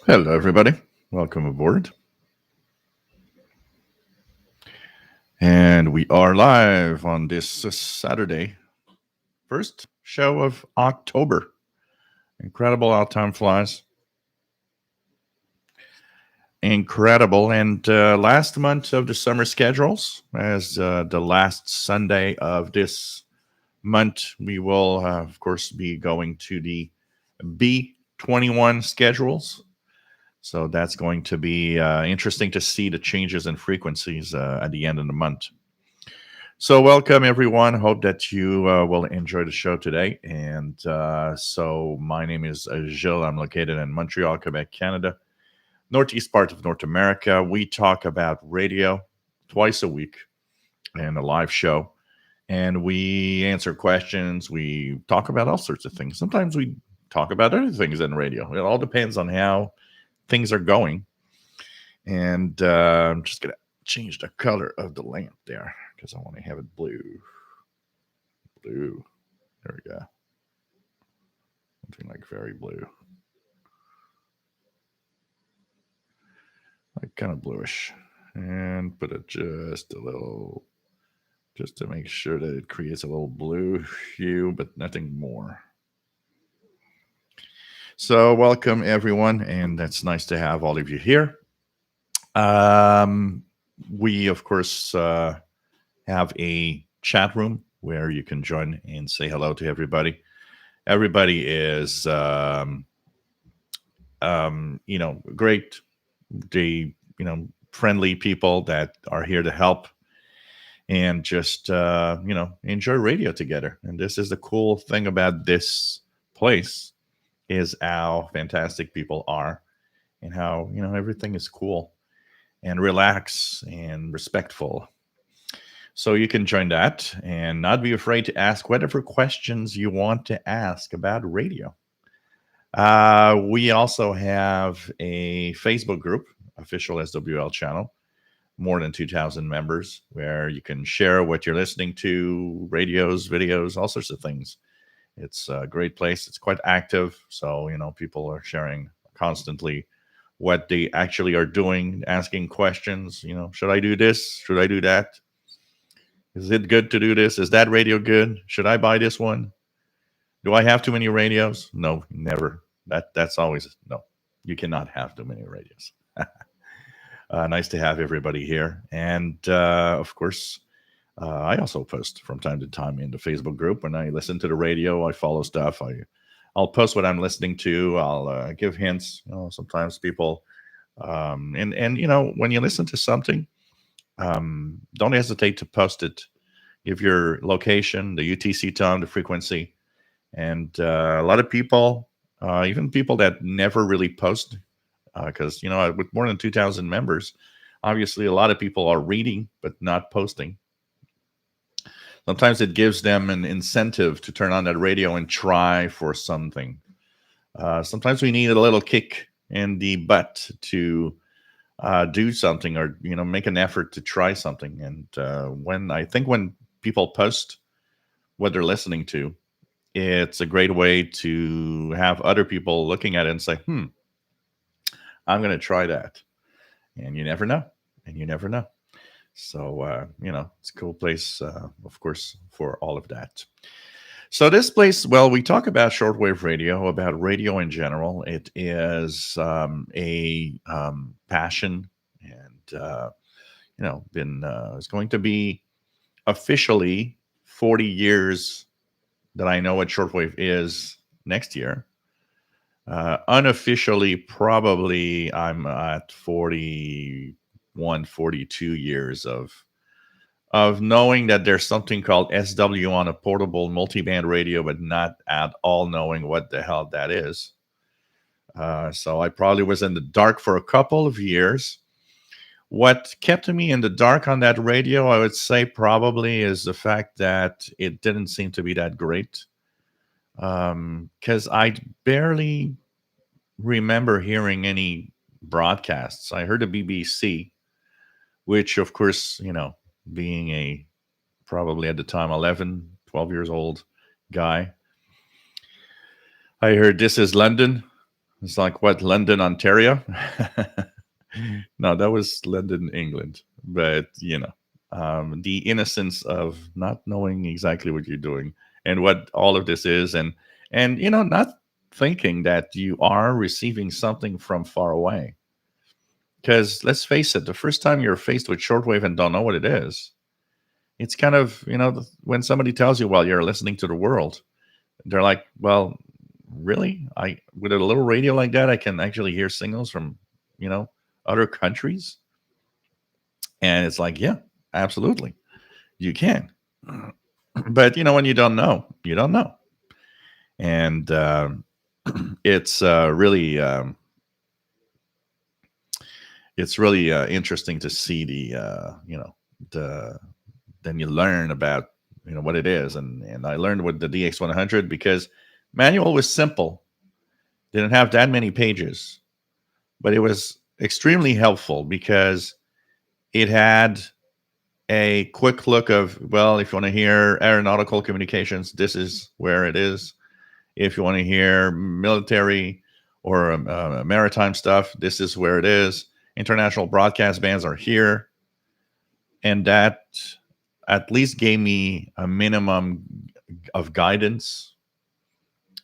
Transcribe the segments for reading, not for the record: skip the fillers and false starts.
Hello, everybody. Welcome aboard. And we are live on this Saturday, first show of October. Incredible how time flies. Incredible. And last month of the summer schedules, as the last Sunday of this month, we will, of course, be going to the B21 schedules. So that's going to be interesting to see the changes in frequencies at the end of the month. So, welcome everyone. Hope that you will enjoy the show today. And so, my name is Gilles. I'm located in Montreal, Quebec, Canada, northeast part of North America. We talk about radio twice a week and a live show. And we answer questions. We talk about all sorts of things. Sometimes we talk about other things in radio. It all depends on how things are going. And I'm just going to change the color of the lamp there because I want to have it blue. Blue. There we go. Something like very blue. Like kind of bluish. And put it just a little, just to make sure that it creates a little blue hue, but nothing more. So welcome everyone, and that's nice to have all of you here. We, of course, have a chat room where you can join and say hello to everybody. Everybody is, great. They, friendly people that are here to help and just, enjoy radio together. And this is the cool thing about this place is how fantastic people are and how, everything is cool and relaxed and respectful. So you can join that and not be afraid to ask whatever questions you want to ask about radio. We also have a Facebook group, official SWL channel, more than 2,000 members, where you can share what you're listening to, radios, videos, all sorts of things. It's a great place. It's quite active. So, people are sharing constantly what they actually are doing, asking questions. Should I do this? Should I do that? Is it good to do this? Is that radio good? Should I buy this one? Do I have too many radios? No, never. That's always no. You cannot have too many radios. Nice to have everybody here. And of course, I also post from time to time in the Facebook group. When I listen to the radio, I follow stuff. I'll post what I'm listening to. I'll give hints. Sometimes people, and when you listen to something, don't hesitate to post it. Give your location, the UTC tone, the frequency, and a lot of people, even people that never really post, because with more than 2,000 members, obviously a lot of people are reading but not posting. Sometimes it gives them an incentive to turn on that radio and try for something. Sometimes we need a little kick in the butt to do something or make an effort to try something. And when people post what they're listening to, it's a great way to have other people looking at it and say, I'm going to try that. And you never know. So, it's a cool place, of course, for all of that. So this place, well, we talk about shortwave radio, about radio in general. It is a passion, and it's going to be officially 40 years that I know what shortwave is next year. Unofficially, probably I'm at 41, 42 years of knowing that there's something called SW on a portable multiband radio, but not at all knowing what the hell that is. So I probably was in the dark for a couple of years. What kept me in the dark on that radio, I would say probably is the fact that it didn't seem to be that great. Because I barely remember hearing any broadcasts. I heard the BBC, which of course, being probably at the time 11, 12 years old, guy. I heard this is London. It's like, what, London, Ontario? No, that was London, England. But, the innocence of not knowing exactly what you're doing and what all of this is, and not thinking that you are receiving something from far away. Because let's face it, the first time you're faced with shortwave and don't know what it is, it's kind of, when somebody tells you, well, you're listening to the world, they're like, well, really? I with a little radio like that, I can actually hear signals from, you know, other countries? And it's like, yeah, absolutely. You can. But when you don't know, you don't know. And it's really interesting to see the then you learn about what it is, and I learned with the DX100 because manual was simple, didn't have that many pages, but it was extremely helpful because it had a quick look of, well, if you want to hear aeronautical communications, this is where it is. If you want to hear military or maritime stuff, this is where it is. International broadcast bands are here. And that at least gave me a minimum of guidance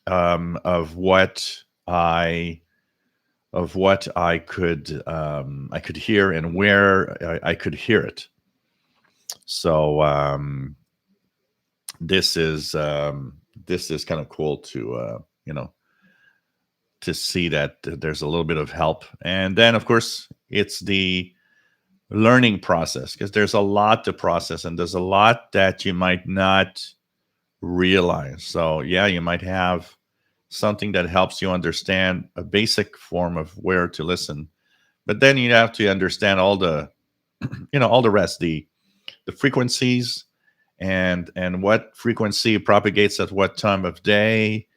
of what I could hear and where I could hear it. So this is kind of cool to to see that there's a little bit of help. And then of course it's the learning process, because there's a lot to process and there's a lot that you might not realize. So yeah, you might have something that helps you understand a basic form of where to listen, but then you have to understand all the all the rest, the frequencies, and what frequency propagates at what time of day.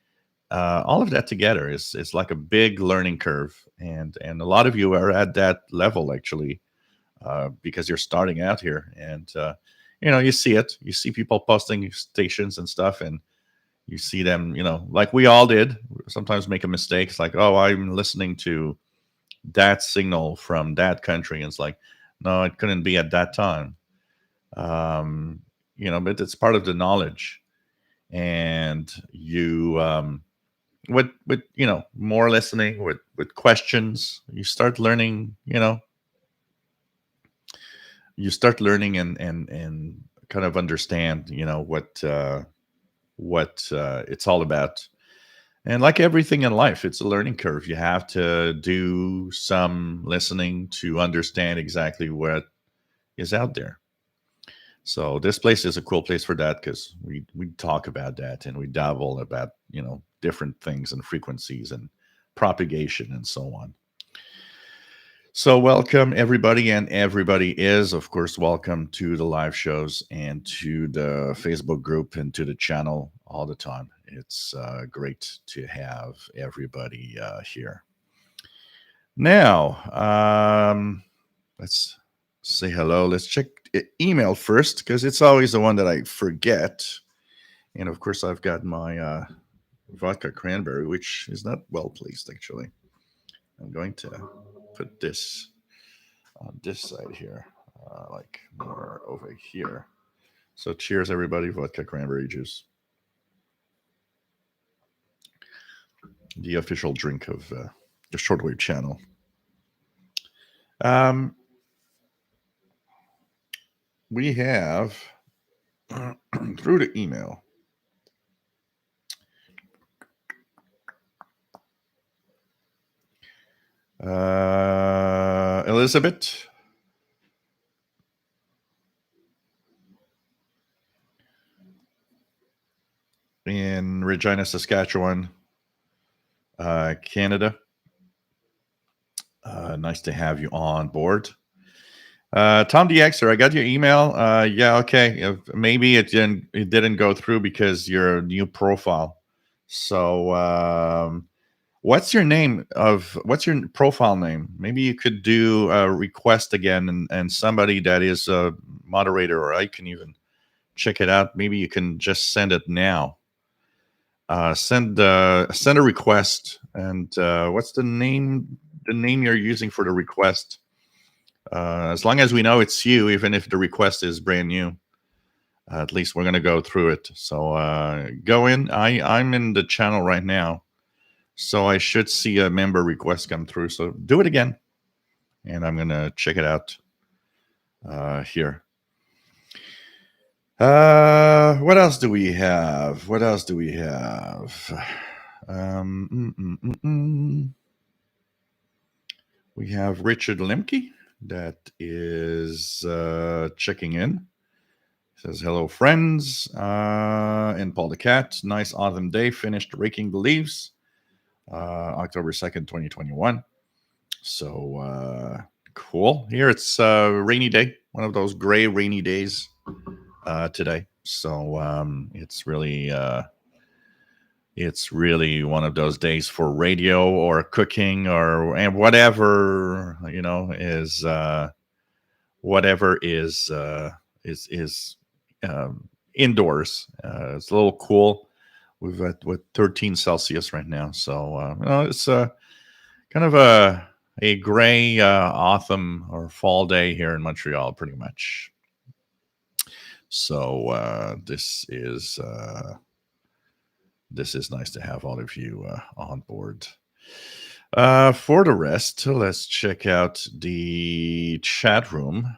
All of that together is like a big learning curve, and a lot of you are at that level actually, because you're starting out here, and you see it. You see people posting stations and stuff, and you see them, like we all did, sometimes make a mistake. It's like, oh, I'm listening to that signal from that country, and it's like, no, it couldn't be at that time. But it's part of the knowledge, and you with more listening, with questions, you start learning. You start learning and kind of understand what it's all about. And like everything in life, it's a learning curve. You have to do some listening to understand exactly what is out there. So this place is a cool place for that, because we talk about that and we dabble about different things and frequencies and propagation and so on. So welcome everybody, and everybody is of course welcome to the live shows and to the Facebook group and to the channel all the time. It's great to have everybody here. Now, let's say hello. Let's check email first, because it's always the one that I forget. And of course, I've got my vodka cranberry, which is not well placed actually. I'm going to put this on this side here, like more over here. So cheers, everybody. Vodka cranberry juice, the official drink of the Shortwave channel. We have through the email, Elizabeth. In Regina, Saskatchewan, Canada. Nice to have you on board. Tom DXer, I got your email. Yeah, okay. Maybe it didn't go through because you're a new profile. So what's your profile name? Maybe you could do a request again, and somebody that is a moderator, or I can even check it out. Maybe you can just send it now. Send a request, and what's the name? The name you're using for the request. As long as we know it's you, even if the request is brand new, at least we're gonna go through it. So go in. I'm in the channel right now, so I should see a member request come through. So do it again, and I'm gonna check it out here. What else do we have? What else do we have? We have Richard Lemke that is checking in. Says hello, friends. And Paul the Cat. Nice autumn day. Finished raking the leaves. October 2nd, 2021. So cool. Here it's a rainy day. One of those gray rainy days today. So it's really one of those days for radio or cooking or and whatever is indoors. It's a little cool. We've got 13 Celsius right now, so it's kind of a gray autumn or fall day here in Montreal, pretty much. So this is nice to have all of you on board. For the rest, let's check out the chat room.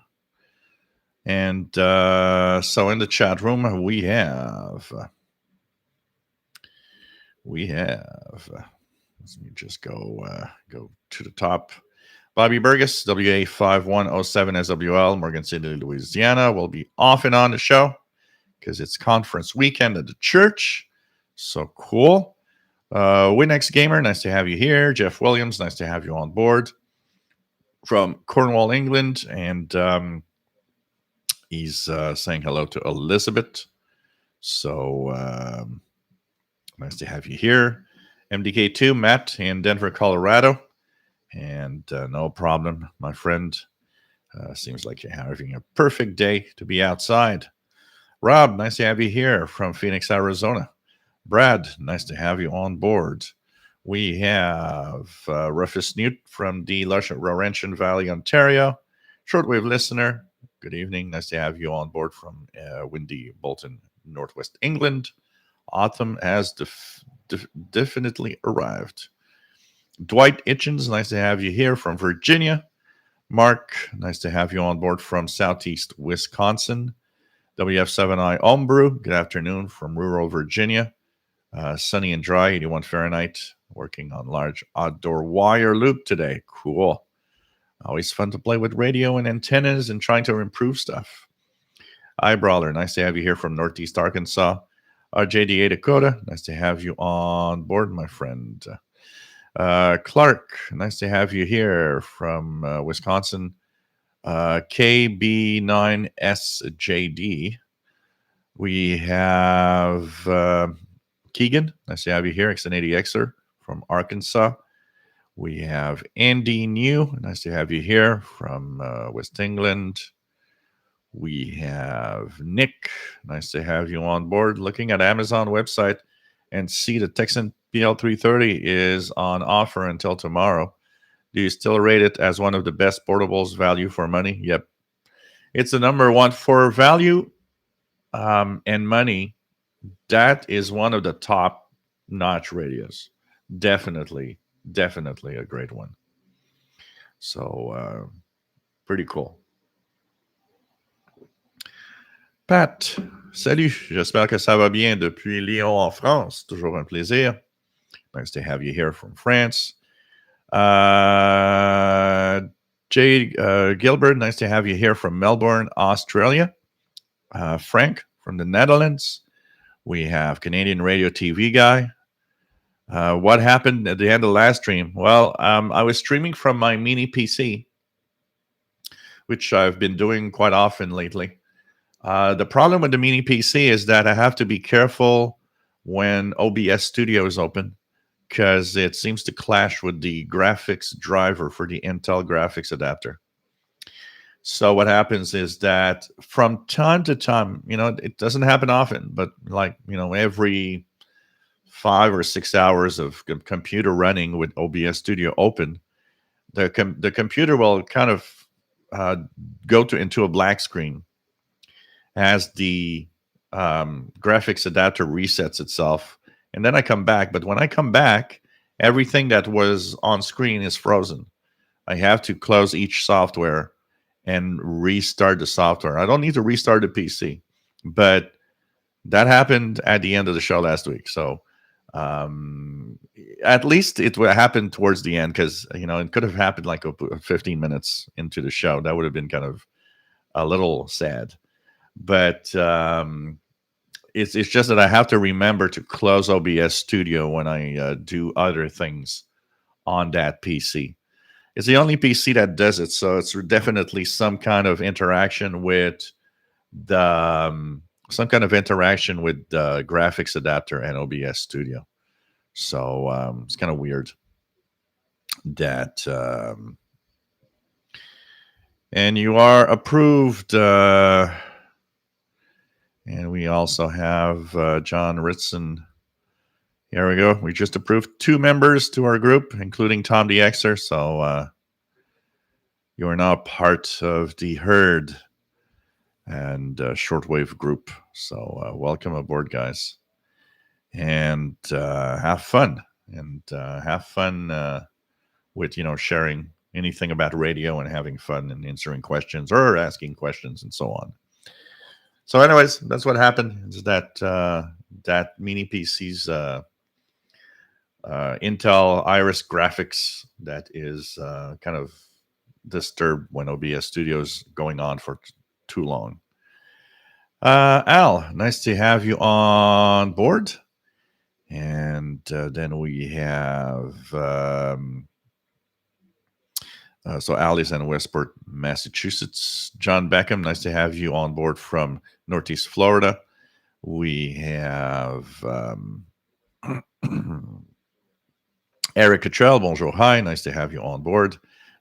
And so in the chat room, we have. Let me just go to the top. Bobby Burgess, WA5107 SWL, Morgan City, Louisiana, will be off and on the show because it's conference weekend at the church. So cool. Winx Gamer, nice to have you here. Jeff Williams, nice to have you on board from Cornwall, England. And he's saying hello to Elizabeth. So nice to have you here. MDK2, Matt in Denver, Colorado. And no problem, my friend. Seems like you're having a perfect day to be outside. Rob, nice to have you here from Phoenix, Arizona. Brad, nice to have you on board. We have Rufus Newt from the Laurentian Valley, Ontario. Shortwave listener, good evening. Nice to have you on board from windy Bolton, Northwest England. Autumn has definitely arrived. Dwight Itchens, nice to have you here from Virginia. Mark, nice to have you on board from Southeast Wisconsin. WF7I Homebrew, good afternoon from rural Virginia. Sunny and dry, 81 Fahrenheit, working on large outdoor wire loop today. Cool. Always fun to play with radio and antennas and trying to improve stuff. Eyebrawler, nice to have you here from Northeast Arkansas. RJDA Dakota, nice to have you on board, my friend. Clark, nice to have you here from Wisconsin. KB9SJD. We have Keegan, nice to have you here. X80Xer from Arkansas. We have Andy New, nice to have you here from West England. We have Nick, nice to have you on board. Looking at Amazon website and see the Texan PL330 is on offer until tomorrow. Do you still rate it as one of the best portables, value for money? Yep. It's the number one for value and money. That is one of the top-notch radios. Definitely a great one. So, pretty cool. Pat, salut. J'espère que ça va bien depuis Lyon en France. Toujours un plaisir. Nice to have you here from France. Jay Gilbert, nice to have you here from Melbourne, Australia. Frank from the Netherlands. We have Canadian Radio TV guy. What happened at the end of the last stream? Well, I was streaming from my mini PC, which I've been doing quite often lately. The problem with the mini PC is that I have to be careful when OBS Studio is open because it seems to clash with the graphics driver for the Intel graphics adapter. So what happens is that from time to time, it doesn't happen often, but every 5 or 6 hours of computer running with OBS Studio open, the computer will kind of uh, go to into a black screen as the graphics adapter resets itself, and then I come back. But when I come back, everything that was on screen is frozen. I have to close each software and restart the software. I don't need to restart the PC, but that happened at the end of the show last week. So um, at least it happened towards the end, because it could have happened like 15 minutes into the show. That would have been kind of a little sad. But it's just that I have to remember to close OBS Studio when I do other things on that PC. It's the only PC that does it, so it's definitely the some kind of interaction with the graphics adapter and OBS Studio. So it's kind of weird that. And you are approved. And we also have John Ritson. Here we go. We just approved 2 members to our group, including Tom the Xer. So you are now part of the herd and Shortwave group. So welcome aboard, guys. And have fun. And have fun with, sharing anything about radio and having fun and answering questions or asking questions and so on. So, anyways, that's what happened. Is that mini PC's Intel Iris graphics that is kind of disturbed when OBS Studio's going on for too long. Al, nice to have you on board. And then we have so Al is in Westport, Massachusetts. John Beckham, nice to have you on board from Northeast Florida. We have Eric Cottrell, bonjour, hi, nice to have you on board.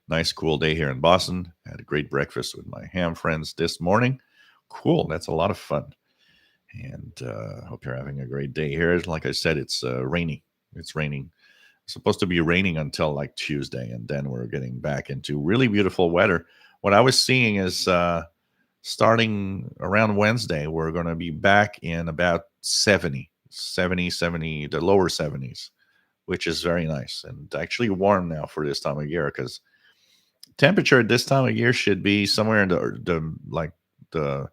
Nice, cool day here in Boston. Had a great breakfast with my ham friends this morning. Cool, that's a lot of fun. And hope you're having a great day here. Like I said, it's rainy. It's raining. It's supposed to be raining until like Tuesday, and then we're getting back into really beautiful weather. What I was seeing is starting around Wednesday, we're going to be back in about 70, the lower 70s, which is very nice and actually warm now for this time of year, because temperature at this time of year should be somewhere in the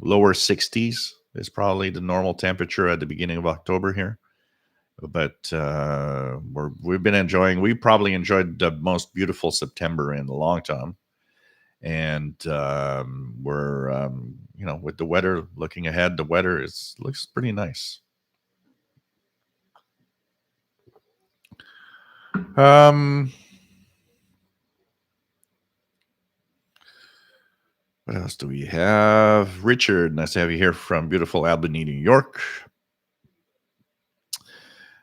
lower 60s is probably the normal temperature at the beginning of October here. But we've been enjoying. We probably enjoyed the most beautiful September in a long time, and we're with the weather. Looking ahead, the weather looks pretty nice. What else do we have? Richard, nice to have you here from beautiful Albany, New York.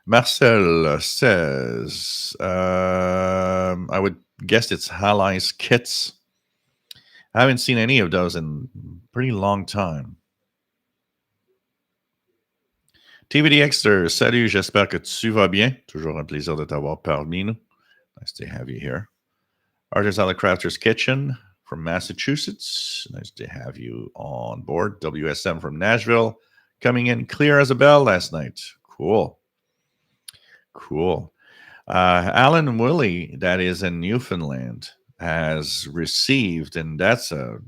Marcel says, I would guess it's Halai's kits. I haven't seen any of those in a pretty long time. TVD Exter, salut, j'espère que tu vas bien. Toujours un plaisir de t'avoir parmi nous. Nice to have you here. Artist Alec Crafter's Kitchen from Massachusetts. Nice to have you on board. WSM from Nashville, coming in clear as a bell last night. Cool. Alan Willie, that is in Newfoundland, has received, and that's a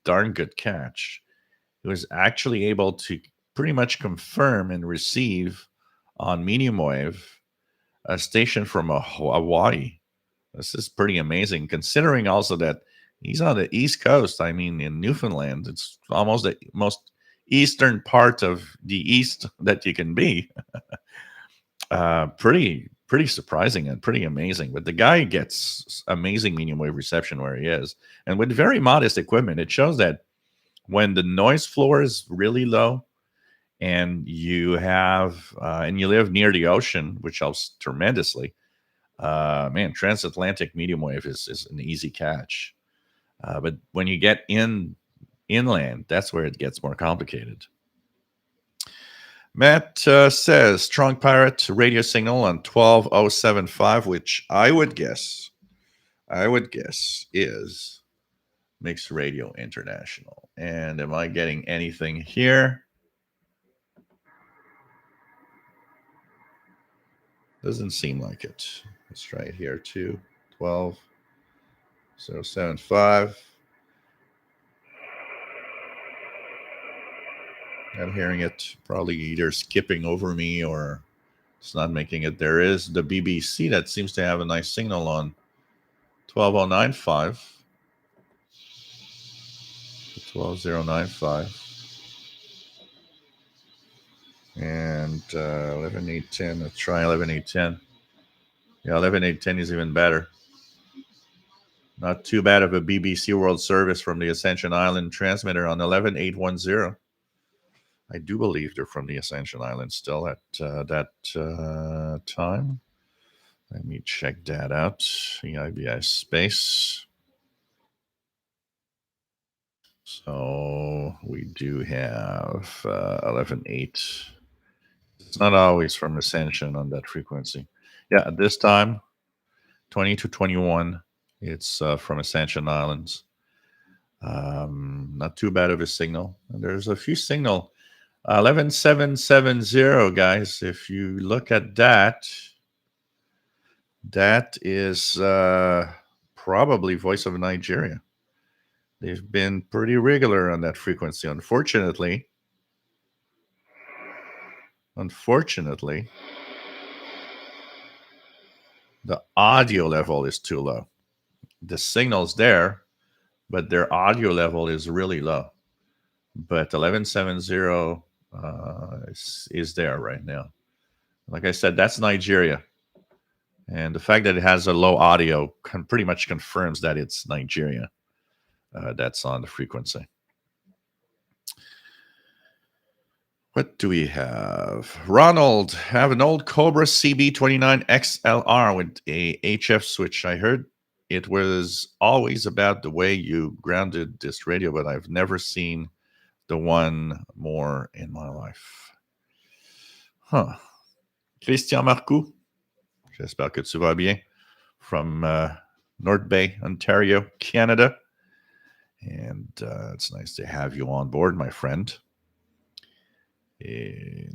darn good catch. He was actually able to pretty much confirm and receive on medium wave a station from Hawaii. This is pretty amazing, considering also that he's on the East Coast. I mean, in Newfoundland, it's almost the most eastern part of the East that you can be. Pretty surprising and pretty amazing. But the guy gets amazing medium wave reception where he is, and with very modest equipment. It shows that when the noise floor is really low, and you have and you live near the ocean, which helps tremendously. Man, transatlantic medium wave is an easy catch. But when you get inland, that's where it gets more complicated. Matt says strong pirate radio signal on 12075, which I would guess is Mixed Radio International. And am I getting anything here? Doesn't seem like it. Let's try it here too. 12075. Not hearing it. Probably either skipping over me or it's not making it. There is the BBC that seems to have a nice signal on 12095. 12095. And 11810. Let's try 11810. Yeah, 11810 is even better. Not too bad of a BBC World Service from the Ascension Island transmitter on 11810. I do believe they're from the Ascension Island still at that time. Let me check that out. EIBI space. So we do have 11.8. It's not always from Ascension on that frequency. Yeah, at this time, 20 to 21, it's from Ascension Islands. Not too bad of a signal. And there's a few signal. 11770, guys. If you look at that, that is probably Voice of Nigeria. They've been pretty regular on that frequency. Unfortunately, the audio level is too low. The signal's there, but their audio level is really low. But 1170 is there right now. Like I said, that's Nigeria. And the fact that it has a low audio pretty much confirms that it's Nigeria. That's on the frequency. What do we have? Ronald, have an old Cobra CB29 XLR with a HF switch. I heard it was always about the way you grounded this radio, but I've never seen the one more in my life. Huh. Christian Marcoux, j'espère que tu vas bien, from North Bay, Ontario, Canada. And it's nice to have you on board, my friend. Et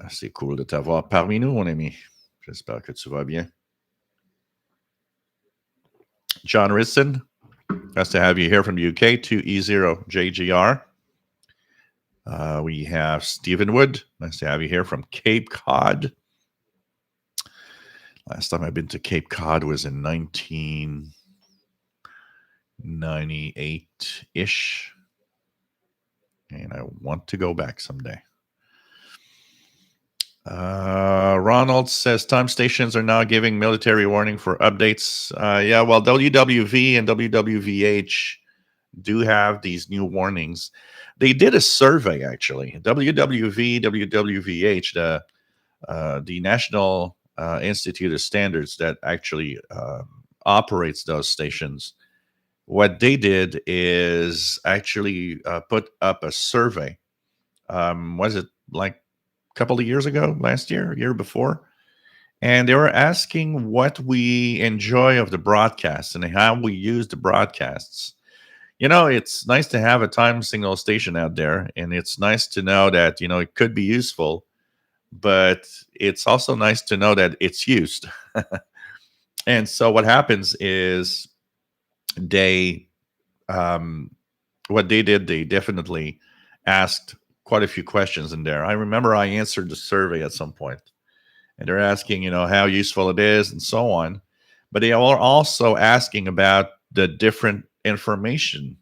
c'est cool de t'avoir parmi nous, mon ami. J'espère que tu vas bien. John Risson, nice to have you here from the UK, 2E0JGR. We have Stephen Wood, nice to have you here from Cape Cod. Last time I've been to Cape Cod was in 1998-ish. And I want to go back someday. Ronald says time stations are now giving military warning for updates. Yeah, well, WWV and WWVH do have these new warnings. They did a survey, actually. WWV, WWVH, the National Institute of Standards that actually operates those stations. What they did is actually put up a survey. Was it like couple of years ago, last year, year before, and they were asking what we enjoy of the broadcasts and how we use the broadcasts. You know, it's nice to have a time signal station out there, and it's nice to know that, you know, it could be useful, but it's also nice to know that it's used. And so what happens is they, what they did, they definitely asked quite a few questions in there. I remember I answered the survey at some point, and they're asking, you know, how useful it is and so on. But they are also asking about the different information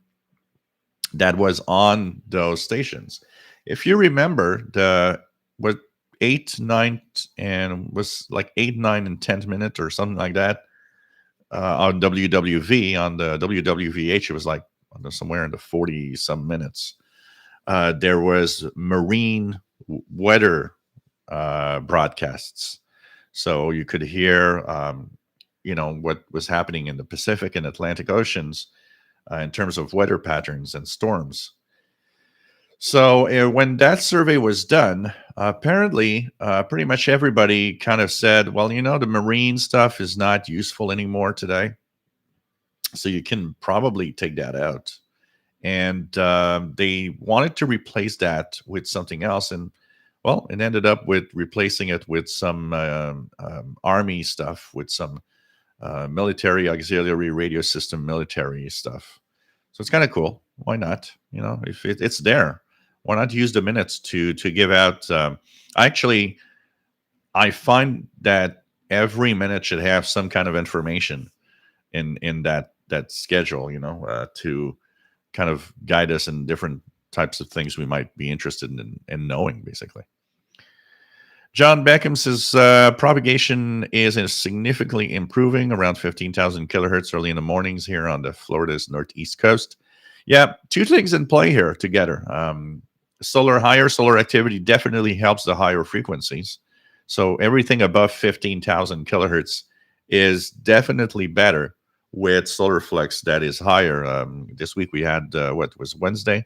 that was on those stations. If you remember, the what 8, 9, and was like 8, 9, and 10th minute or something like that on WWV. On the WWVH, it was like somewhere in the 40 some minutes. There was marine weather broadcasts, so you could hear, you know, what was happening in the Pacific and Atlantic Oceans in terms of weather patterns and storms. So when that survey was done, apparently, pretty much everybody kind of said, "Well, the marine stuff is not useful anymore today, so you can probably take that out." And they wanted to replace that with something else, and well, it ended up with replacing it with some army stuff, with some military auxiliary radio system military stuff. So it's kind of cool. Why not? If it's there, why not use the minutes to give out? Actually, I find that every minute should have some kind of information in that schedule. To kind of guide us in different types of things we might be interested in knowing, basically. John Beckham says propagation is significantly improving around 15,000 kilohertz early in the mornings here on the Florida's northeast coast. Yeah, two things in play here together. Higher solar activity definitely helps the higher frequencies. So everything above 15,000 kilohertz is definitely better with solar flux that is higher. This week we had, what was Wednesday?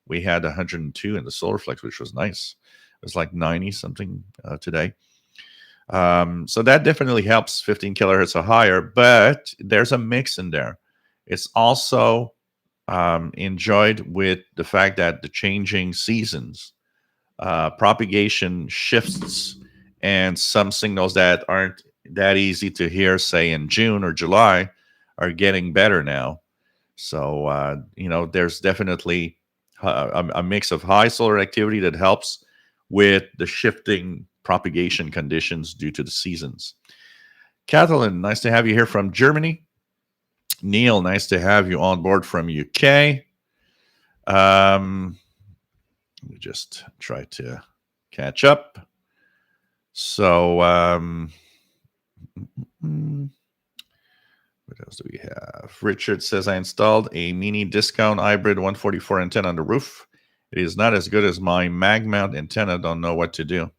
We had 102 in the solar flux, which was nice. It was like 90 something today. So that definitely helps 15 kilohertz or higher, but there's a mix in there. It's also enjoyed with the fact that the changing seasons, propagation shifts, and some signals that aren't that easy to hear, say in June or July, are getting better now. So, there's definitely a mix of high solar activity that helps with the shifting propagation conditions due to the seasons. Kathleen, nice to have you here from Germany. Neil, nice to have you on board from UK. Let me just try to catch up. So, what else do we have? Richard says, I installed a mini discount hybrid 144 antenna on the roof. It is not as good as my mag mount antenna. Don't know what to do.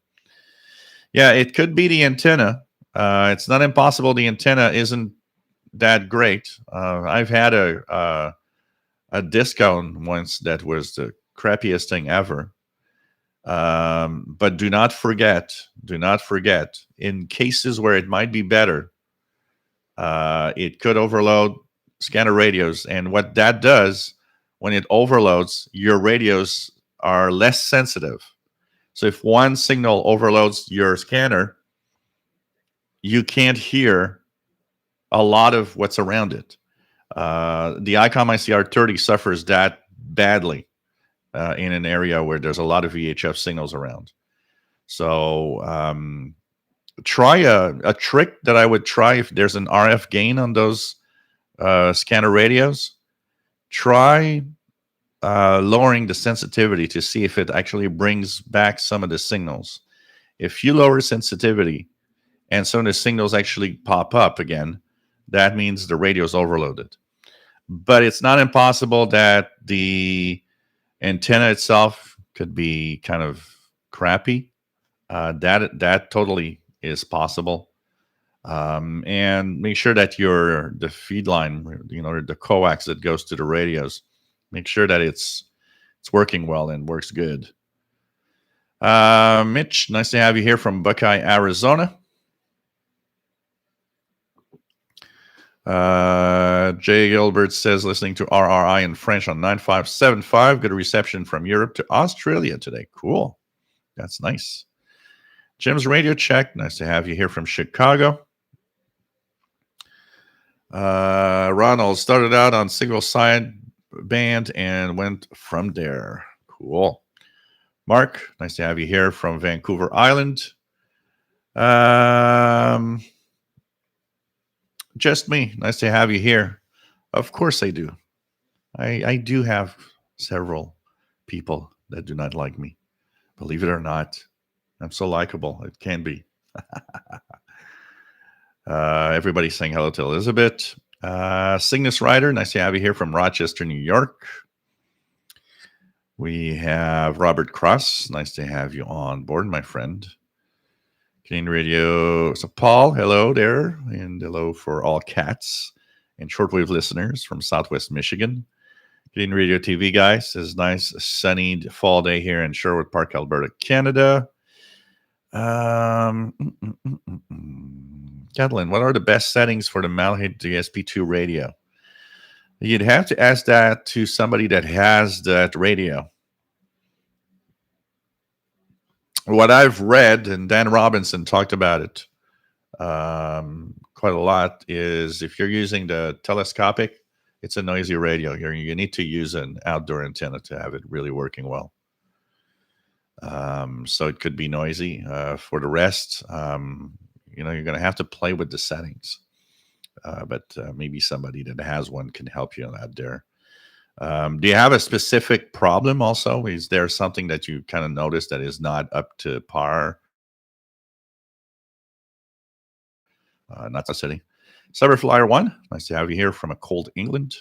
Yeah, it could be the antenna. It's not impossible. The antenna isn't that great. I've had a discount once that was the crappiest thing ever. But do not forget, in cases where it might be better, it could overload scanner radios. And what that does, when it overloads, your radios are less sensitive. So if one signal overloads your scanner, you can't hear a lot of what's around it. The ICOM ICR30 suffers that badly in an area where there's a lot of VHF signals around. So try a trick that I would try if there's an RF gain on those scanner radios. Try lowering the sensitivity to see if it actually brings back some of the signals. If you lower sensitivity and some of the signals actually pop up again, that means the radio is overloaded. But it's not impossible that the antenna itself could be kind of crappy. That totally is possible. And make sure that the feed line, the coax that goes to the radios, make sure that it's working well and works good. Mitch, nice to have you here from Buckeye, Arizona. Jay Gilbert says, listening to RRI in French on 9575. Good reception from Europe to Australia today. Cool. That's nice. Jim's radio check. Nice to have you here from Chicago. Ronald started out on single side band and went from there. Cool. Mark, nice to have you here from Vancouver Island. Just me. Nice to have you here. Of course I do. I do have several people that do not like me. Believe it or not. I'm so likable. It can be. Everybody's saying hello to Elizabeth. Cygnus Rider, nice to have you here from Rochester, New York. We have Robert Cross. Nice to have you on board, my friend. Canadian Radio. So Paul, hello there. And hello for all cats and shortwave listeners from Southwest Michigan. Green Radio TV guys, it's nice sunny fall day here in Sherwood Park, Alberta, Canada. Kathleen, what are the best settings for the Malahide DSP2 radio? You'd have to ask that to somebody that has that radio. What I've read, and Dan Robinson talked about it quite a lot, is if you're using the telescopic, it's a noisy radio. You need to use an outdoor antenna to have it really working well. So it could be noisy. For the rest, you're going to have to play with the settings. But maybe somebody that has one can help you out there. Do you have a specific problem also? Is there something that you kind of notice that is not up to par? Not City. Cyberflyer 1, nice to have you here from a cold England.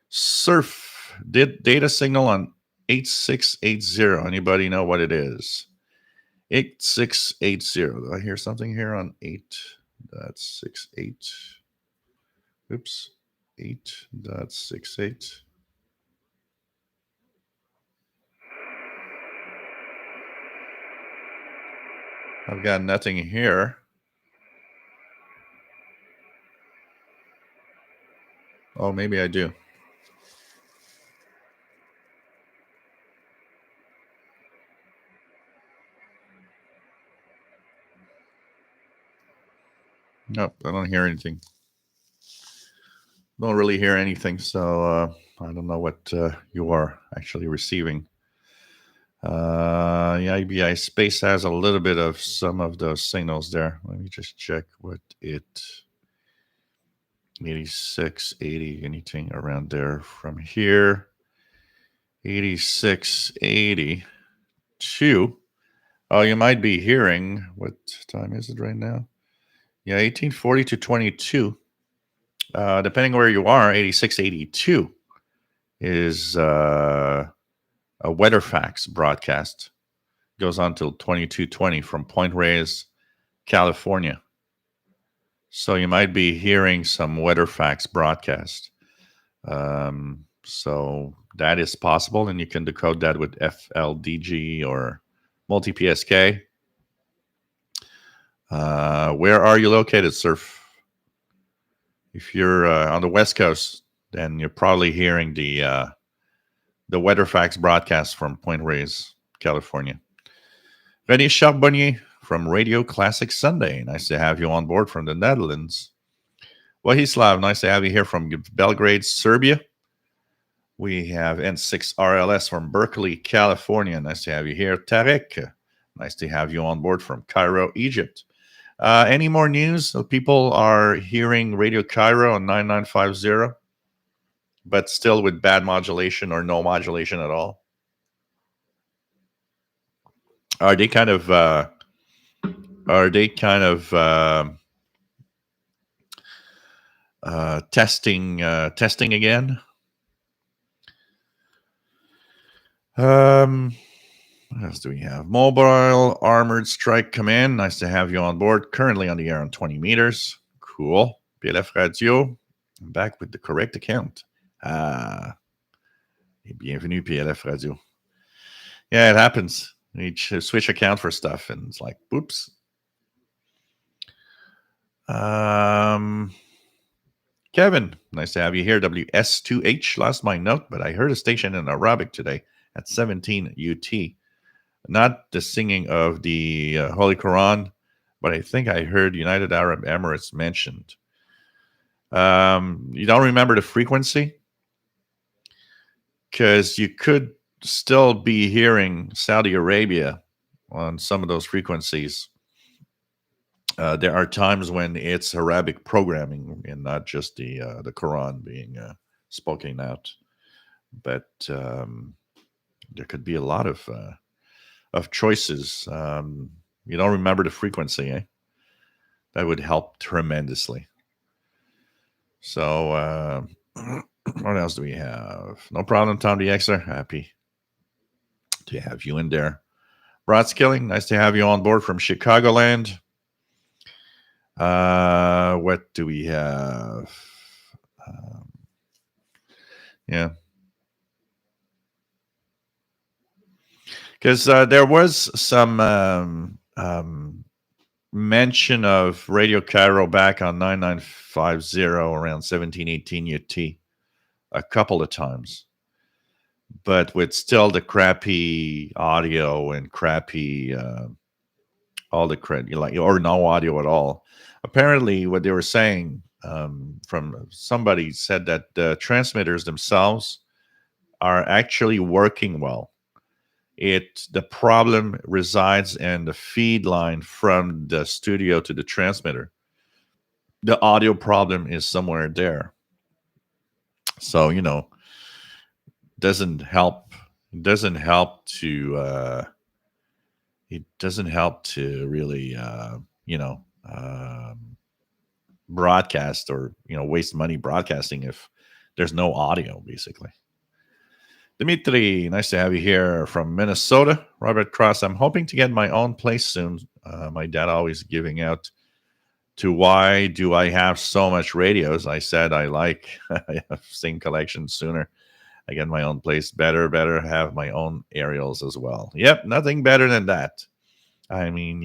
Surf did data signal on 8680. Anybody know what it is? 8680. Did I hear something here on 8.68? Oops. 8.68. I've got nothing here. Oh, maybe I do. Nope, I don't hear anything. Don't really hear anything, so I don't know what you are actually receiving. The IBI space has a little bit of some of those signals there. Let me just check what it 86, 80, anything around there from here. 86, 82. Oh, you might be hearing, what time is it right now? Yeah, 1840 to 22. Depending where you are, 86, 82 is a Weather Facts broadcast. Goes on till 2220 from Point Reyes, California. So you might be hearing some Weather Facts broadcast. So that is possible, and you can decode that with FLDG or multi-PSK. Where are you located, Surf? If you're on the West Coast, then you're probably hearing the Weather Facts broadcast from Point Reyes, California. René Charbonnier from Radio Classic Sunday. Nice to have you on board from the Netherlands. Wahislav, nice to have you here from Belgrade, Serbia. We have N6 RLS from Berkeley, California. Nice to have you here. Tarek, nice to have you on board from Cairo, Egypt. Any more news? So people are hearing Radio Cairo on 9950, but still with bad modulation or no modulation at all. Are they kind of testing again? What else do we have? Mobile Armored Strike Command. Nice to have you on board. Currently on the air on 20 meters. Cool. PLF Radio. I'm back with the correct account. Et bienvenue, PLF Radio. Yeah, it happens. You switch account for stuff, and it's like, oops. Kevin, nice to have you here. WS2H. Lost my note, but I heard a station in Arabic today at 17 UT. Not the singing of the Holy Quran, but I think I heard United Arab Emirates mentioned. You don't remember the frequency? Because you could still be hearing Saudi Arabia on some of those frequencies. There are times when it's Arabic programming and not just the Quran being spoken out. But there could be a lot of choices. You don't remember the frequency, eh? That would help tremendously. So what else do we have? No problem, Tom the Xer. Happy to have you in there. Broad Skilling, nice to have you on board from Chicagoland. What do we have? Yeah. because there was some mention of Radio Cairo back on 9950 around 1718 UT a couple of times, but with still the crappy audio and crappy all the credit, like, or no audio at all. Apparently, what they were saying, from somebody said that the transmitters themselves are actually working well. The problem resides in the feed line from the studio to the transmitter. The audio problem is somewhere there. So, doesn't help doesn't help to it doesn't help to really you know broadcast, or waste money broadcasting if there's no audio, basically. Dimitri, nice to have you here from Minnesota. Robert Cross, I'm hoping to get my own place soon. My dad always giving out to why do I have so much radios. I said I like I have same collection sooner. I get my own place. Better have my own aerials as well. Yep, nothing better than that. I mean,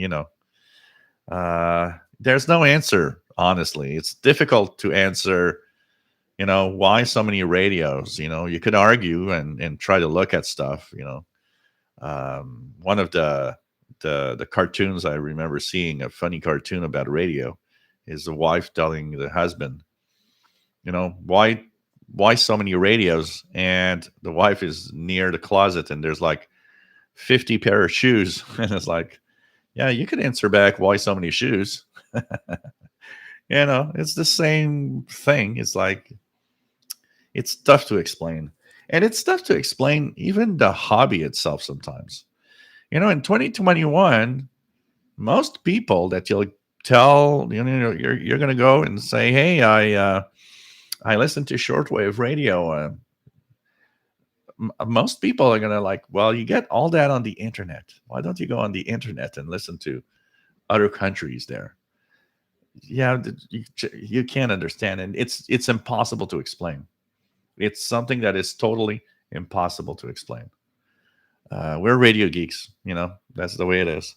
there's no answer, honestly. It's difficult to answer, why so many radios. You could argue and try to look at stuff. One of the cartoons I remember seeing, a funny cartoon about radio, is the wife telling the husband, why so many radios, and the wife is near the closet and there's like 50 pair of shoes. And it's like, yeah, you could answer back, why so many shoes? It's the same thing. It's like, it's tough to explain. And it's tough to explain even the hobby itself sometimes. In 2021, most people that you'll tell, you're going to go and say, hey, I listen to shortwave radio. Most people are going to like, well, you get all that on the internet. Why don't you go on the internet and listen to other countries there? Yeah, you can't understand. And it's impossible to explain. It's something that is totally impossible to explain. We're radio geeks, that's the way it is.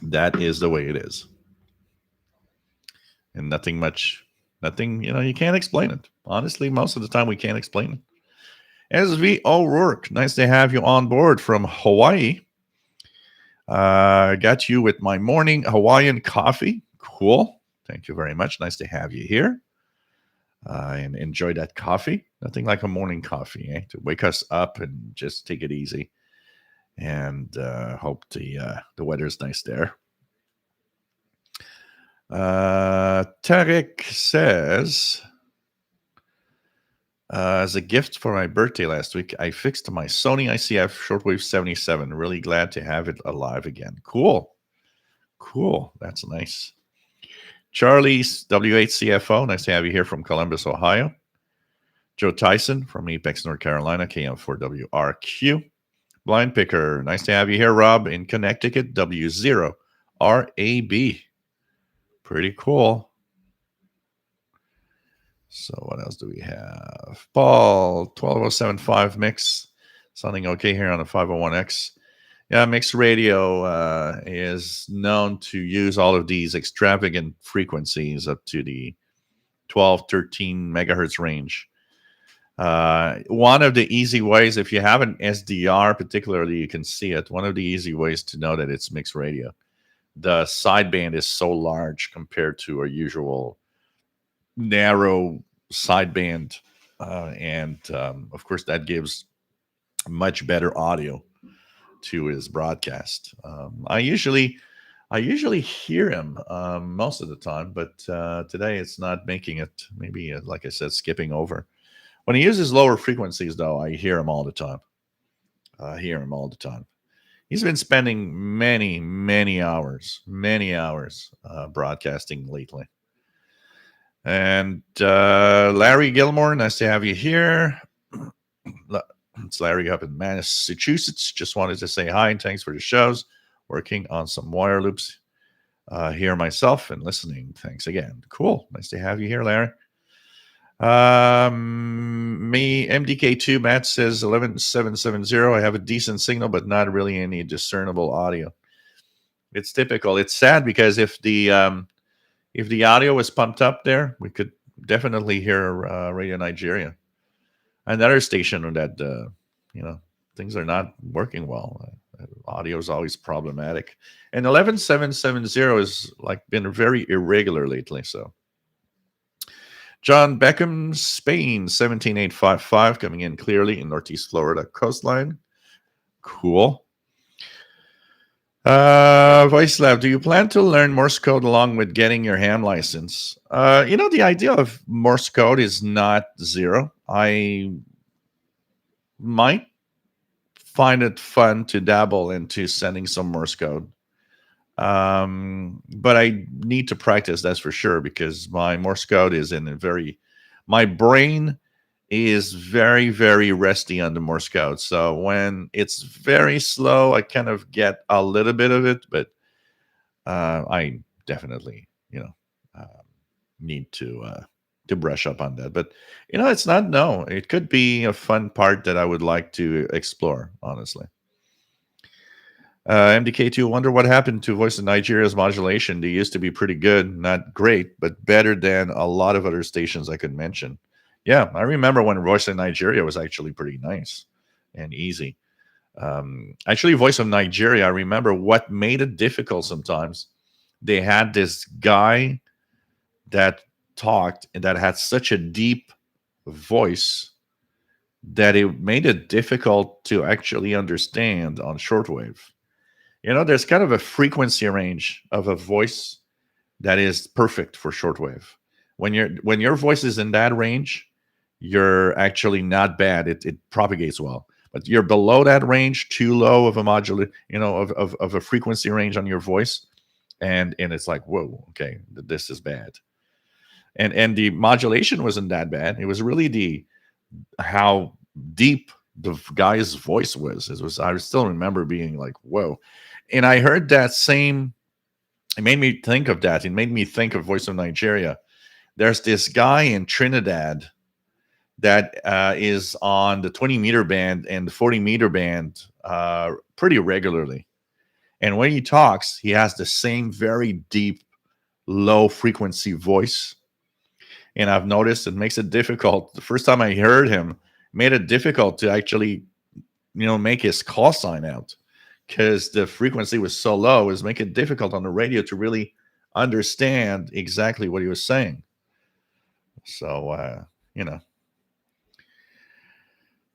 That is the way it is. And nothing, you can't explain it. Honestly, most of the time we can't explain it. SV O'Rourke, nice to have you on board from Hawaii. Got you with my morning Hawaiian coffee. Cool. Thank you very much. Nice to have you here. And enjoy that coffee. Nothing like a morning coffee, to wake us up and just take it easy. And hope the weather's nice there. Tarek says, as a gift for my birthday last week, I fixed my Sony ICF Shortwave 77. Really glad to have it alive again. Cool. That's nice. Charlie's W8CFO. Nice to have you here from Columbus, Ohio. Joe Tyson from Apex, North Carolina, KM4WRQ. Blind Picker. Nice to have you here, Rob, in Connecticut, W0RAB. Pretty cool. So what else do we have? Paul, 12075 mix. Sounding okay here on the 501X. Yeah, mixed radio is known to use all of these extravagant frequencies up to the 12, 13 megahertz range. One of the easy ways, if you have an SDR particularly, you can see it. One of the easy ways to know that it's mixed radio. The sideband is so large compared to a usual narrow sideband. And of course, that gives much better audio to his broadcast. I usually hear him most of the time, but today it's not making it. Maybe, like I said, skipping over. When he uses lower frequencies, though, I hear him all the time. He's been spending many hours broadcasting lately. And Larry Gilmore, nice to have you here. It's Larry up in Massachusetts. Just wanted to say hi and thanks for the shows. Working on some wire loops here myself and listening. Thanks again. Cool. Nice to have you here, Larry. Me MDK2 Matt says 11770. I have a decent signal, but not really any discernible audio. It's typical. It's sad because if the audio was pumped up there, we could definitely hear Radio Nigeria. Another station that things are not working well. Audio is always problematic, and 11770 has like been very irregular lately. So John Beckham, Spain, 17855, coming in clearly in Northeast Florida coastline. Cool. Voicelab, do you plan to learn Morse code along with getting your ham license? The idea of Morse code is not zero. I might find it fun to dabble into sending some Morse code. But I need to practice, that's for sure, because my Morse code is my brain is very, very rusty on the Morse code. So when it's very slow, I kind of get a little bit of it, but I definitely, uh, need to brush up on that. But it's not no. It could be a fun part that I would like to explore, honestly. MDK2, wonder what happened to Voice of Nigeria's modulation. They used to be pretty good, not great, but better than a lot of other stations I could mention. Yeah, I remember when Voice of Nigeria was actually pretty nice and easy. Actually, Voice of Nigeria, I remember what made it difficult sometimes. They had this guy that talked and that had such a deep voice that it made it difficult to actually understand on shortwave. There's kind of a frequency range of a voice that is perfect for shortwave. When your voice is in that range, you're actually not bad. It propagates well. But you're below that range, too low of a modulate, of a frequency range on your voice, and it's like, whoa, okay, this is bad. And the modulation wasn't that bad. It was really how deep the guy's voice was. I still remember being like, whoa. And I heard that same, it made me think of that. It made me think of Voice of Nigeria. There's this guy in Trinidad that is on the 20-meter band and the 40-meter band pretty regularly. And when he talks, he has the same very deep, low frequency voice. And I've noticed it makes it difficult. The first time I heard him, made it difficult to actually, make his call sign out, because the frequency was so low. It was making it difficult on the radio to really understand exactly what he was saying. So,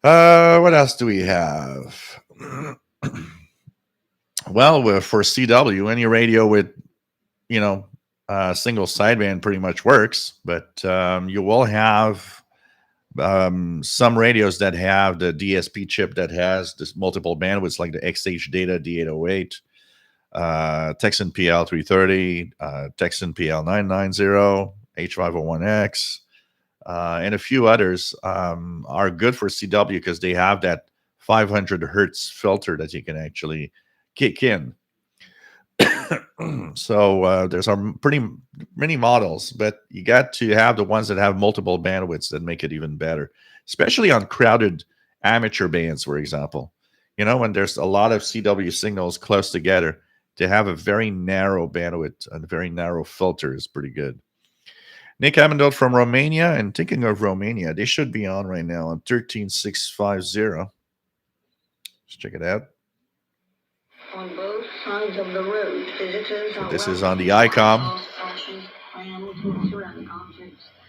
what else do we have? Well, for CW, any radio with, single sideband pretty much works, but you will have some radios that have the DSP chip that has this multiple bandwidths, like the XH Data D808, Texan PL 330, Texan PL 990, H501X, and a few others are good for CW because they have that 500 hertz filter that you can actually kick in. So there's pretty many models, but you got to have the ones that have multiple bandwidths that make it even better, especially on crowded amateur bands, for example. When there's a lot of CW signals close together, to have a very narrow bandwidth and a very narrow filter is pretty good. Nick Amendot from Romania, and thinking of Romania, they should be on right now on 13650. Let's check it out. On both sides of the road, visitors are this is on the ICOM.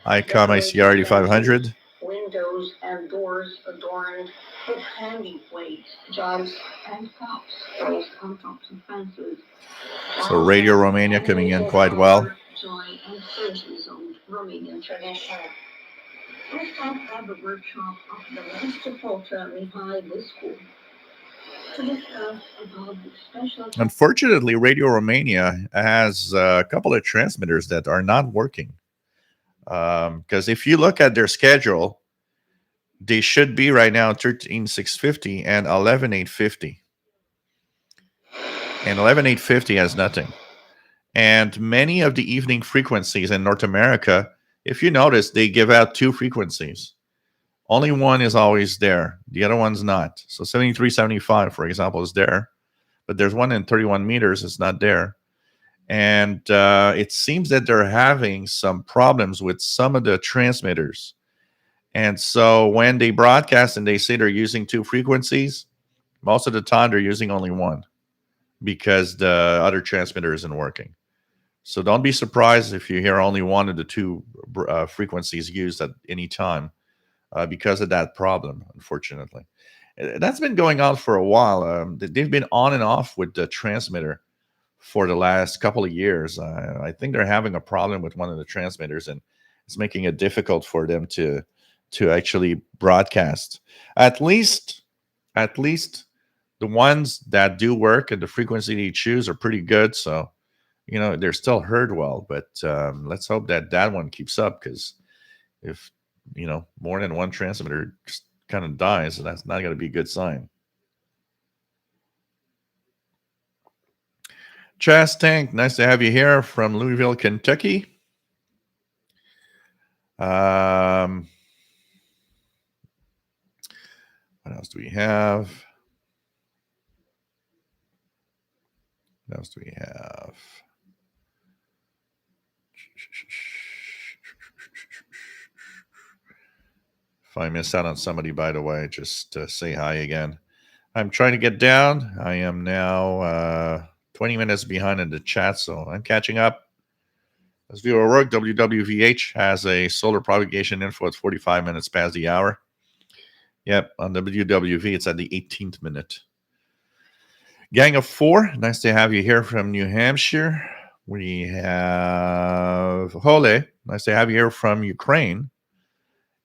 ICOM ICR 8500. Windows and doors adorned with handy plates, jugs, and cups, placed on tops of fences. So Radio Romania coming in quite well. Joy and surgeons of Romanian tradition. Let's talk about the workshop of the Master Porter behind this school. Unfortunately, Radio Romania has a couple of transmitters that are not working. Because if you look at their schedule, they should be right now 13650 and 11850. And 11850 has nothing. And many of the evening frequencies in North America if you notice, they give out two frequencies. Only one is always there. The other one's not. So 7375, for example, is there, but there's one in 31 meters. It's not there. And it seems that they're having some problems with some of the transmitters. And so when they broadcast and they say they're using two frequencies, most of the time they're using only one because the other transmitter isn't working. So don't be surprised if you hear only one of the two frequencies used at any time because of that problem, unfortunately. That's been going on for a while. They've been on and off with the transmitter for the last couple of years. I think they're having a problem with one of the transmitters, and it's making it difficult for them to actually broadcast. At least, at least the ones that do work and the frequency they choose are pretty good. So they're still heard well. But let's hope that that one keeps up, because if more than one transmitter just kind of dies, that's not going to be a good sign. Chas Tank, nice to have you here from Louisville, Kentucky. What else do we have? What else do we have? If I miss out on somebody, by the way, just say hi again. I'm trying to get down. I am now 20 minutes behind in the chat, so I'm catching up. Let's do our work. WWVH has a solar propagation info at 45 minutes past the hour. Yep, on WWV, it's at the 18th minute. Gang of Four, nice to have you here from New Hampshire. We have Hole, nice to have you here from Ukraine.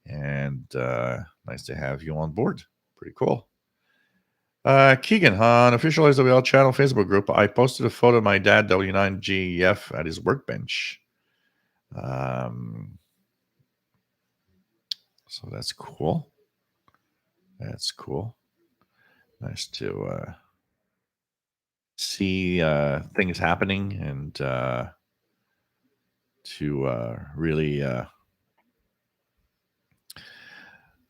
And nice to have you on board. Pretty cool. Keegan, on official SWL channel Facebook group, I posted a photo of my dad, W9GF, at his workbench. So that's cool. That's cool. Nice to see things happening and to really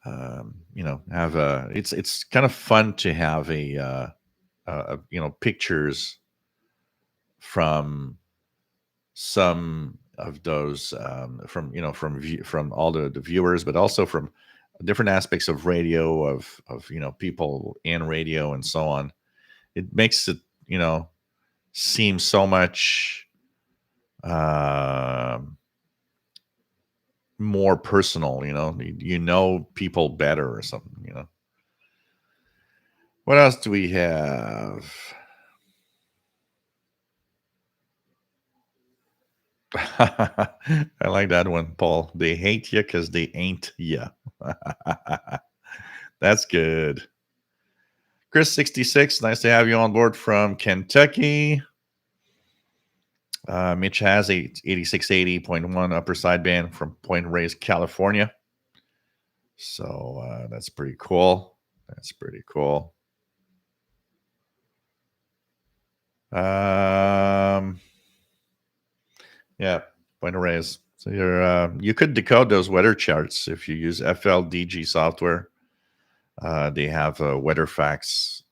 have it's kind of fun to have a pictures from some of those from all the viewers, but also from different aspects of radio, of people in radio and so on. It makes it seem so much more personal. People better or something. What else do we have? I like that one, Paul. They hate you because they ain't you. That's good. Chris66, nice to have you on board from Kentucky. Mitch has a 8680.1 upper sideband from Point Reyes, California. So that's pretty cool. That's pretty cool. Yeah, Point Reyes. So you could decode those weather charts if you use FLDG software. They have a WeatherFax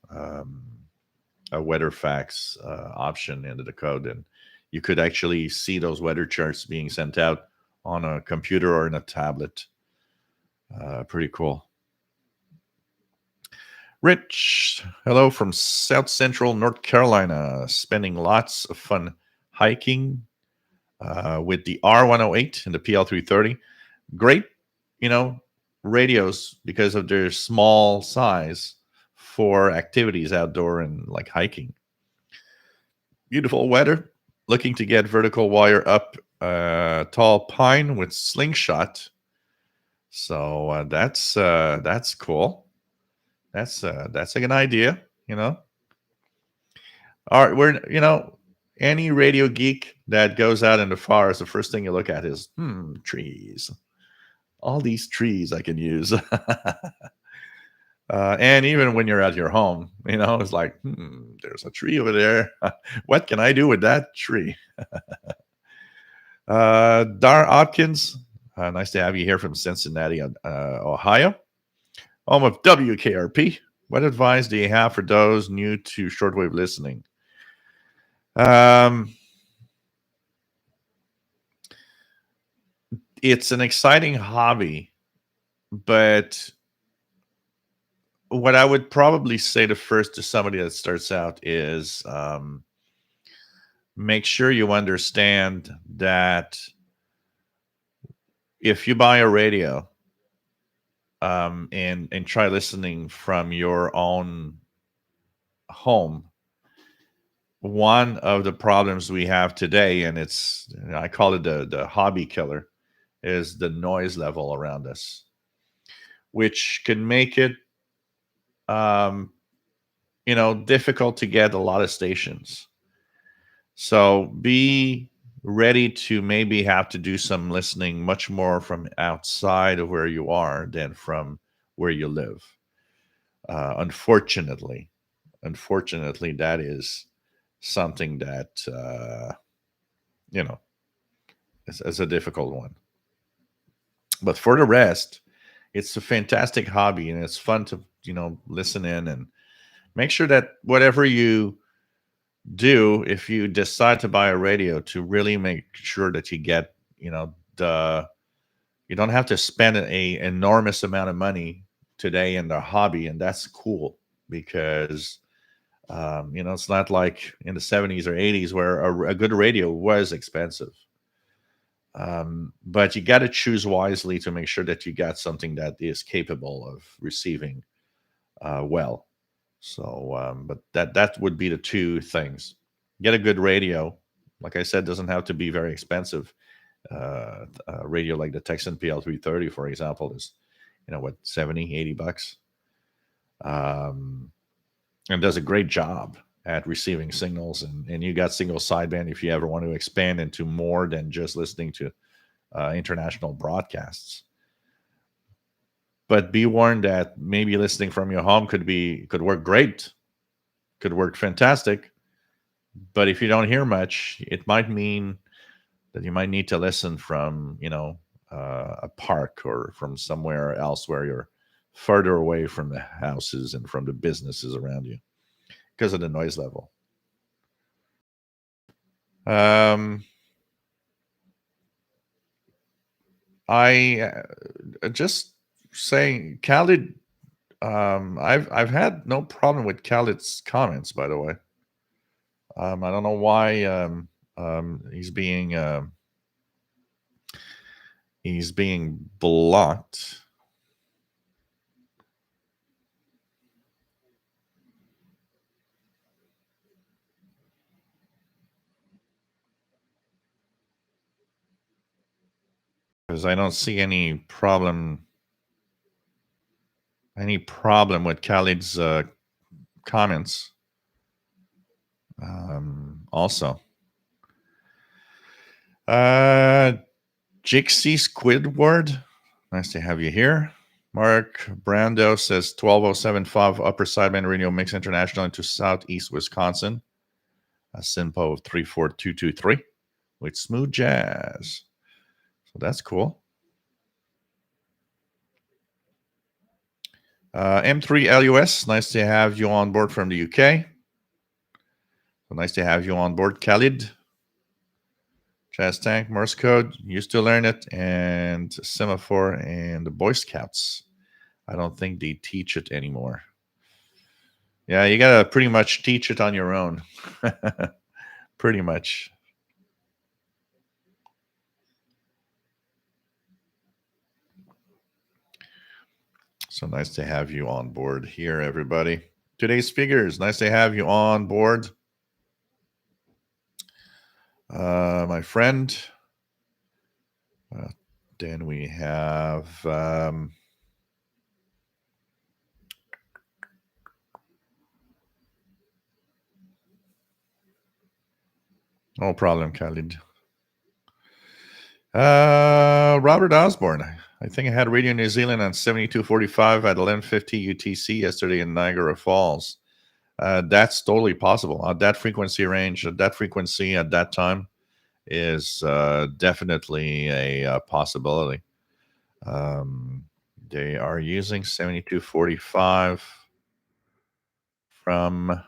option in the code, and you could actually see those weather charts being sent out on a computer or in a tablet. Pretty cool. Rich, hello from South Central North Carolina. Spending lots of fun hiking with the R108 and the PL330. Great, radios because of their small size for activities outdoor and like hiking. Beautiful weather. Looking to get vertical wire up tall pine with slingshot. So that's cool. That's a good idea. All right, we're any radio geek that goes out in the forest, the first thing you look at is trees. All these trees I can use. And even when you're at your home, it's like, there's a tree over there. What can I do with that tree? Dar Hopkins, Nice to have you here from Cincinnati, Ohio, home of WKRP. What advice do you have for those new to shortwave listening? Um, it's an exciting hobby, but what I would probably say the first to somebody that starts out is make sure you understand that if you buy a radio and try listening from your own home, one of the problems we have today, and I call it the hobby killer, is the noise level around us, which can make it um, difficult to get a lot of stations. So be ready to maybe have to do some listening much more from outside of where you are than from where you live. Unfortunately, that is something that you know is a difficult one. But for the rest, it's a fantastic hobby and it's fun to listen in and make sure that whatever you do, if you decide to buy a radio, to really make sure that you get the you don't have to spend a enormous amount of money today in the hobby, and that's cool because it's not like in the 70s or 80s where a good radio was expensive. But you got to choose wisely to make sure that you got something that is capable of receiving well. So, but that would be the two things. Get a good radio. Like I said, doesn't have to be very expensive. A radio like the Texan PL330, for example, is what, 70, $80, and does a great job at receiving signals. And you got single sideband if you ever want to expand into more than just listening to international broadcasts. But be warned that maybe listening from your home could work great, could work fantastic. But if you don't hear much, it might mean that you might need to listen from a park or from somewhere else where you're further away from the houses and from the businesses around you because of the noise level. I just saying, Khalid. I've had no problem with Khaled's comments, by the way. I don't know why he's being blocked. Because I don't see any problem with Khaled's comments. Also, Jixie Squidward, nice to have you here. Mark Brando says 12075 Upper Sideband Radio Mix International into Southeast Wisconsin. A SINPO of 34223 with smooth jazz. So that's cool. M3LUS, nice to have you on board from the UK. So nice to have you on board, Khalid. Jazz Tank, Morse Code, used to learn it, and Semaphore and the Boy Scouts. I don't think they teach it anymore. Yeah, you got to pretty much teach it on your own. Pretty much. So nice to have you on board here, everybody. Today's figures, nice to have you on board. My friend. Then we have no problem, Khalid. Robert Osborne. I think I had Radio New Zealand on 7245 at 1150 UTC yesterday in Niagara Falls. That's totally possible. That frequency range, that frequency at that time is definitely a possibility. They are using 7245 from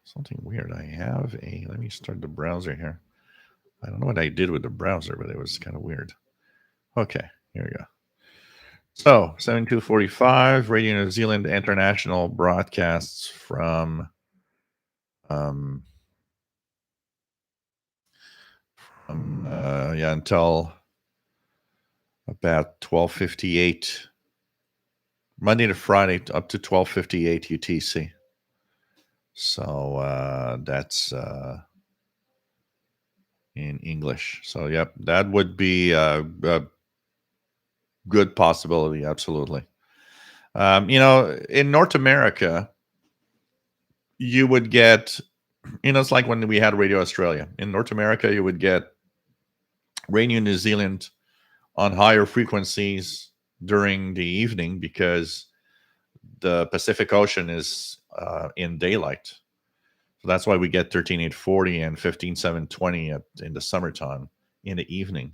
something weird. Let me start the browser here. I don't know what I did with the browser, but it was kind of weird. Okay, here we go. So 7245 Radio New Zealand International broadcasts um, until about 12:58 Monday to Friday up to 12:58 UTC. So that's in English. So yep, that would be a good possibility. Absolutely. In North America, you would get, it's like when we had Radio Australia. In North America, you would get Radio New Zealand on higher frequencies during the evening because the Pacific Ocean is in daylight. So that's why we get 13,840 and 15,720 in the summertime in the evening.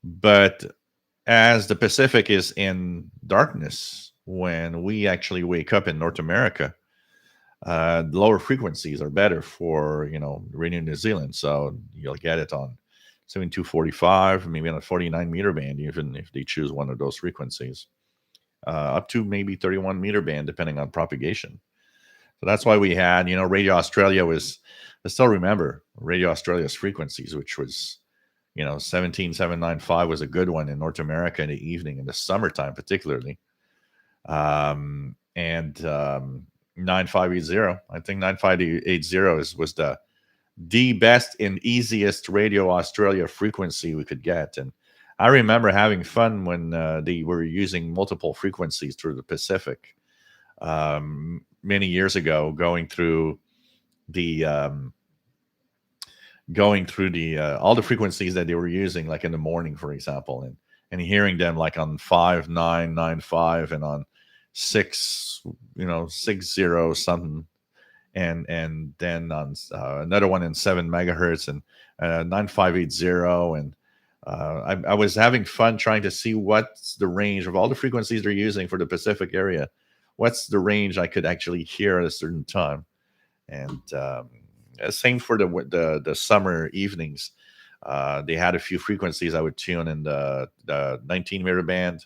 But as the Pacific is in darkness when we actually wake up in North America, lower frequencies are better for Radio New Zealand. So you'll get it on 7245, maybe on a 49 meter band, even if they choose one of those frequencies, up to maybe 31 meter band, depending on propagation. So that's why we had, Radio Australia I still remember Radio Australia's frequencies, which was, 17795 was a good one in North America in the evening, in the summertime, particularly. And 9580, I think 9580 was the best and easiest Radio Australia frequency we could get. And I remember having fun when they were using multiple frequencies through the Pacific. Many years ago, going through the all the frequencies that they were using, like in the morning, for example, and hearing them like on 5995 and on 60 something, and then on another one in 7 megahertz and 9580, and I was having fun trying to see what's the range of all the frequencies they're using for the Pacific area. What's the range I could actually hear at a certain time? And same for the summer evenings. They had a few frequencies I would tune in the 19 meter band,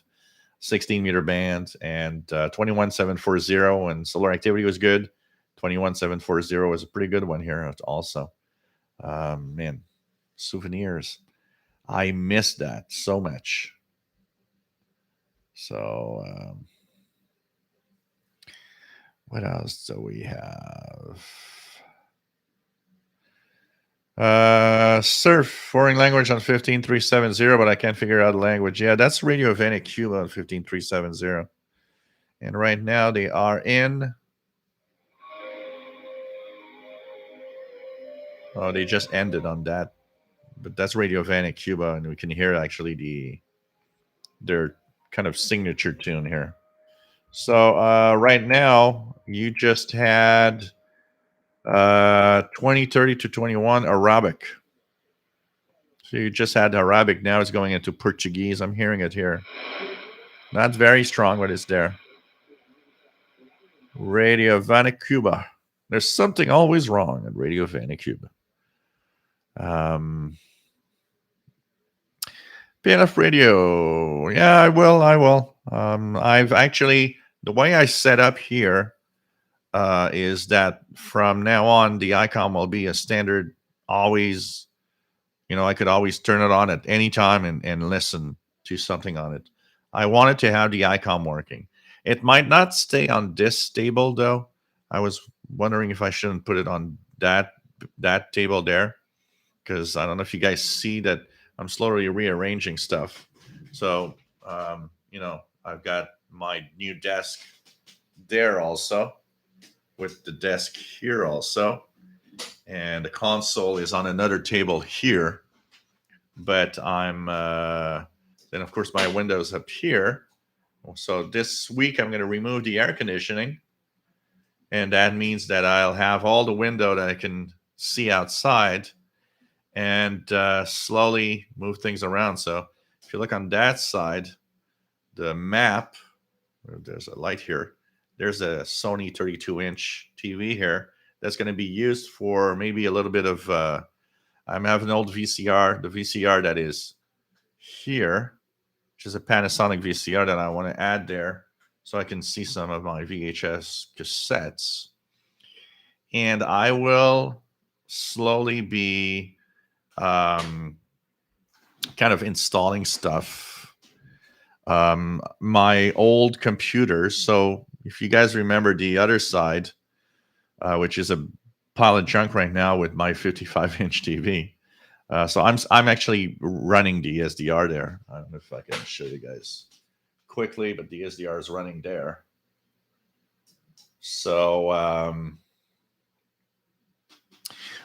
16 meter band, and 21740. And solar activity was good. 21740 was a pretty good one here also. Man, souvenirs. I miss that so much. So what else do we have? Surf, foreign language on 15370, but I can't figure out the language. Yeah, that's Radio Havana, Cuba on 15370. And right now they are in. Oh, they just ended on that. But that's Radio Havana, Cuba, and we can hear actually their kind of signature tune here. So right now you just had 2030 to 21 Arabic. So you just had Arabic. Now it's going into Portuguese. I'm hearing it here. Not very strong, but it's there. Radio Havana, Cuba. There's something always wrong at Radio Havana, Cuba. PNF Radio. Yeah, I will. I've actually, the way I set up here is that from now on, the icon will be a standard, always, I could always turn it on at any time and listen to something on it. I wanted to have the icon working. It might not stay on this table, though. I was wondering if I shouldn't put it on that table there, because I don't know if you guys see that I'm slowly rearranging stuff. So, I've got my new desk there also, with the desk here also. And the console is on another table here. But then of course my window's up here. So this week I'm going to remove the air conditioning. And that means that I'll have all the window that I can see outside. and slowly move things around. So if you look on that side, the map, there's a light here. There's a Sony 32-inch TV here that's going to be used for maybe a little bit of. I have an old VCR, the VCR that is here, which is a Panasonic VCR that I want to add there so I can see some of my VHS cassettes. And I will slowly be kind of installing stuff. My old computers. So if you guys remember the other side, which is a pile of junk right now with my 55-inch TV. So I'm actually running the SDR there. I don't know if I can show you guys quickly, but the SDR is running there. So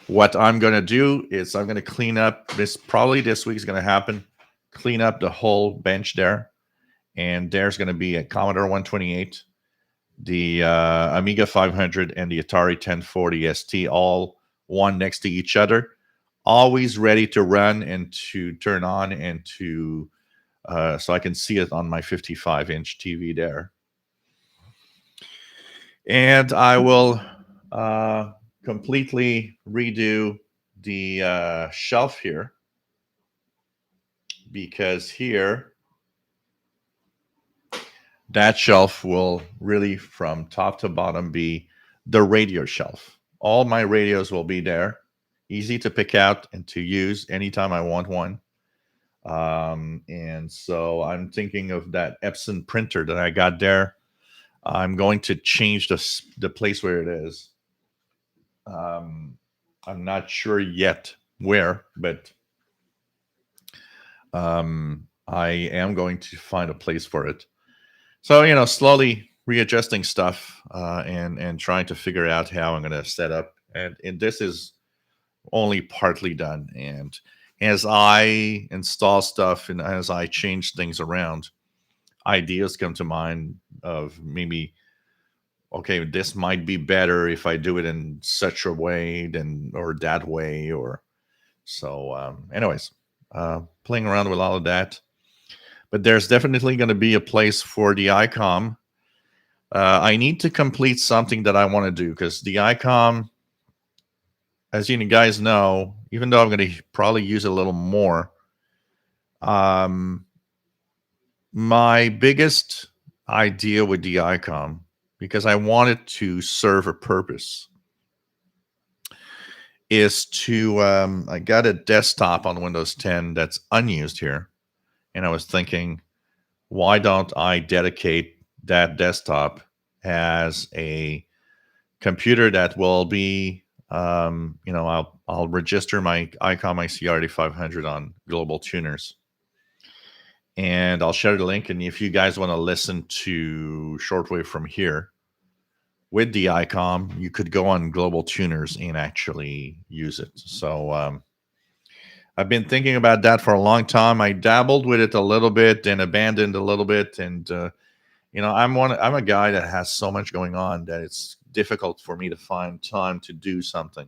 what I'm going to do is I'm going to clean up this. Probably this week is going to happen. Clean up the whole bench there, and there's going to be a Commodore 128, the Amiga 500, and the Atari 1040 ST, all one next to each other, always ready to run and to turn on and to so I can see it on my 55-inch TV there. And I will completely redo the shelf here, because here that shelf will really from top to bottom be the radio shelf. All my radios will be there, easy to pick out and to use anytime I want one. And so I'm thinking of that Epson printer that I got there. I'm going to change the place where it is. I'm not sure yet where, but I am going to find a place for it. So, slowly readjusting stuff and trying to figure out how I'm going to set up. And this is only partly done. And as I install stuff and as I change things around, ideas come to mind of maybe, okay, this might be better if I do it in such a way or that way. Or so. Anyways, playing around with all of that. But there's definitely going to be a place for the ICOM. I need to complete something that I want to do, because the ICOM, as you guys know, even though I'm going to probably use it a little more, my biggest idea with the ICOM, because I want it to serve a purpose, is to, I got a desktop on Windows 10 that's unused here. And I was thinking, why don't I dedicate that desktop as a computer that will be, I'll register my ICOM ICRD 500 on Global Tuners. And I'll share the link. And if you guys want to listen to Shortwave from here with the ICOM, you could go on Global Tuners and actually use it. So I've been thinking about that for a long time. I dabbled with it a little bit and abandoned a little bit. And, I'm a guy that has so much going on that it's difficult for me to find time to do something.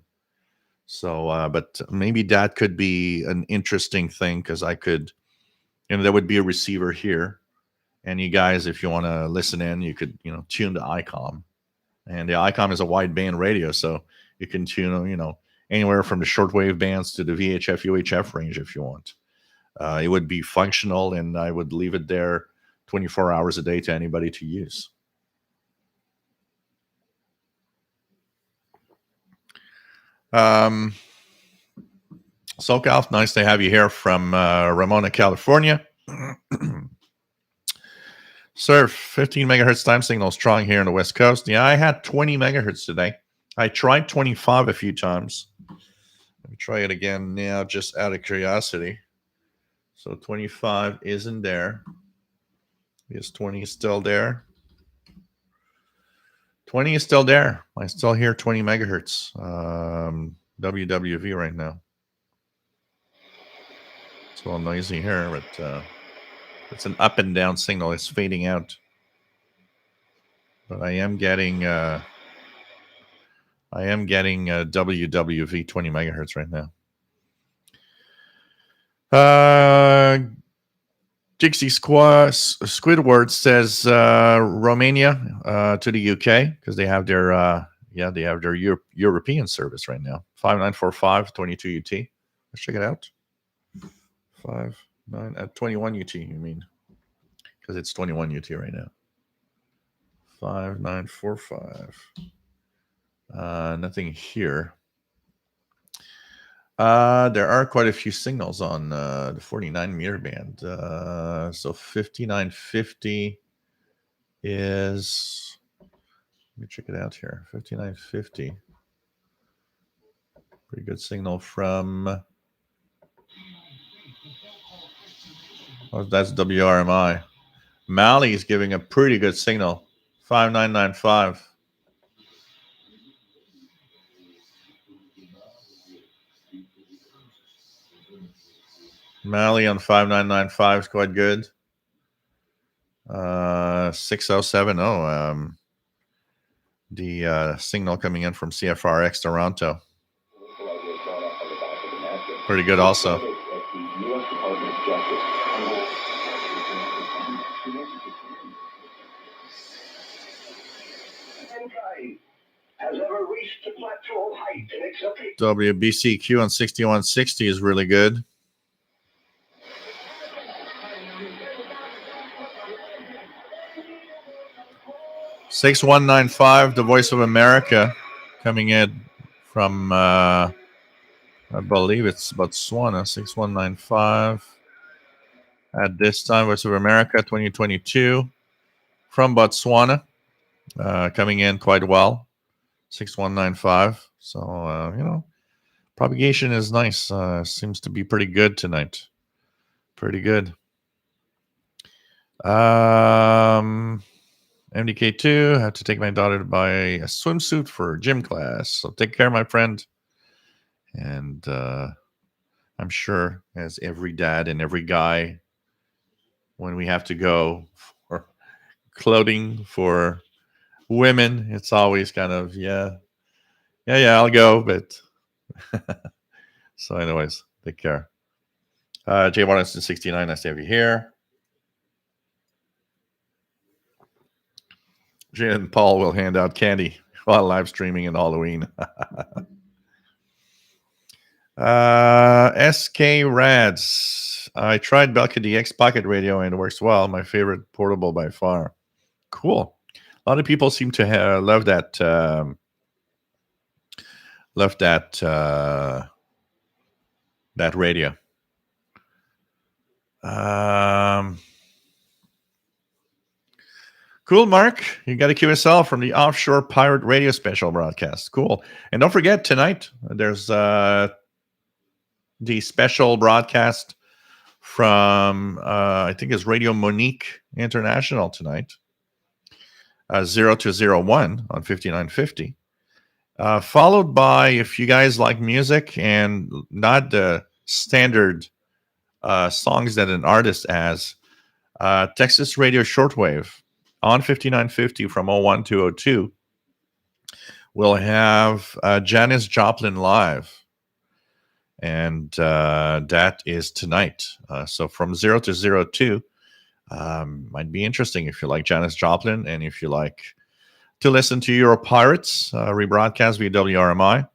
So, but maybe that could be an interesting thing, because I could, there would be a receiver here. And you guys, if you want to listen in, you could, tune the ICOM. And the ICOM is a wideband radio, so you can tune, anywhere from the shortwave bands to the VHF, UHF range if you want. It would be functional, and I would leave it there 24 hours a day to anybody to use. SoCal, nice to have you here from Ramona, California. Sir, 15 megahertz time signal strong here on the West Coast. Yeah, I had 20 megahertz today. I tried 25 a few times. Let me try it again now, just out of curiosity. So 25 isn't there. Is 20 still there? 20 is still there. I still hear 20 megahertz WWV right now. It's a little noisy here, but it's an up and down signal. It's fading out. But I am getting WWV 20 megahertz right now. Uh, Dixie Squidward says Romania to the UK because they have their European service right now. 5945 22 UT. Let's check it out. 59 at 21 UT. You mean because it's 21 UT right now. 5945. Nothing here. There are quite a few signals on the 49 meter band. So 5950 is, let me check it out here. 5950. Pretty good signal from, oh, that's WRMI. Mali is giving a pretty good signal. 5995. Mali on 5995 is quite good. 6070. The signal coming in from CFRX Toronto. Pretty good also. WBCQ on 6160 is really good. $6195, the Voice of America, coming in from I believe it's Botswana. 6195 at this time. Voice of America 2022 from Botswana, coming in quite well. 6195. So propagation is nice. Seems to be pretty good tonight. Pretty good. MDK2, I have to take my daughter to buy a swimsuit for gym class. So take care, my friend. And I'm sure, as every dad and every guy, when we have to go for clothing for women, it's always kind of, yeah, I'll go. But so anyways, take care. Jay Watson 69, nice to have you here. Jay and Paul will hand out candy while live streaming in Halloween. SK Rads. I tried Belka DX Pocket Radio and it works well. My favorite portable by far. Cool. A lot of people seem to love that. That radio. Cool, Mark. You got a QSL from the Offshore Pirate Radio special broadcast. Cool. And don't forget, tonight there's the special broadcast from, I think it's Radio Monique International tonight. 0 to 01 on 5950. Followed by, if you guys like music and not the standard songs that an artist has, Texas Radio Shortwave on 5950 from 01 to 02 will have Janis Joplin live. And that is tonight. So from 0 to 02 might be interesting if you like Janis Joplin and if you like to listen to Euro Pirates rebroadcast via WRMI.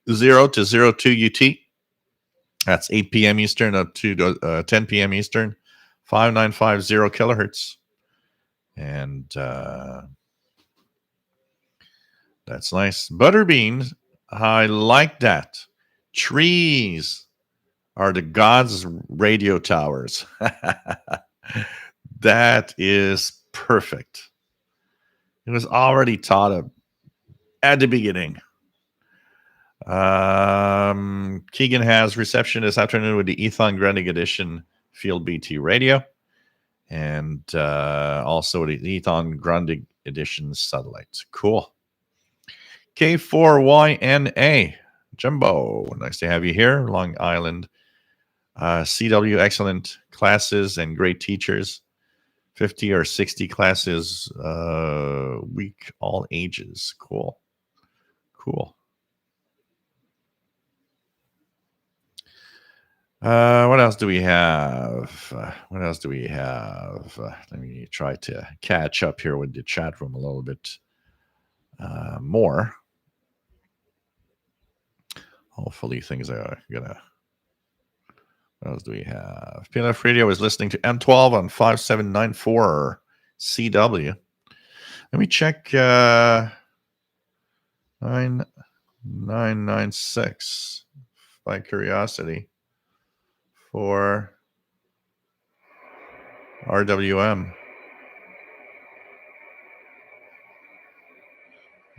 0 to 02 UT. That's 8 p.m. Eastern up to 10 p.m. Eastern. 5950 kilohertz. And that's nice. Butterbean, I like that. Trees are the gods' radio towers. That is perfect. It was already taught of at the beginning. Keegan has reception this afternoon with the Ethan Grundig Edition Field BT radio. And also the Ethan Grundig Edition satellite. Cool. K4YNA. Jumbo, nice to have you here. Long Island. CW, excellent classes and great teachers. 50 or 60 classes week, all ages. Cool. What else do we have? What else do we have? Let me try to catch up here with the chat room a little bit more. Hopefully, things are gonna. What else do we have? PLF Radio is listening to M12 on 5794 CW. Let me check 9996 by curiosity for RWM.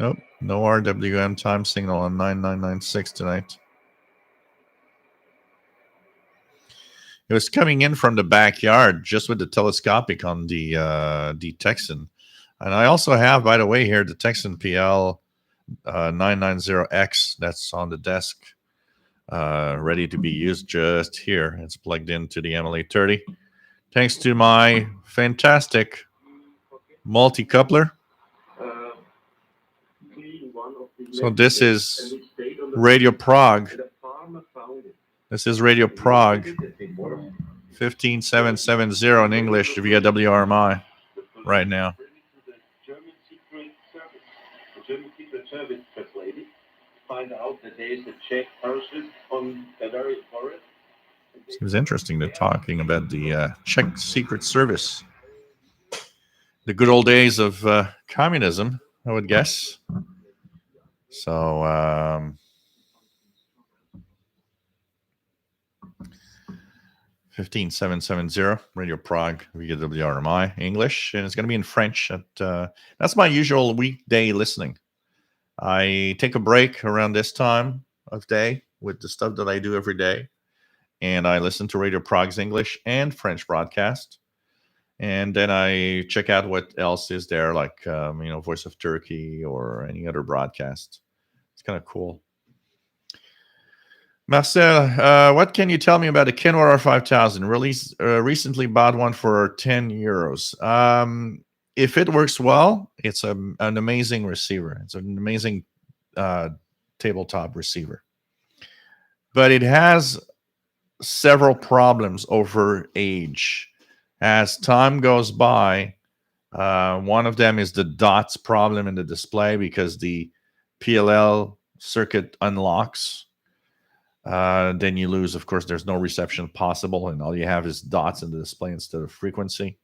Nope, no RWM time signal on 9996 tonight. It was coming in from the backyard just with the telescopic on the Texan. And I also have, by the way, here the Texan PL 990X that's on the desk, ready to be used just here. It's plugged into the MLA30. Thanks to my fantastic multi-coupler. So this is Radio Prague. This is Radio Prague 15770 in English via WRMI right now. Find out that there is a Czech person on Bavarian forest. Seems interesting. They're talking about the Czech Secret Service, the good old days of communism, I would guess. So 15770 Radio Prague via WRMI English, and it's going to be in French. That's my usual weekday listening. I take a break around this time of day with the stuff that I do every day, and I listen to Radio Prague's English and French broadcast, and then I check out what else is there, like Voice of Turkey or any other broadcast. It's kind of cool. Marcel, what can you tell me about the Kenwood R5000? Recently bought one for €10. If it works well, it's an amazing receiver. It's an amazing tabletop receiver. But it has several problems over age. As time goes by, one of them is the dots problem in the display because the PLL circuit unlocks. Then you lose, of course, there's no reception possible, and all you have is dots in the display instead of frequency.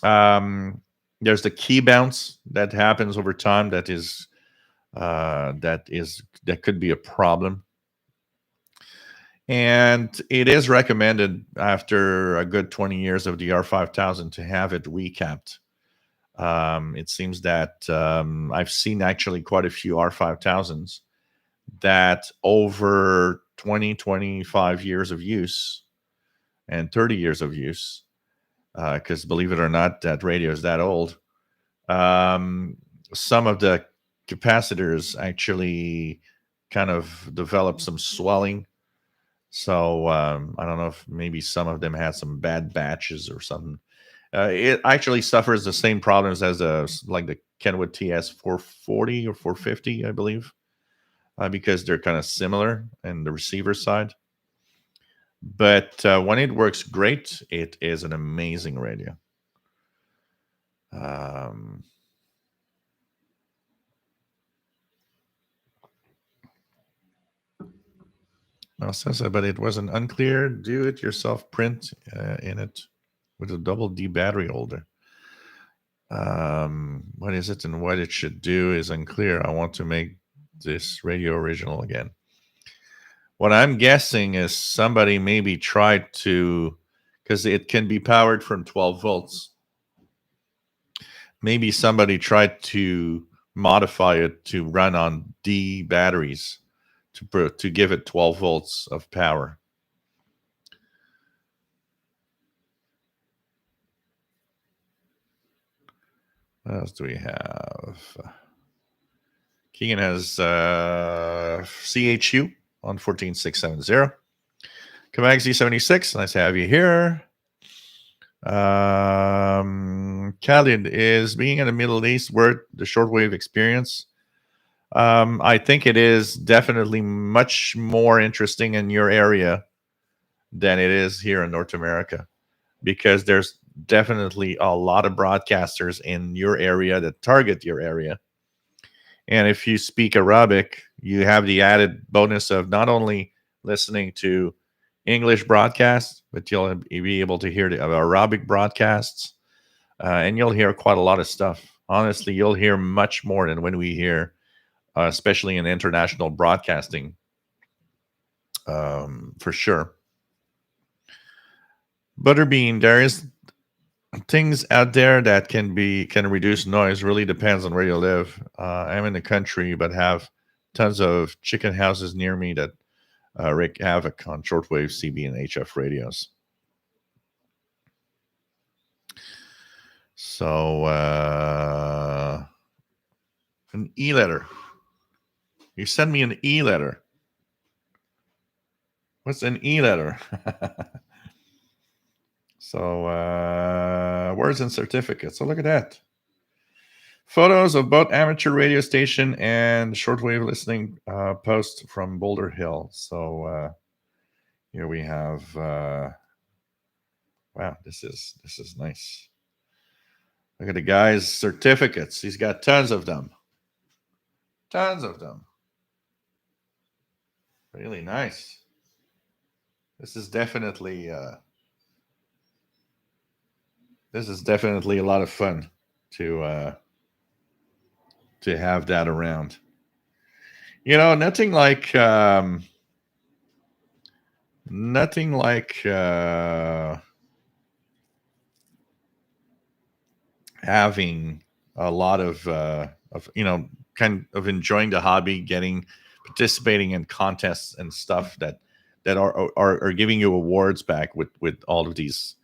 There's the key bounce that happens over time. That could be a problem. And it is recommended after a good 20 years of the R5000 to have it recapped. It seems that I've seen actually quite a few R5000s that over 20, 25 years of use and 30 years of use, because believe it or not, that radio is that old. Some of the capacitors actually kind of developed some swelling. So I don't know if maybe some of them had some bad batches or something. It actually suffers the same problems as like the Kenwood TS 440 or 450, I believe, because they're kind of similar in the receiver side. But when it works great, it is an amazing radio. Says, but it was an unclear do-it-yourself print in it with a double D battery holder. What is it and what it should do is unclear. I want to make this radio original again. What I'm guessing is somebody maybe tried to, because it can be powered from 12 volts. Maybe somebody tried to modify it to run on D batteries to give it 12 volts of power. What else do we have? Keegan has CHU on 14670. Kamag Z76, nice to have you here. Khalid, is being in the Middle East worth the shortwave experience? I think it is definitely much more interesting in your area than it is here in North America, because there's definitely a lot of broadcasters in your area that target your area. And if you speak Arabic, you have the added bonus of not only listening to English broadcasts, but you'll be able to hear the Arabic broadcasts, and you'll hear quite a lot of stuff. Honestly, you'll hear much more than when we hear, especially in international broadcasting, for sure. Butterbean, there is things out there that can reduce noise. Really depends on where you live. I'm in the country, but have tons of chicken houses near me that wreak havoc on shortwave CB and HF radios. So an e-letter. You send me an e-letter. What's an e-letter? So words and certificates. So look at that. Photos of both amateur radio station and shortwave listening post from Boulder Hill. So here we have. Wow, this is nice. Look at the guy's certificates. He's got tons of them. Tons of them. Really nice. This is definitely a lot of fun to have that around. You know, nothing like having a lot of kind of enjoying the hobby, participating in contests and stuff that are giving you awards back with all of these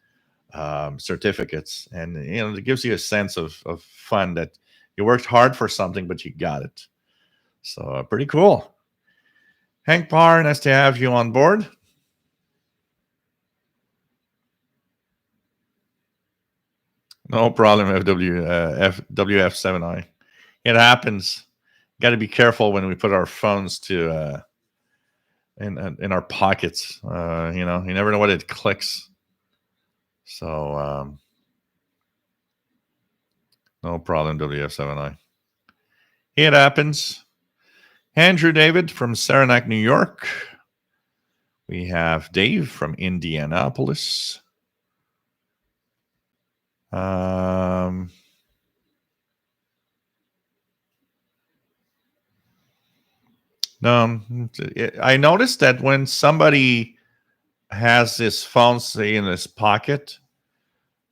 certificates, and it gives you a sense of fun that you worked hard for something, but you got it. So pretty cool. Hank Parr, nice to have you on board. No problem, WF7I. It happens. Got to be careful when we put our phones to in our pockets. You never know what it clicks. So no problem, WF7I. It happens. Andrew David from Saranac, New York. We have Dave from Indianapolis. No, I noticed that when somebody has his phone, say, in his pocket,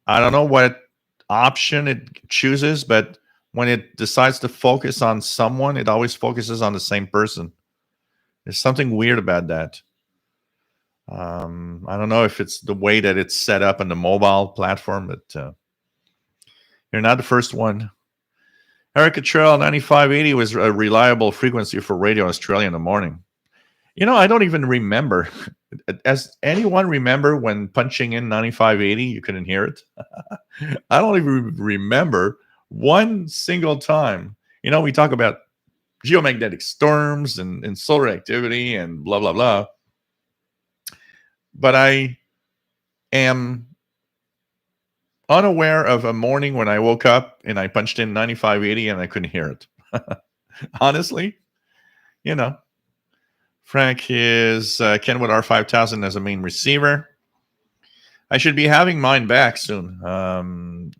I don't know what option it chooses, but when it decides to focus on someone, it always focuses on the same person. There's something weird about that. I don't know if it's the way that it's set up on the mobile platform, but you're not the first one. Eric Cottrell, 9580 was a reliable frequency for Radio Australia in the morning. I don't even remember. Does anyone remember when punching in 9580, you couldn't hear it? I don't even remember one single time. We talk about geomagnetic storms and solar activity and blah, blah, blah. But I am unaware of a morning when I woke up and I punched in 9580 and I couldn't hear it. Honestly, Frank is Kenwood R5000 as a main receiver. I should be having mine back soon.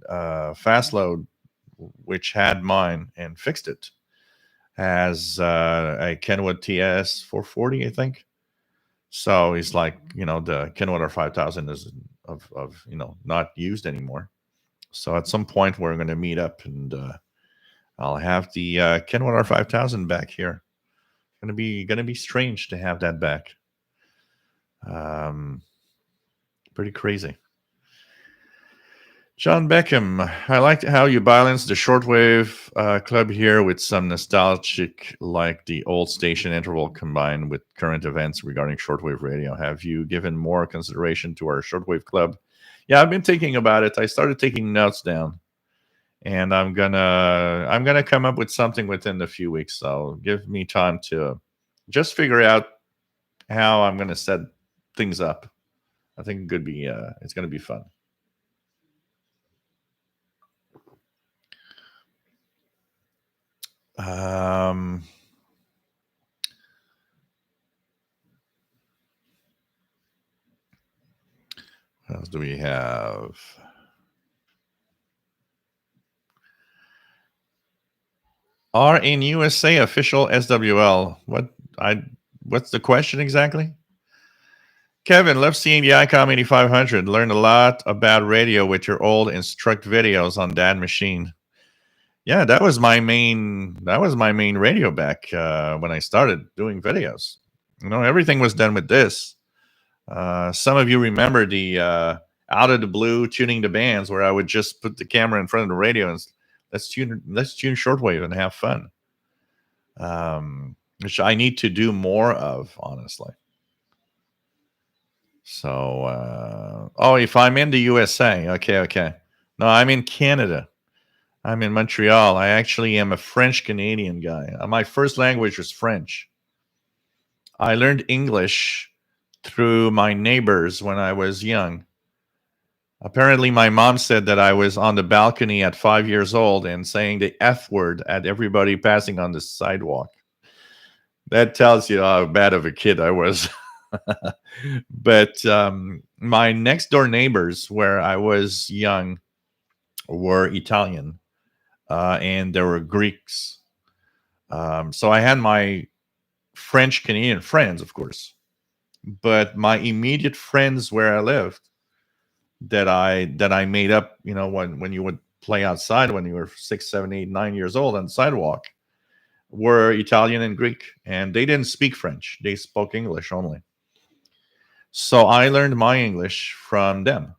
Fastload, which had mine and fixed it, has a Kenwood TS 440, I think. So he's like, the Kenwood R5000 is of not used anymore. So at some point we're going to meet up and I'll have the Kenwood R5000 back here. Going to be strange to have that back. Pretty crazy. John Beckham, I liked how you balanced the shortwave club here with some nostalgic, like the old station interval combined with current events regarding shortwave radio. Have you given more consideration to our shortwave club? Yeah, I've been thinking about it. I started taking notes down, and I'm gonna come up with something within a few weeks. So give me time to just figure out how I'm gonna set things up. I think it could be. It's going to be fun. Um, what else do we have? Are in USA official SWL? What's the question exactly? Kevin, love seeing the ICOM 8500. Learned a lot about radio with your old instruct videos on that machine. Yeah, that was my main. That was my main radio back when I started doing videos. Everything was done with this. Some of you remember the out of the blue tuning the bands, where I would just put the camera in front of the radio and let's tune shortwave and have fun. Which I need to do more of, honestly. So, if I'm in the USA, okay. No, I'm in Canada. I'm in Montreal. I actually am a French Canadian guy. My first language was French. I learned English through my neighbors when I was young. Apparently, my mom said that I was on the balcony at 5 years old and saying the F word at everybody passing on the sidewalk. That tells you how bad of a kid I was. But my next door neighbors, where I was young, were Italian, and there were Greeks. So I had my French Canadian friends, of course, but my immediate friends where I lived that I made up, when you would play outside when you were 6, 7, 8, 9 years old on the sidewalk, were Italian and Greek, and they didn't speak French; they spoke English only. So I learned my English from them.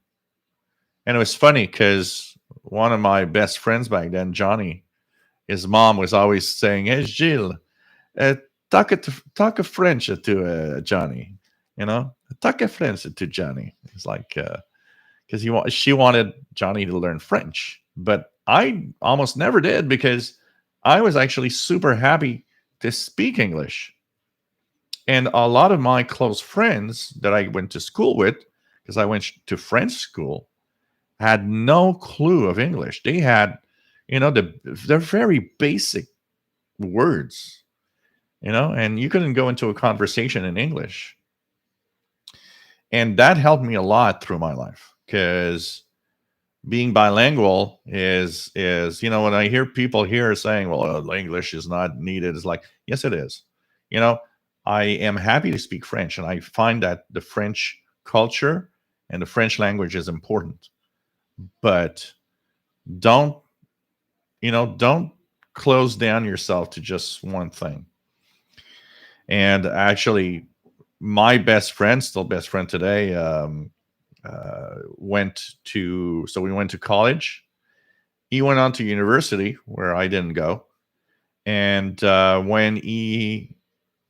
And it was funny because one of my best friends back then, Johnny, his mom was always saying, "Hey, Gilles, uh, talk a French to Johnny, talk a French to Johnny." It's like, because she wanted Johnny to learn French. But I almost never did because I was actually super happy to speak English. And a lot of my close friends that I went to school with, because I went to French school, had no clue of English. They had, they're very basic words, and you couldn't go into a conversation in English. And that helped me a lot through my life because being bilingual is when I hear people here saying, well, English is not needed, it's like, yes, it is. I am happy to speak French, and I find that the French culture and the French language is important. But don't don't close down yourself to just one thing. And actually, my best friend, still best friend today, we went to college. He went on to university where I didn't go. And when he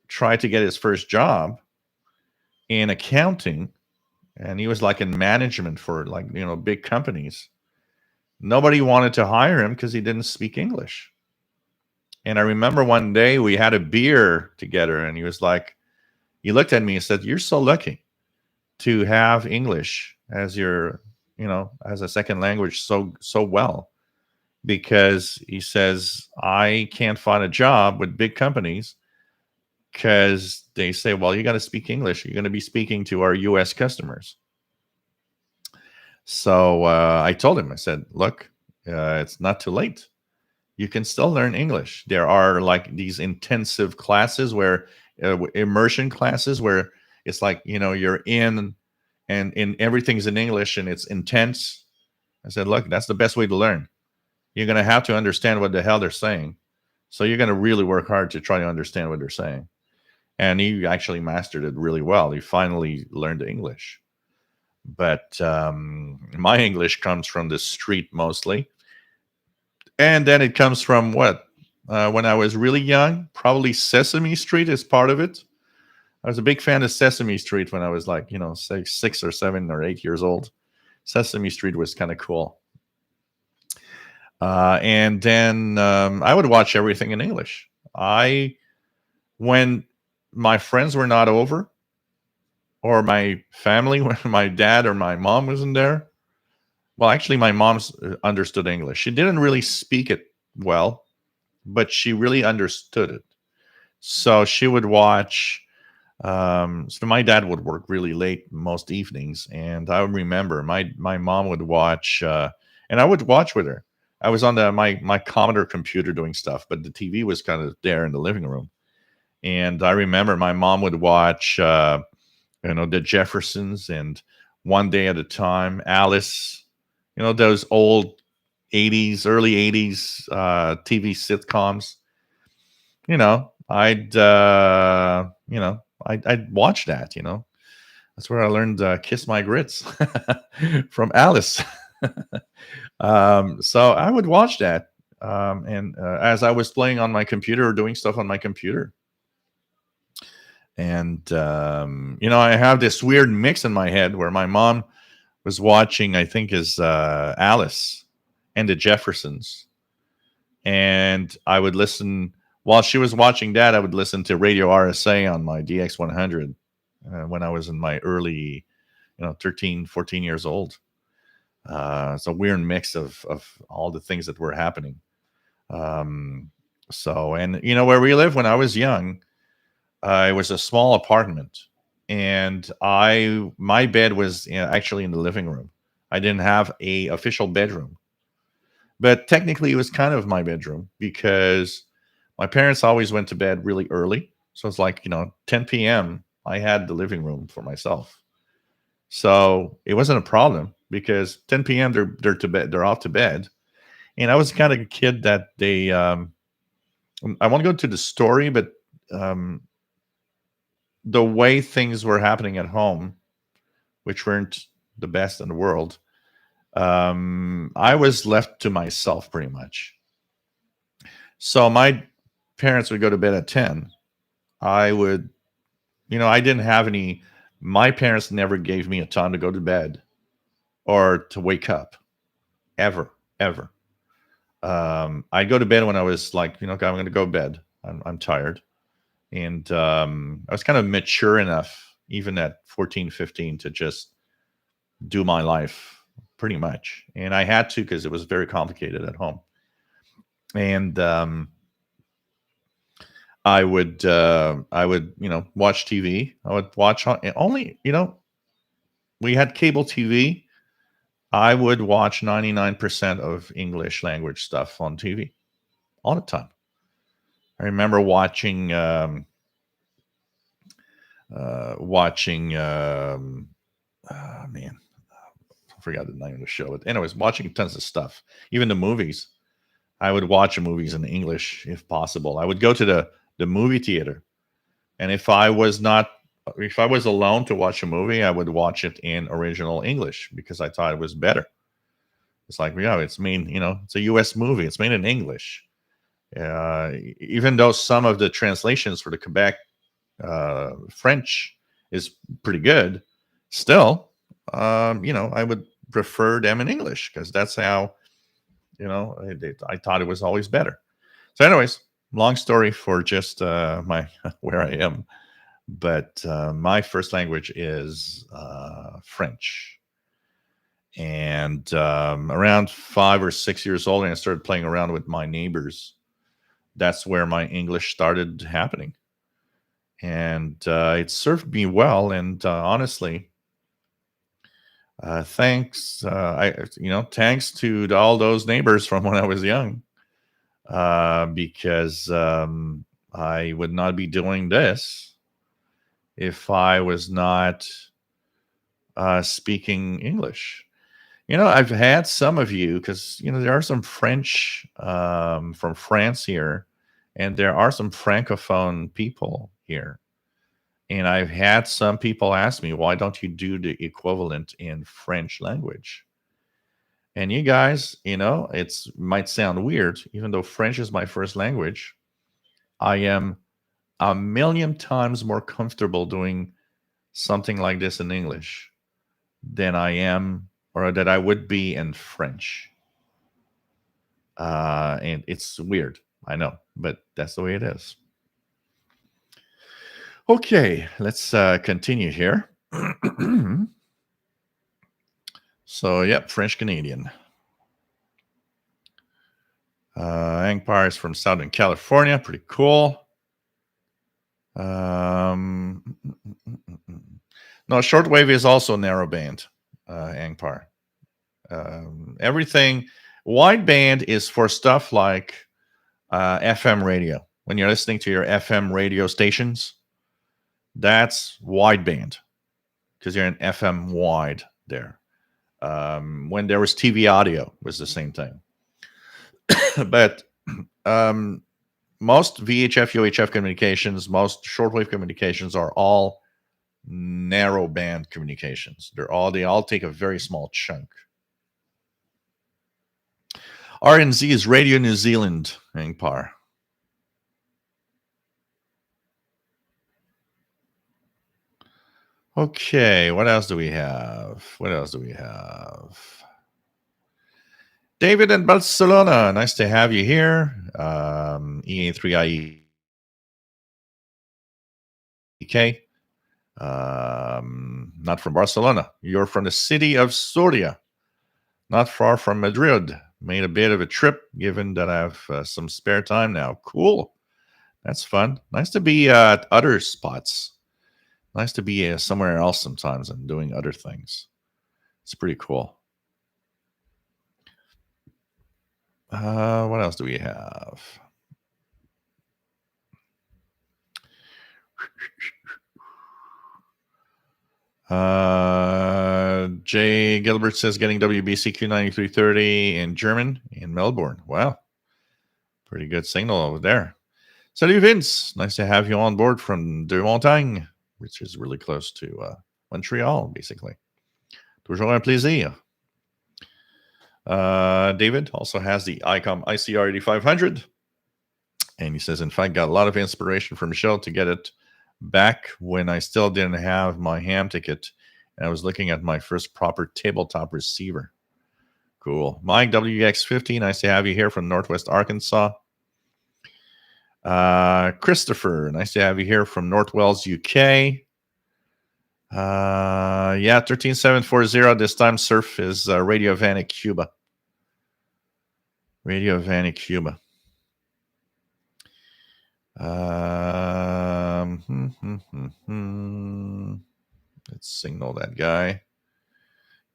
tried to get his first job in accounting, and he was like in management for big companies, nobody wanted to hire him because he didn't speak English. And I remember one day we had a beer together, and he looked at me and said, "You're so lucky to have English as as a second language so well." Because he says, "I can't find a job with big companies because they say, well, you got to speak English. You're going to be speaking to our US customers." So I told him, I said, "Look, it's not too late. You can still learn English. There are like these intensive classes where immersion classes where it's like, you're in and everything's in English and it's intense." I said, "Look, that's the best way to learn. You're going to have to understand what the hell they're saying. So you're going to really work hard to try to understand what they're saying." And he actually mastered it really well. He finally learned English. But my English comes from the street mostly. And then it comes from what? When I was really young, probably Sesame Street is part of it. I was a big fan of Sesame Street when I was like, say 6 or 7 or 8 years old. Sesame Street was kind of cool. And then I would watch everything in English. When my friends were not over, or my family when my dad or my mom wasn't there. Well, actually, my mom understood English. She didn't really speak it well, but she really understood it. So she would watch. So my dad would work really late most evenings, and I remember my mom would watch, and I would watch with her. I was on my Commodore computer doing stuff, but the TV was kind of there in the living room. And I remember my mom would watch, the Jeffersons and One Day at a Time, Alice, those old '80s, early '80s TV sitcoms. I'd watch that. That's where I learned "Kiss My Grits" from Alice. So I would watch that, and as I was playing on my computer or doing stuff on my computer. And I have this weird mix in my head where my mom was watching, I think, is Alice and the Jeffersons, and I would listen while she was watching that. I would listen to Radio RSA on my DX100 when I was in my early, 13, 14 years old. It's a weird mix of all the things that were happening. So, and where we lived when I was young, it was a small apartment, and my bed was actually in the living room. I didn't have a official bedroom, but technically it was kind of my bedroom because my parents always went to bed really early. So it's like 10 p.m. I had the living room for myself, so it wasn't a problem because 10 p.m. they're to bed, they're off to bed, and I was the kind of a kid that they. I won't go to the story, but um, the way things were happening at home, which weren't the best in the world, I was left to myself pretty much. So my parents would go to bed at 10. I would, I didn't have any, my parents never gave me a time to go to bed or to wake up, ever, ever. I'd go to bed when I was like, okay, I'm going to go to bed. I'm tired. And I was kind of mature enough, even at 14, 15, to just do my life pretty much. And I had to because it was very complicated at home. And I would watch TV. I would watch only we had cable TV. I would watch 99% of English language stuff on TV all the time. I remember watching man, I forgot the name of the show. But anyways, watching tons of stuff, even the movies. I would watch movies in English if possible. I would go to the movie theater, and if I was alone to watch a movie, I would watch it in original English because I thought it was better. It's like, it's it's a U.S. movie. It's made in English. Even though some of the translations for the Quebec French is pretty good, still, I would prefer them in English because that's how, I thought it was always better. So, anyways, long story for just my where I am, but my first language is French. And around 5 or 6 years old, and I started playing around with my neighbors. That's where my English started happening, and it served me well. And honestly, thanks to all those neighbors from when I was young, because I would not be doing this if I was not speaking English. I've had some of you because there are some French from France here, and there are some francophone people here. And I've had some people ask me, why don't you do the equivalent in French language? And you guys, it's might sound weird, even though French is my first language. I am a million times more comfortable doing something like this in English than I am or that I would be in French. And it's weird, I know, but that's the way it is. Okay, let's continue here. So, yep, French Canadian. Angpar is from Southern California. Pretty cool. No, shortwave is also narrowband, Angpar. Everything wideband is for stuff like FM radio. When you're listening to your FM radio stations, that's wideband because you're in FM wide there. When there was TV audio, it was the same thing. But most VHF, UHF communications, most shortwave communications are all narrowband communications. They all take a very small chunk. RNZ is Radio New Zealand, Angpar. Okay, what else do we have? David in Barcelona, nice to have you here. EA3IEK. Not from Barcelona. You're from the city of Soria, not far from Madrid. Made a bit of a trip, given that I have some spare time now. Cool. That's fun. Nice to be at other spots. Nice to be somewhere else sometimes and doing other things. It's pretty cool. What else do we have? Jay Gilbert says getting WBCQ 9330 in German in Melbourne. Wow. Pretty good signal over there. Salut Vince. Nice to have you on board from De Montagne, which is really close to Montreal, basically. Toujours un plaisir. David also has the ICOM ICR 8500. And he says, in fact, got a lot of inspiration from Michelle to get it back when I still didn't have my ham ticket. And I was looking at my first proper tabletop receiver. Cool. Mike WX50, nice to have you here from Northwest Arkansas. Christopher, nice to have you here from North Wales, UK. 13740. This time surf is Radio Vanik Cuba. Radio Vanik Cuba. Let's signal that guy.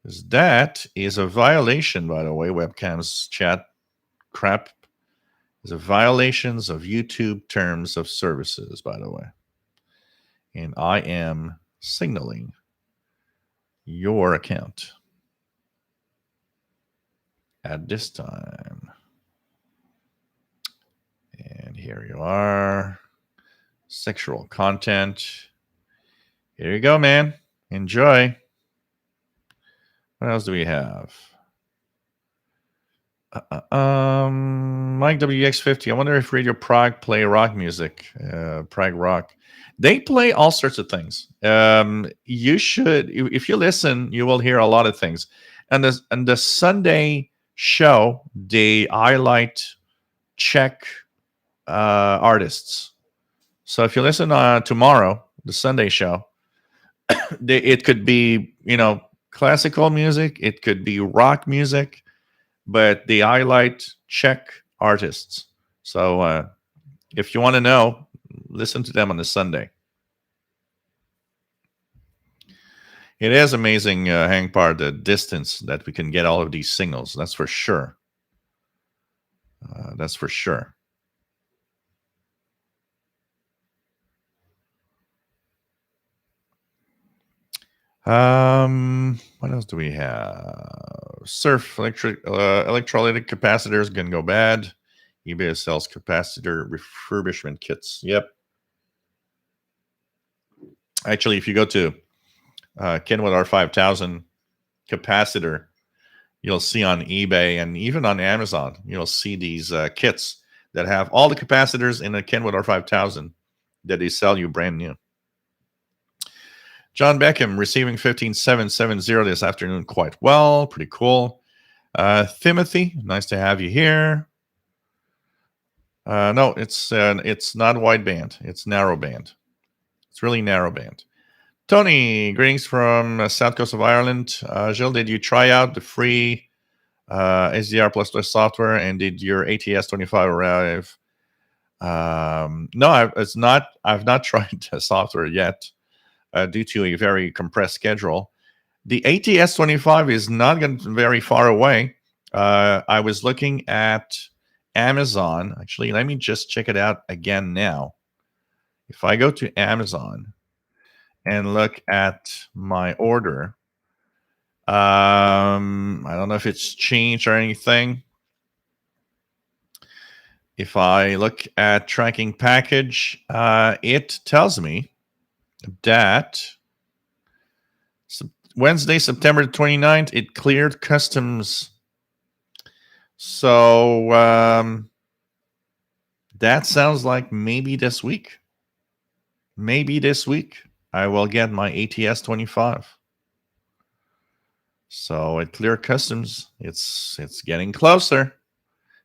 Because that is a violation, by the way. Webcams chat crap is a violations of YouTube terms of services, by the way. And I am signaling your account at this time. And here you are. Sexual content. Here you go, man. Enjoy. What else do we have? Mike WX50. I wonder if Radio Prague play rock music. Prague Rock. They play all sorts of things. You should, if you listen, you will hear a lot of things. And the Sunday show, they highlight Czech artists. So if you listen tomorrow, the Sunday show, it could be, classical music. It could be rock music, but they highlight Czech artists. So if you want to know, listen to them on the Sunday. It is amazing, Hangpar, the distance that we can get all of these signals. That's for sure. That's for sure. What else do we have? Surf electrolytic capacitors can go bad. eBay sells capacitor refurbishment kits. Yep. Actually, if you go to Kenwood R5000 capacitor, you'll see on eBay and even on Amazon, you'll see these kits that have all the capacitors in a Kenwood R5000 that they sell you brand new. John Beckham receiving 15770 this afternoon quite well. Pretty cool. Timothy, nice to have you here. No, it's not wideband. It's narrowband. It's really narrowband. Tony, greetings from south coast of Ireland. Gilles, did you try out the free SDR plus software, and did your ATS 25 arrive? No, it's not. I've not tried the software yet due to a very compressed schedule. The ATS 25 is not very far away. I was looking at Amazon. Actually, let me just check it out again now. If I go to Amazon and look at my order, I don't know if it's changed or anything. If I look at tracking package, it tells me that Wednesday, September 29th, it cleared customs. So that sounds like maybe this week. Maybe this week I will get my ATS 25. So it cleared customs. It's getting closer.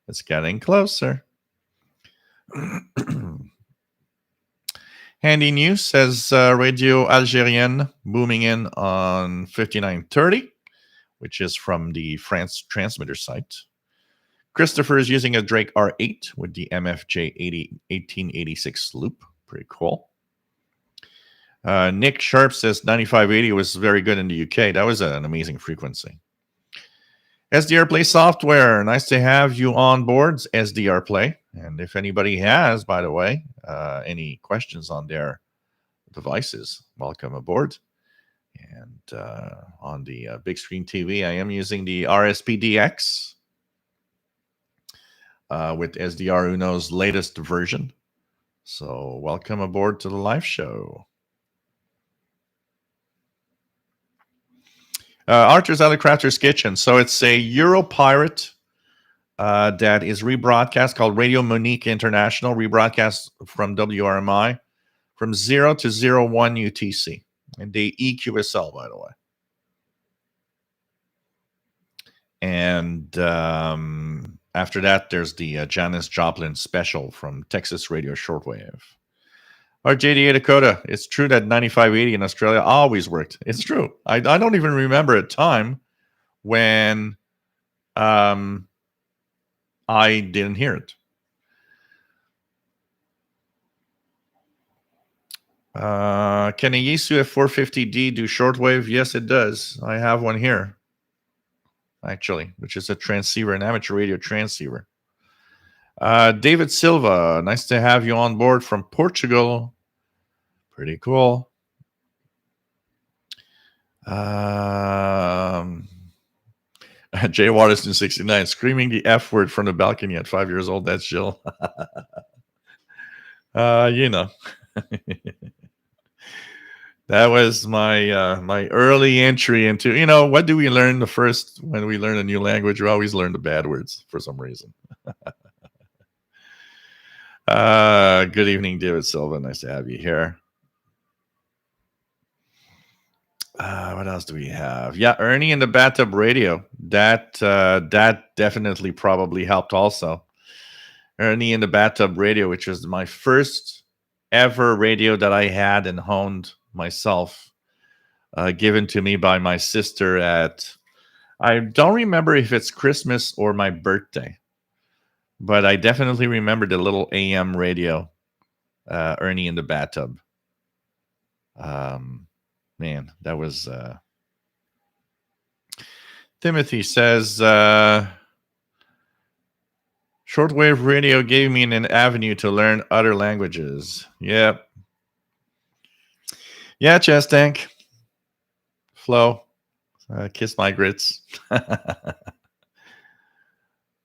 It's getting closer. Handy News says Radio Algérienne booming in on 5930, which is from the France transmitter site. Christopher is using a Drake R8 with the MFJ 1886 loop. Pretty cool. Nick Sharp says 9580 was very good in the UK. That was an amazing frequency. SDR Play software. Nice to have you on board, SDR Play. And if anybody has, by the way, any questions on their devices, welcome aboard. And on the big screen TV, I am using the RSPDX with SDR Uno's latest version. So welcome aboard to the live show. Archer's Other Crafter's Kitchen. So it's a Euro Pirate that is rebroadcast called Radio Monique International, rebroadcast from WRMI from 0 to 01 UTC. And they EQSL, by the way. And after that, there's the Janis Joplin special from Texas Radio Shortwave. Or JDA Dakota, it's true that 9580 in Australia always worked. It's true. I don't even remember a time when I didn't hear it. Can a Yaesu F450D do shortwave? Yes, it does. I have one here, actually, which is a transceiver, an amateur radio transceiver. David Silva, nice to have you on board from Portugal. Pretty cool. Jay Watterson 69, screaming the F word from the balcony at 5 years old. That's Jill. You know. That was my my early entry into, what do we learn when we learn a new language? We always learn the bad words for some reason. Good evening, David Silva. Nice to have you here. What else do we have? Yeah, Ernie in the Bathtub Radio. That definitely probably helped also. Ernie in the Bathtub Radio, which was my first ever radio that I had and honed myself, given to me by my sister I don't remember if it's Christmas or my birthday, but I definitely remember the little AM radio, Ernie in the Bathtub. Man, that was... Timothy says, shortwave radio gave me an avenue to learn other languages. Yep. Yeah, Chess Tank. Flo. Kiss my grits.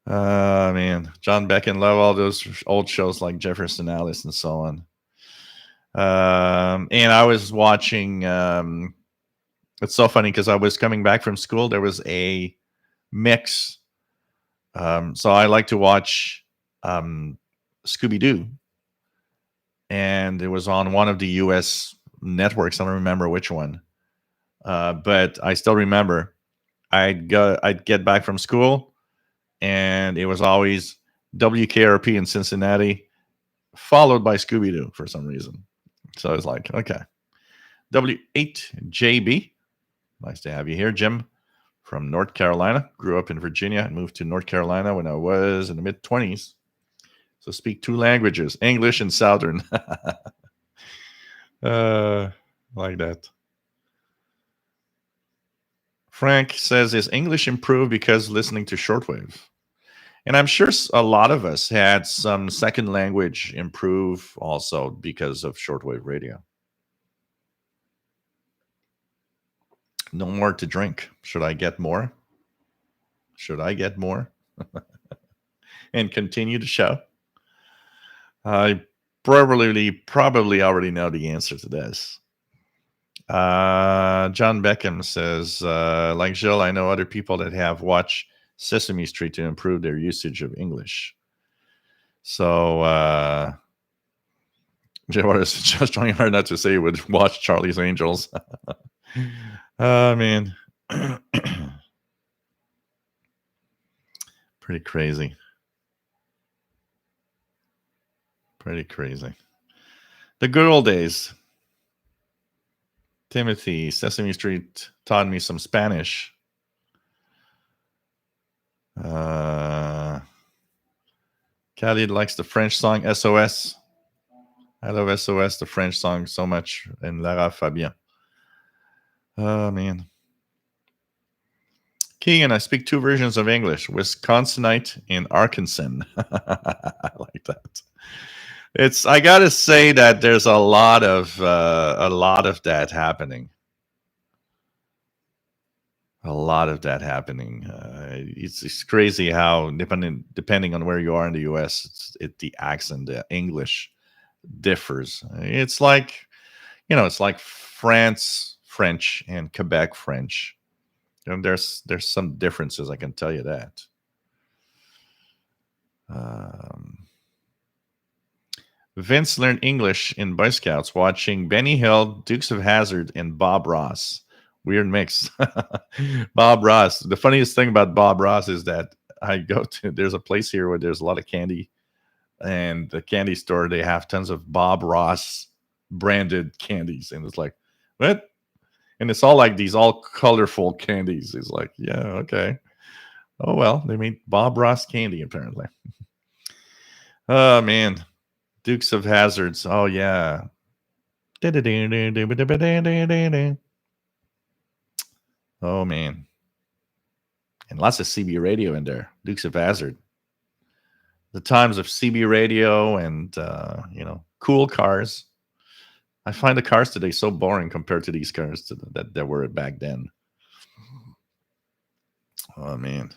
Man. John Becken, love all those old shows like Jefferson Alice and so on. And I was watching, it's so funny because I was coming back from school. There was a mix. So I like to watch Scooby-Doo. And it was on one of the US networks. I don't remember which one. But I still remember I'd get back from school and it was always WKRP in Cincinnati, followed by Scooby-Doo for some reason. So I was like, okay, W8JB. Nice to have you here, Jim from North Carolina. Grew up in Virginia and moved to North Carolina when I was in the mid 20s. So speak two languages, English and Southern. Like that. Frank says, is English improved because listening to shortwave? And I'm sure a lot of us had some second language improve also because of shortwave radio. No more to drink. Should I get more? Should I get more? And continue the show? I probably already know the answer to this. John Beckham says, like Jill, I know other people that have watched Sesame Street to improve their usage of English. So, Jill is just trying hard not to say he would watch Charlie's Angels. Man. Pretty crazy. Pretty crazy. The good old days. Timothy, Sesame Street taught me some Spanish. Khalid likes the French song SOS. I love SOS, the French song, so much. And Lara Fabian. Oh, man. Keegan, I speak two versions of English, Wisconsinite and Arkansan. I like that. I gotta say that there's a lot of that happening. A lot of that happening. It's crazy how depending on where you are in the U.S., the accent, the English differs. It's like it's like France French and Quebec French. There's some differences. I can tell you that. Vince learned English in Boy Scouts watching Benny Hill, Dukes of Hazzard, and Bob Ross. Weird mix. Bob Ross. The funniest thing about Bob Ross is that there's a place here where there's a lot of candy, and the candy store, they have tons of Bob Ross branded candies. And it's like, what? And it's all like these all colorful candies. It's like, yeah, okay. Oh, well, they made Bob Ross candy, apparently. Oh, man. Dukes of Hazards. Oh, yeah. Oh, man. And lots of CB radio in there. Dukes of Hazzard. The times of CB radio and, cool cars. I find the cars today so boring compared to these cars that were back then. Oh, man.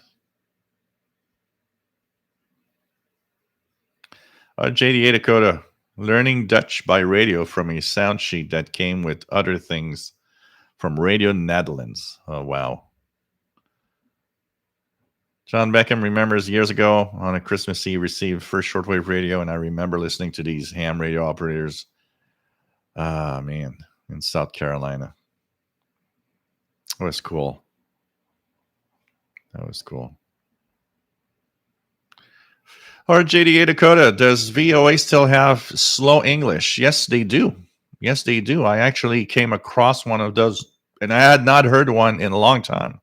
JD Dakota, learning Dutch by radio from a sound sheet that came with other things from Radio Netherlands. Oh, wow. John Beckham remembers years ago on a Christmas Eve received first shortwave radio, and I remember listening to these ham radio operators. Man, in South Carolina. That was cool. That was cool. Or JDA Dakota, does VOA still have slow English? Yes, they do. Yes, they do. I actually came across one of those, and I had not heard one in a long time.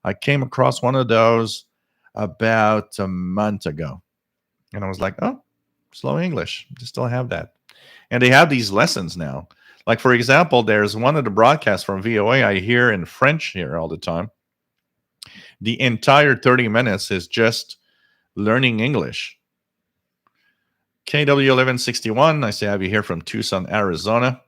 I came across one of those about a month ago. And I was like, oh, slow English. They still have that. And they have these lessons now. Like, for example, there's one of the broadcasts from VOA I hear in French here all the time. The entire 30 minutes is just learning English. KW1161, nice to have you here from Tucson, Arizona.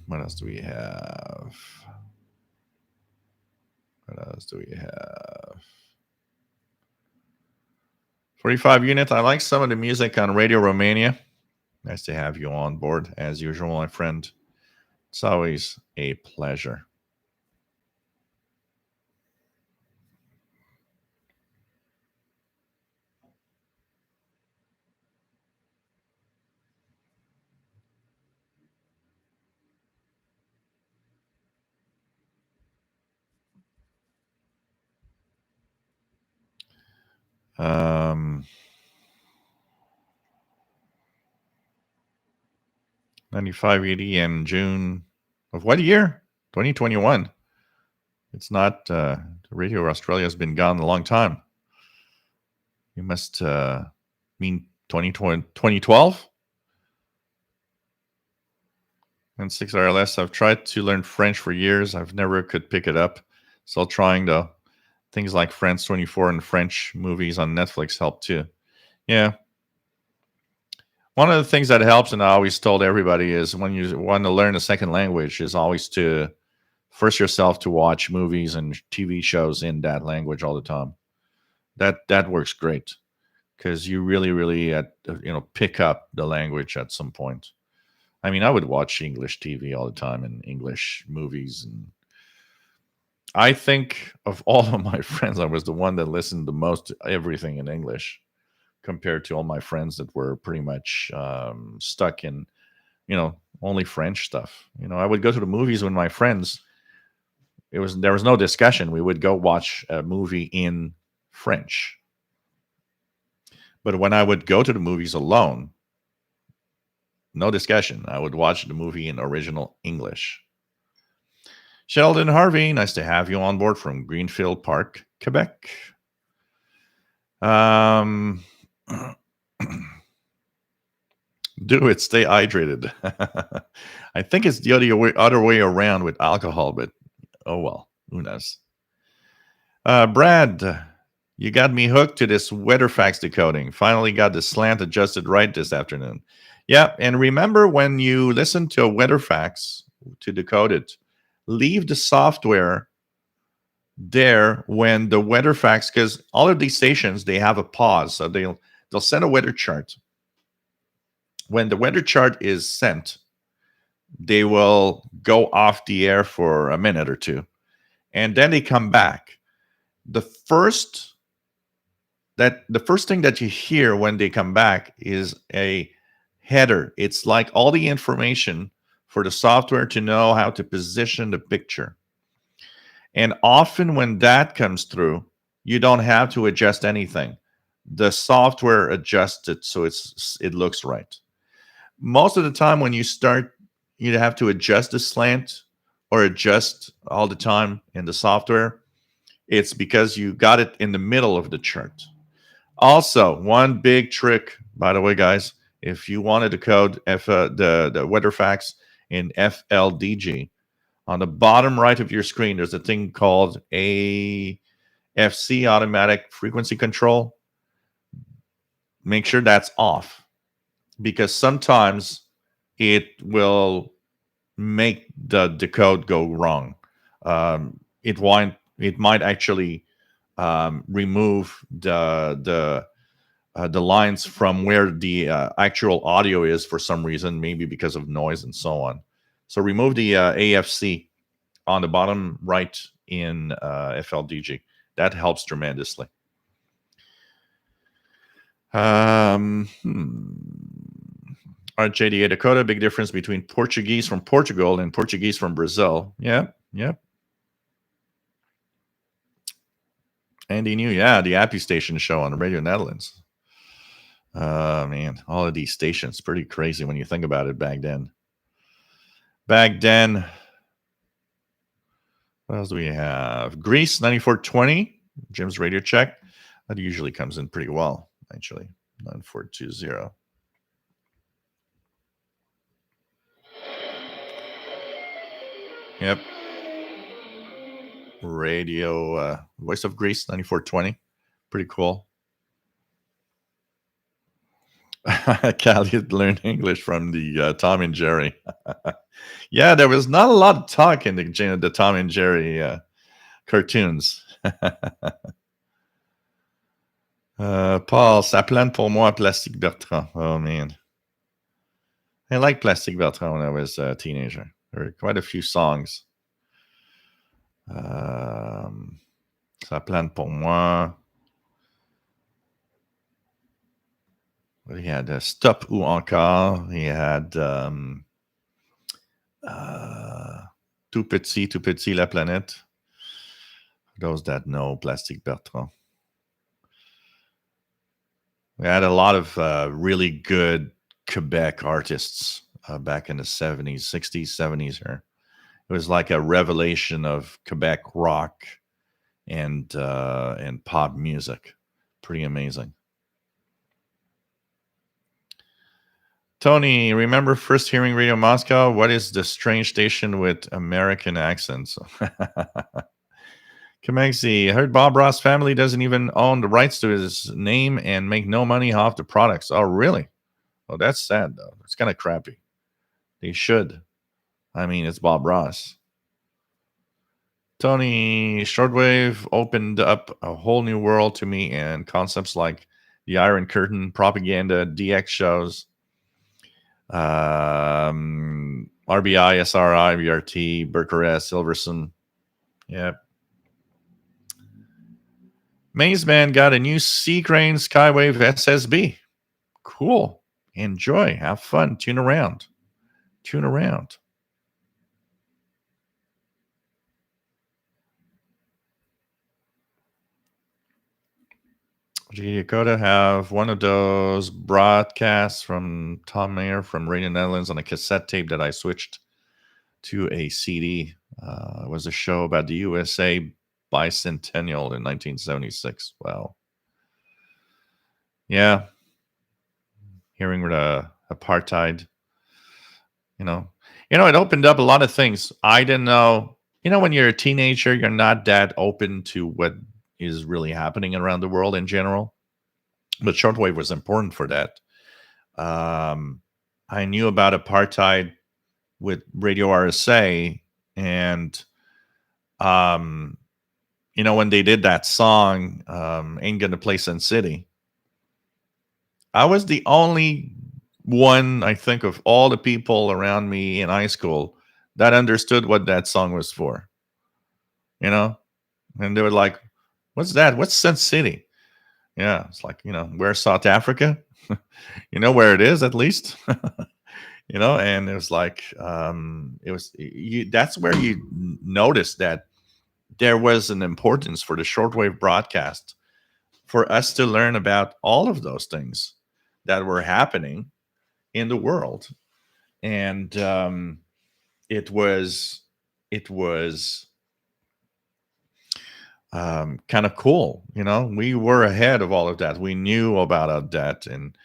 What else do we have? 45 unit. I like some of the music on Radio Romania. Nice to have you on board, as usual, my friend. It's always a pleasure. 95 80 in June of what year? 2021. It's not, Radio Australia has been gone a long time. You must mean 2012? And 6 hours less. I've tried to learn French for years. I've never could pick it up. Still trying though. Things like France 24 and French movies on Netflix help too. Yeah. One of the things that helps, and I always told everybody, is when you want to learn a second language, is always to force yourself to watch movies and TV shows in that language all the time. That works great because you really pick up the language at some point. I mean, I would watch English TV all the time and English movies, and I think of all of my friends, I was the one that listened the most to everything in English compared to all my friends that were pretty much stuck in, only French stuff. I would go to the movies with my friends. There was no discussion. We would go watch a movie in French. But when I would go to the movies alone, no discussion. I would watch the movie in original English. Sheldon Harvey, nice to have you on board from Greenfield Park, Quebec. Do it. Stay hydrated. I think it's the other way around with alcohol, but oh well, who knows? Brad, you got me hooked to this weather facts decoding. Finally got the slant adjusted right this afternoon. Yeah, and remember when you listen to a weather facts to decode it, leave the software there when the weather facts, because all of these stations, they have a pause, so they'll send a weather chart. When the weather chart is sent, they will go off the air for a minute or two, and then they come back. The first thing that you hear when they come back is a header. It's like all the information for the software to know how to position the picture. And often when that comes through, you don't have to adjust anything. The software adjusts it so it looks right. Most of the time when you start, you have to adjust the slant or adjust all the time in the software. It's because you got it in the middle of the chart. Also, one big trick, by the way, guys, if you wanted to code the weather facts in FLDG, on the bottom right of your screen, there's a thing called AFC, automatic frequency control. Make sure that's off, because sometimes it will make the decode go wrong. It might actually remove the lines from where the actual audio is for some reason, maybe because of noise and so on. So remove the AFC on the bottom right in FLDG. That helps tremendously. RJDA Dakota, big difference between Portuguese from Portugal and Portuguese from Brazil. Yeah. Andy knew, the Appy Station show on Radio Netherlands. Man, all of these stations, pretty crazy when you think about it back then. What else do we have? Greece 9420, Jim's radio check. That usually comes in pretty well, actually. 9420. Yep. Radio, Voice of Greece 9420. Pretty cool. Callie learned English from the Tom and Jerry. Yeah, there was not a lot of talk in the Tom and Jerry cartoons. Paul, ça plane pour moi, Plastique Bertrand. Oh, man. I liked Plastique Bertrand when I was a teenager. There were quite a few songs. Ça plane pour moi. Well, he had Stop ou encore. He had Tout Petit, La Planète. For those that know Plastique Bertrand. We had a lot of really good Quebec artists back in the 70s, 60s, 70s. Here, it was like a revelation of Quebec rock and pop music. Pretty amazing. Tony, remember first hearing Radio Moscow? What is the strange station with American accents? Kamexi, I heard Bob Ross' family doesn't even own the rights to his name and make no money off the products. Oh, really? Oh, that's sad, though. It's kind of crappy. They should. I mean, it's Bob Ross. Tony, Shortwave opened up a whole new world to me, and concepts like the Iron Curtain, propaganda, DX shows, RBI, SRI, VRT, Berkeres, Silverson. Yep. Maze Man got a new Sea Crane Skywave SSB. Cool. Enjoy. Have fun. Tune around. Tune around. You gotta have one of those broadcasts from Tom Mayer from Radio Netherlands on a cassette tape that I switched to a CD. It was a show about the USA bicentennial in 1976. Wow. Yeah. Hearing the apartheid, you know, it opened up a lot of things. I didn't know. When you're a teenager, you're not that open to what is really happening around the world in general. But shortwave was important for that. I knew about apartheid with Radio RSA, and when they did that song, "Ain't Gonna Play Sin City," I was the only one, I think, of all the people around me in high school that understood what that song was for. And they were like, "What's that? What's Sin City?" Yeah, it's like, where's South Africa? You know where it is, at least. And it was like, that's where you notice that there was an importance for the shortwave broadcast for us to learn about all of those things that were happening in the world. And it was kind of cool. We were ahead of all of that. We knew about all that, and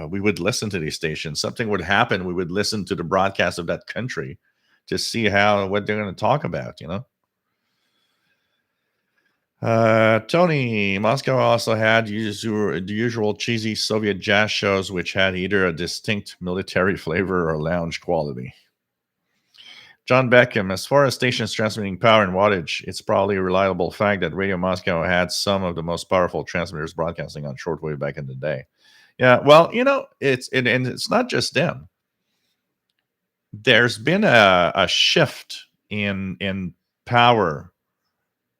we would listen to these stations. Something would happen, we would listen to the broadcast of that country to see what they're going to talk about. Tony, Moscow also had the usual cheesy Soviet jazz shows, which had either a distinct military flavor or lounge quality. John Beckham, as far as stations transmitting power and wattage, it's probably a reliable fact that Radio Moscow had some of the most powerful transmitters broadcasting on shortwave back in the day. Yeah, well, it's not just them. There's been a shift in power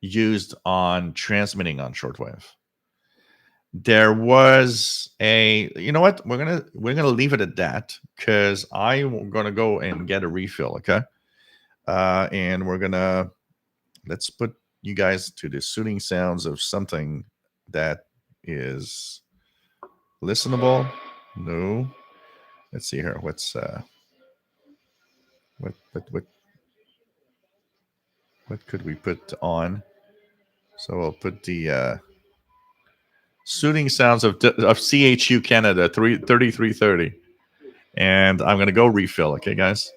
used on transmitting on shortwave. There was you know what? We're gonna leave it at that, because I'm gonna go and get a refill. Okay. And let's put you guys to the soothing sounds of something that is listenable. No, let's see here. What's what could we put on? So I'll put the soothing sounds of CHU Canada 3330, and I'm gonna go refill. Okay, guys.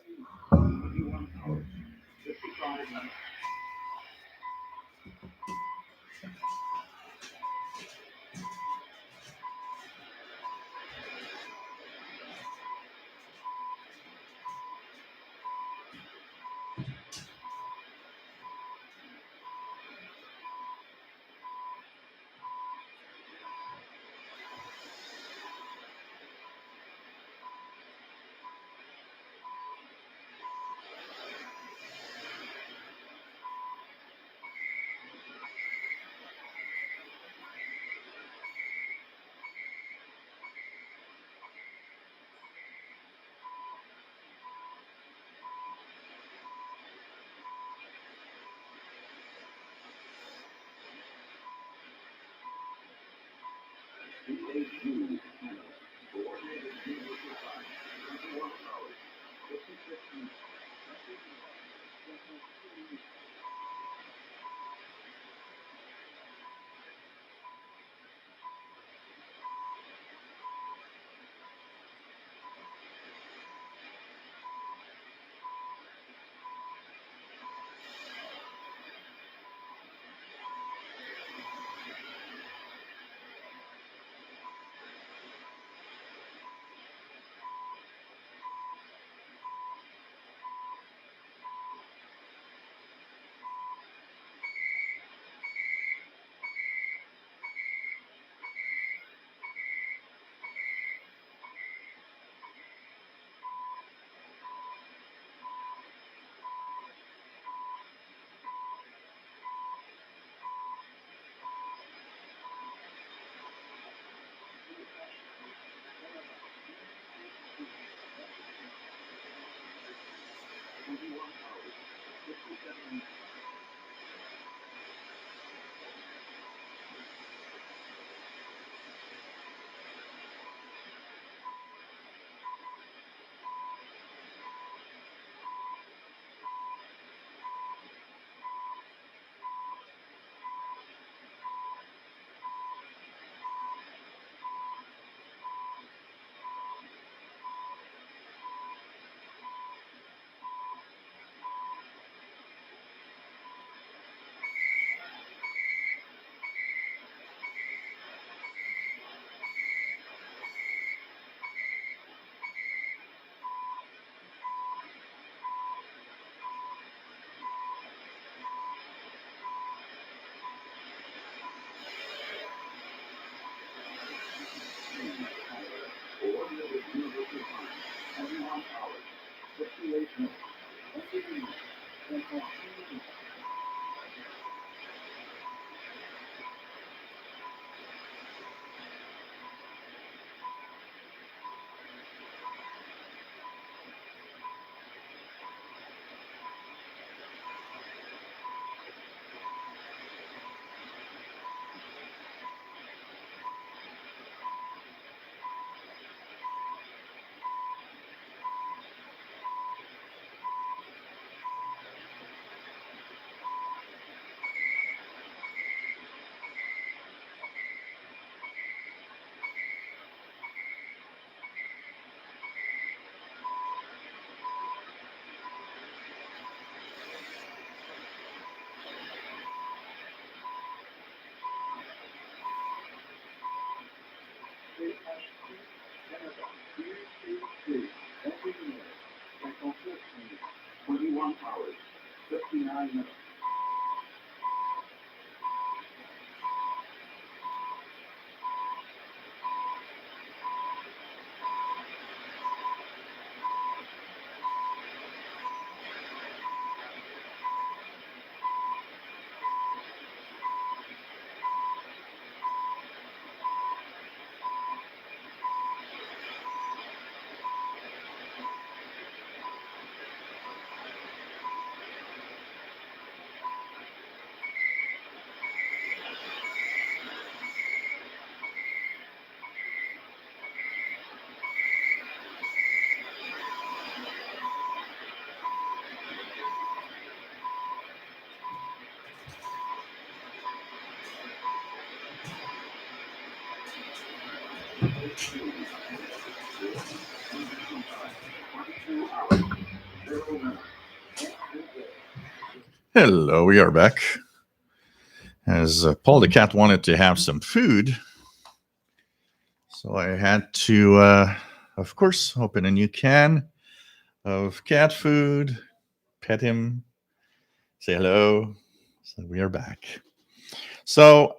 Hello, we are back. As Paul the cat wanted to have some food, so I had to, of course, open a new can of cat food, pet him, say hello. So we are back. So,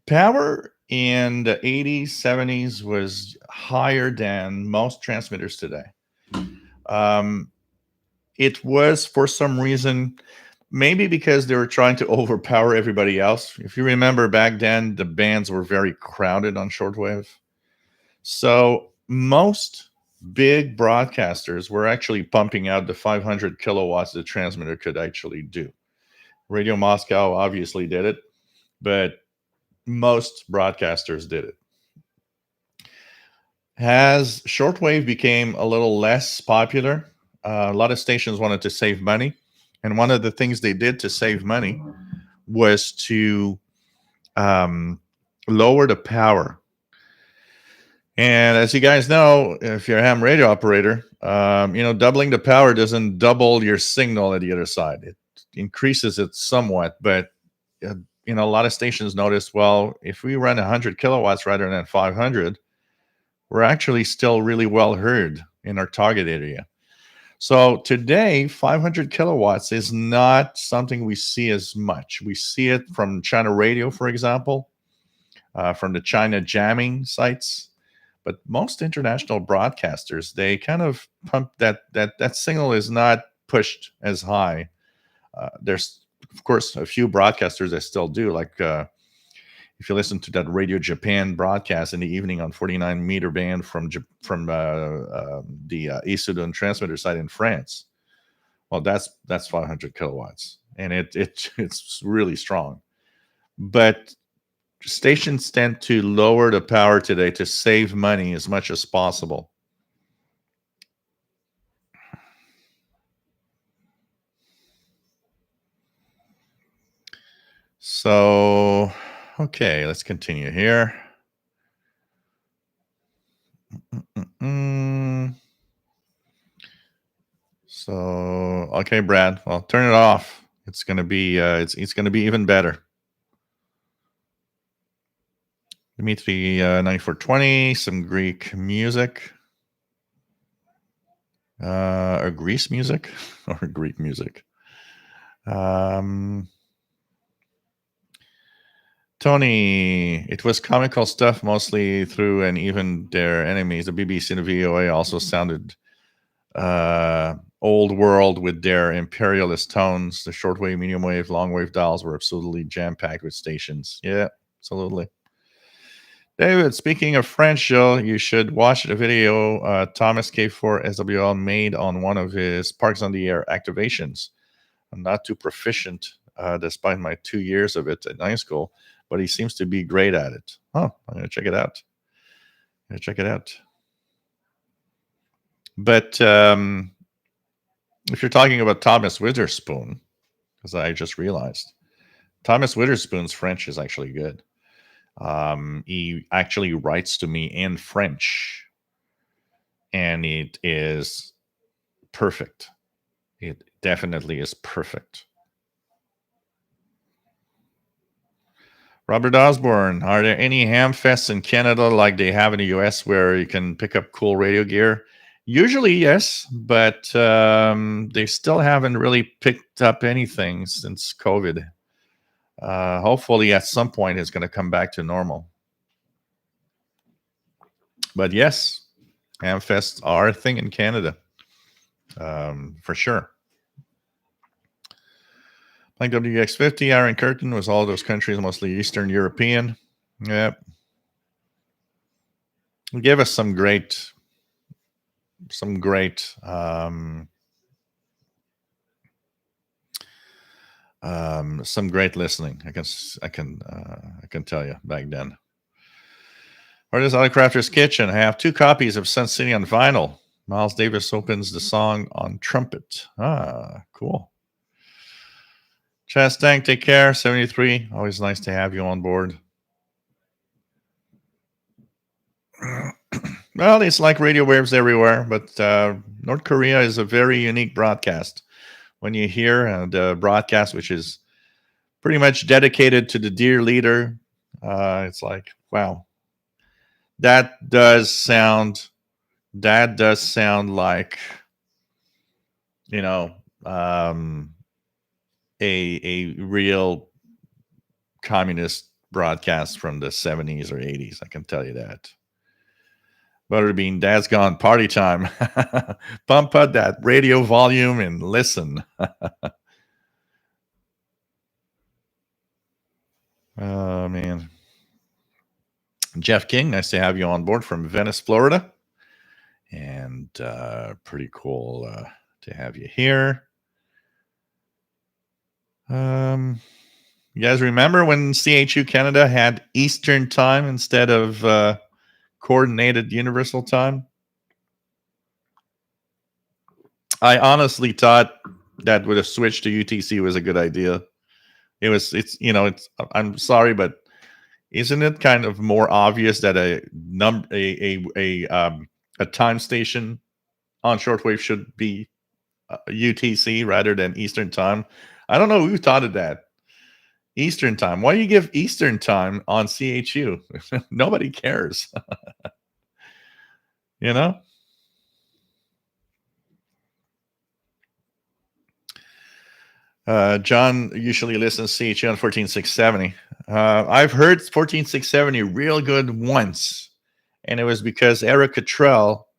power in the 80s, 70s was higher than most transmitters today. Um, it was, for some reason, maybe because they were trying to overpower everybody else. If you remember back then, the bands were very crowded on shortwave. So most big broadcasters were actually pumping out the 500 kilowatts the transmitter could actually do. Radio Moscow obviously did it, but most broadcasters did it. As shortwave became a little less popular, a lot of stations wanted to save money. And one of the things they did to save money was to lower the power. And as you guys know, if you're a ham radio operator, doubling the power doesn't double your signal at the other side. It increases it somewhat, but a lot of stations noticed, well, if we run 100 kilowatts rather than 500, we're actually still really well heard in our target area. So today, 500 kilowatts is not something we see as much. We see it from China Radio, for example, from the China jamming sites. But most international broadcasters, they kind of pump that signal is not pushed as high. There's, of course, a few broadcasters that still do, like if you listen to that Radio Japan broadcast in the evening on 49 meter band from the Issoudun transmitter site in France, Well, that's 500 kilowatts, and it's really strong. But stations tend to lower the power today to save money as much as possible. So, okay, let's continue here. So, okay, Brad. Well, turn it off. It's gonna be it's gonna be even better. Dimitri 9420, some Greek music. Or Greece music or Greek music. Tony, it was comical stuff mostly through and even their enemies. The BBC and the VOA also sounded old world with their imperialist tones. The shortwave, medium wave, long wave dials were absolutely jam packed with stations. Yeah, absolutely. David, speaking of French, Joe, you should watch the video Thomas K4 SWL made on one of his Parks on the Air activations. I'm not too proficient, despite my 2 years of it at high school, but he seems to be great at it. Oh, I'm going to check it out. But if you're talking about Thomas Witherspoon, because I just realized Thomas Witherspoon's French is actually good. He actually writes to me in French, and it is perfect. It definitely is perfect. Robert Osborne, are there any ham fests in Canada like they have in the US where you can pick up cool radio gear? Usually, yes, but they still haven't really picked up anything since COVID. Hopefully, at some point, it's going to come back to normal. But yes, ham fests are a thing in Canada, for sure. Like WX50, Iron Curtain was all those countries, mostly Eastern European. Yep. Give us some great some great listening. I can tell you back then. Artist Crafter's Kitchen. I have 2 copies of Sun City on vinyl. Miles Davis opens the song on trumpet. Ah, cool. Chastang, take care. 73. Always nice to have you on board. Well, it's like radio waves everywhere, but North Korea is a very unique broadcast. When you hear the broadcast, which is pretty much dedicated to the dear leader, it's like, wow, that does sound like, you know, a real communist broadcast from the 70s or 80s. I can tell you that. Butterbean, Dad's gone, party time. Pump up that radio volume and listen. Oh, man. Jeff King, nice to have you on board from Venice, Florida. And pretty cool to have you here. You guys remember when CHU Canada had Eastern time instead of coordinated universal time? I honestly thought that with a switch to UTC was a good idea. I'm sorry, but isn't it kind of more obvious that a time station on shortwave should be UTC rather than Eastern time? I don't know who thought of that. Eastern time. Why do you give Eastern time on CHU? Nobody cares. You know? John usually listens to CHU on 14670. I've heard 14670 real good once, and it was because Eric Cottrell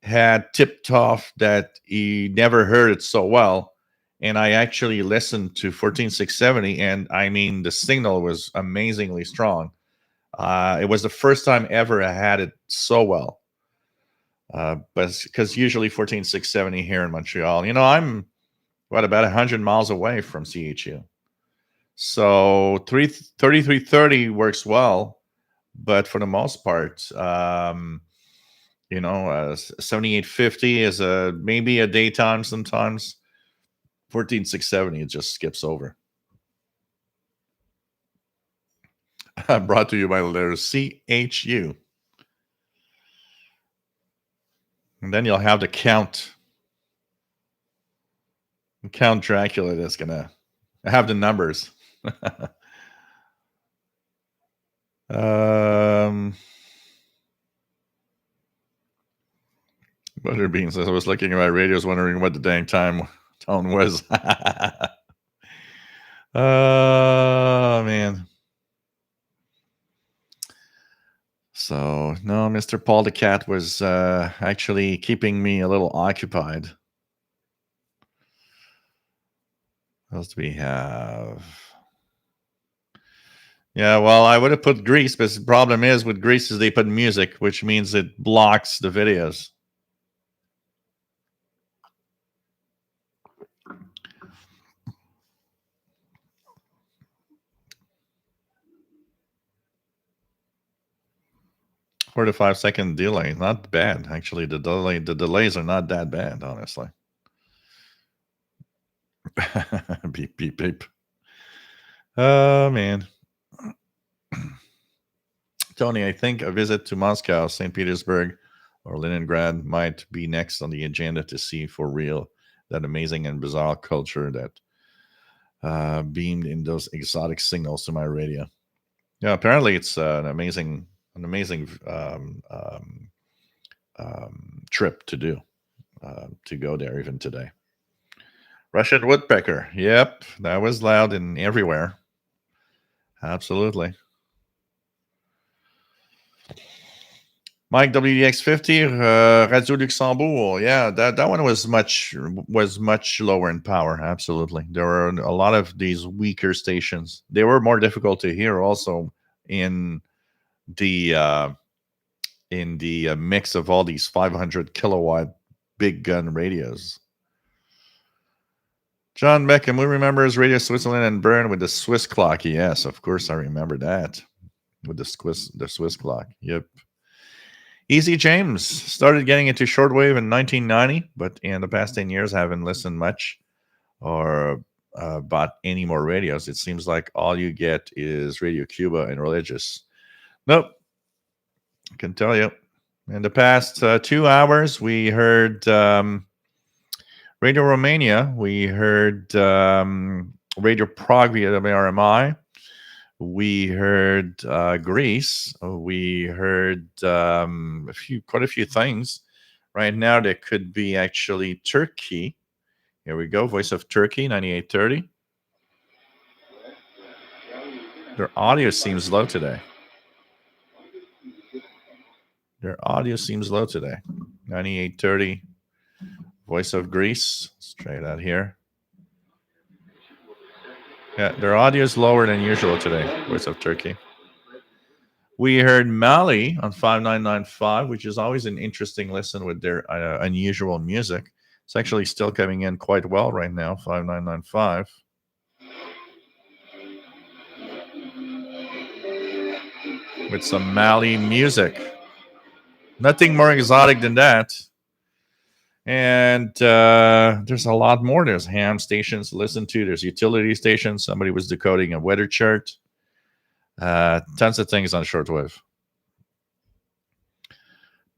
had tipped off that he never heard it so well. And I actually listened to 14670, and I mean, the signal was amazingly strong. It was the first time ever I had it so well. But because usually 14670 here in Montreal, I'm about 100 miles away from CHU. So 3330 works well, but for the most part, 7850 is maybe a daytime sometimes. 14670 it just skips over. Brought to you by the letter CHU. And then you'll have the Count Dracula that's gonna have the numbers. Butterbean says I was looking at my radios wondering what the dang time tone was. Oh man. So no, Mr. Paul the Cat was actually keeping me a little occupied. What else do we have? Yeah, well, I would have put Grease, but the problem is with Grease is they put music, which means it blocks the videos. Four to 5 second delay, not bad. Actually, the delays are not that bad, honestly. Beep beep beep. Oh man. Tony, I think a visit to Moscow, St. Petersburg, or Leningrad might be next on the agenda to see for real that amazing and bizarre culture that beamed in those exotic signals to my radio. Yeah, apparently it's an amazing trip to do, to go there even today. Russian woodpecker. Yep, that was loud and everywhere. Absolutely. Mike WDX50, Radio Luxembourg. Yeah, that one was much lower in power. Absolutely, there were a lot of these weaker stations. They were more difficult to hear, also in the mix of all these 500 kilowatt big gun radios. John Beckham, who remembers Radio Switzerland and Bern with the Swiss clock? Yes, of course I remember that with the Swiss clock. Yep. Easy James started getting into shortwave in 1990, but in the past 10 years, haven't listened much or bought any more radios. It seems like all you get is Radio Cuba and religious. Nope. I can tell you. In the past 2 hours, we heard Radio Romania. We heard Radio Prague via WRMI. We heard Greece. We heard quite a few things. Right now, there could be actually Turkey. Here we go. Voice of Turkey, 9830. Their audio seems low today. 9830. Voice of Greece. Straight out here. Yeah, their audio is lower than usual today. Voice of Turkey. We heard Mali on 5995, which is always an interesting listen with their unusual music. It's actually still coming in quite well right now, 5995. With some Mali music. Nothing more exotic than that. And there's a lot more. There's ham stations to listen to. There's utility stations. Somebody was decoding a weather chart. Tons of things on shortwave.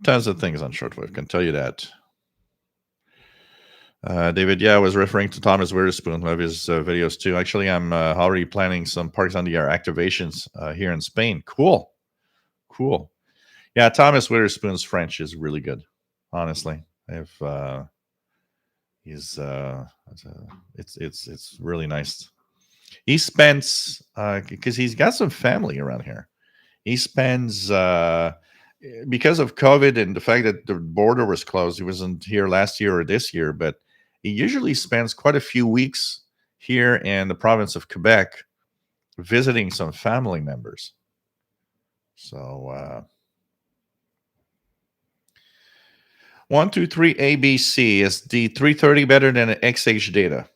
Can tell you that. David, yeah, I was referring to Thomas Witherspoon, one of his videos too. Actually, I'm already planning some Parks on the Air activations here in Spain. Cool. Yeah, Thomas Witherspoon's French is really good. Honestly, it's really nice. He spends because he's got some family around here. He spends because of COVID and the fact that the border was closed. He wasn't here last year or this year, but he usually spends quite a few weeks here in the province of Quebec visiting some family members. So 123 ABC. Is the 330 better than an XH data?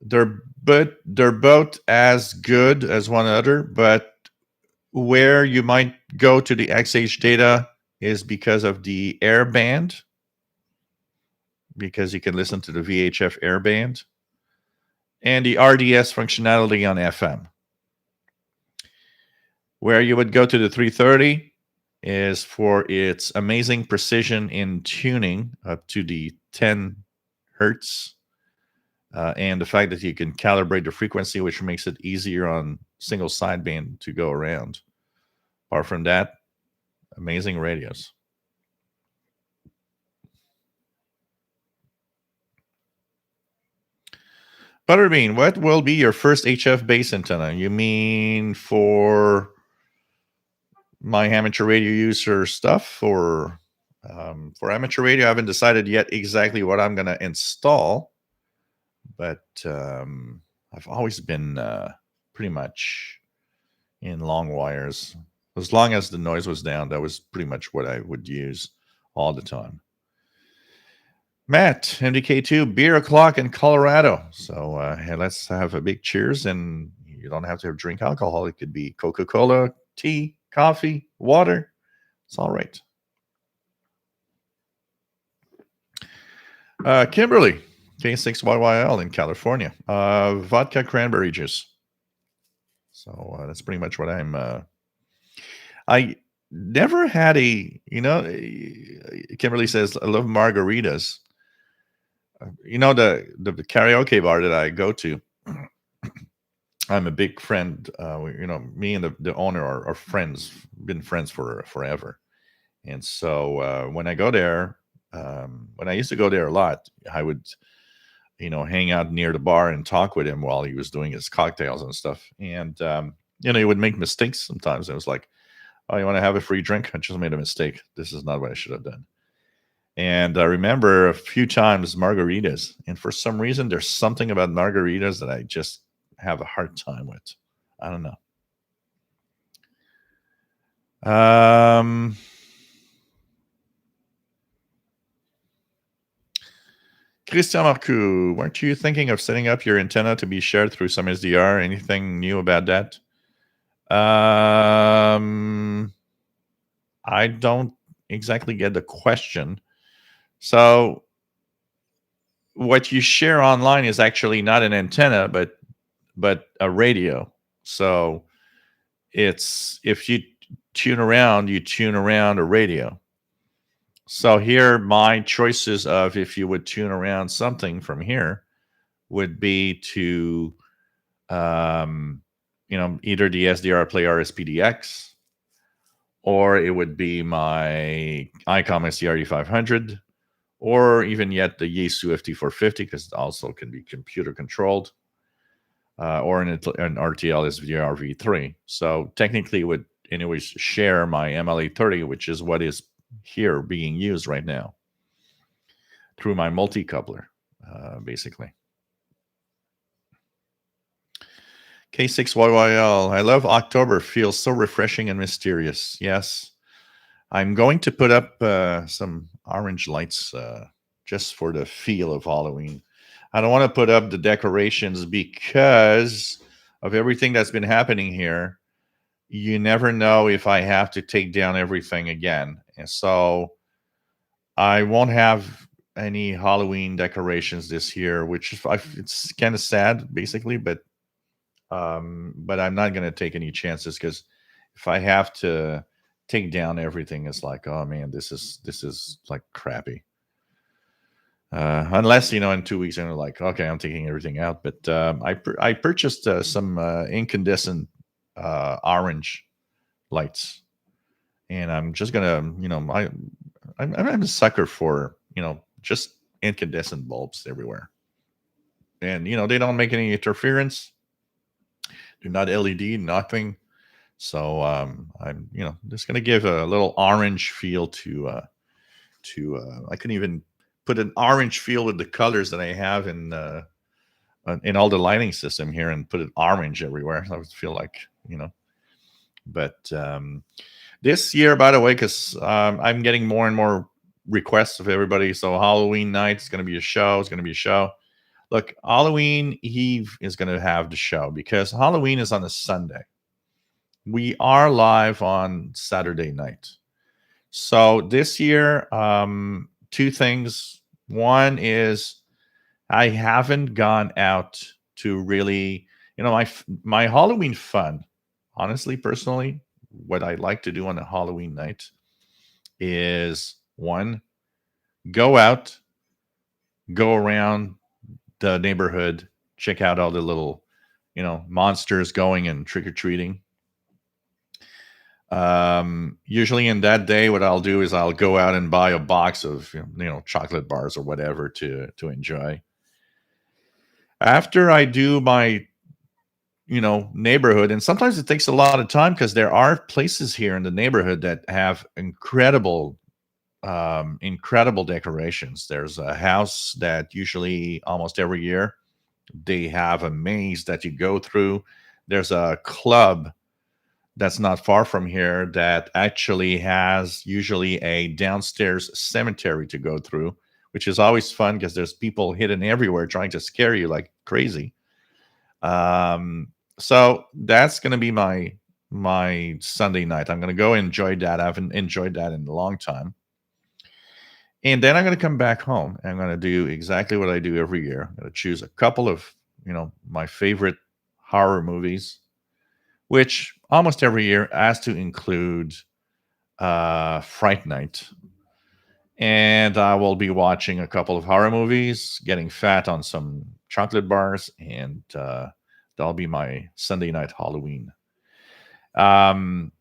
They're both as good as one another, but where you might go to the XH data is because of the air band, because you can listen to the VHF air band, and the RDS functionality on FM. Where you would go to the 330 is for its amazing precision in tuning up to the 10 hertz, and the fact that you can calibrate the frequency, which makes it easier on single sideband to go around. Apart from that, amazing radios. Butterbean, what will be your first HF base antenna? You mean for my amateur radio user stuff, or for amateur radio? I haven't decided yet exactly what I'm going to install, but I've always been pretty much in long wires. As long as the noise was down, that was pretty much what I would use all the time. Matt, MDK2, beer o'clock in Colorado. So hey, let's have a big cheers. And you don't have to drink alcohol. It could be Coca-Cola, tea, coffee, water. It's all right. Kimberly, K6YYL in California. Vodka cranberry juice. So that's pretty much what I never had Kimberly says, I love margaritas. The karaoke bar that I go to, I'm a big friend. Me and the owner are friends, been friends for forever. And so when I go there, when I used to go there a lot, I would, hang out near the bar and talk with him while he was doing his cocktails and stuff. And, he would make mistakes sometimes. I was like, oh, you want to have a free drink? I just made a mistake. This is not what I should have done. And I remember a few times margaritas. And for some reason, there's something about margaritas that I just have a hard time with. I don't know. Christian Marcoux, weren't you thinking of setting up your antenna to be shared through some SDR? Anything new about that? I don't exactly get the question. So what you share online is actually not an antenna, but a radio. So it's, if you tune around a radio. So here, my choices of if you would tune around something from here would be to, either the SDR Play RSPDX, or it would be my ICOM SDR 500, or even yet the Yaesu FT450, because it also can be computer controlled, or an RTL SDR V3. So technically it would anyways share my MLA30, which is what is here being used right now through my multi-coupler, basically. K6YYL, I love October. Feels so refreshing and mysterious. Yes. I'm going to put up some orange lights just for the feel of Halloween. I don't want to put up the decorations because of everything that's been happening here. You never know if I have to take down everything again. And so I won't have any Halloween decorations this year, which it's kind of sad, basically, but I'm not going to take any chances, because if I have to take down everything, it's like, oh man, this is like crappy. Unless in 2 weeks I'm like, okay, I'm taking everything out. But I purchased some incandescent orange lights, and I'm just gonna I'm a sucker for just incandescent bulbs everywhere, and they don't make any interference. They're not LED, nothing. So I'm just gonna give a little orange feel to I can even put an orange feel with the colors that I have in all the lighting system here, and put it orange everywhere. I would feel like but This year, by the way, because I'm getting more and more requests of everybody. So Halloween night is going to be a show. It's going to be a show. Look, Halloween Eve is going to have the show because Halloween is on a Sunday. We are live on Saturday night. So this year, two things. One is I haven't gone out to really, my Halloween fun. Honestly, personally, what I like to do on a Halloween night is one, go out, go around the neighborhood, check out all the little, monsters going and trick or treating. Usually in that day, what I'll do is I'll go out and buy a box of chocolate bars or whatever to enjoy. After I do my neighborhood, and sometimes it takes a lot of time because there are places here in the neighborhood that have incredible decorations. There's a house that usually almost every year they have a maze that you go through. There's a club that's not far from here that actually has usually a downstairs cemetery to go through, which is always fun because there's people hidden everywhere trying to scare you like crazy. So that's going to be my Sunday night. I'm going to go enjoy that. I haven't enjoyed that in a long time. And then I'm going to come back home and I'm going to do exactly what I do every year. I'm going to choose a couple of, my favorite horror movies, which almost every year has to include Fright Night. And I will be watching a couple of horror movies, getting fat on some chocolate bars, and that'll be my Sunday night Halloween. Um,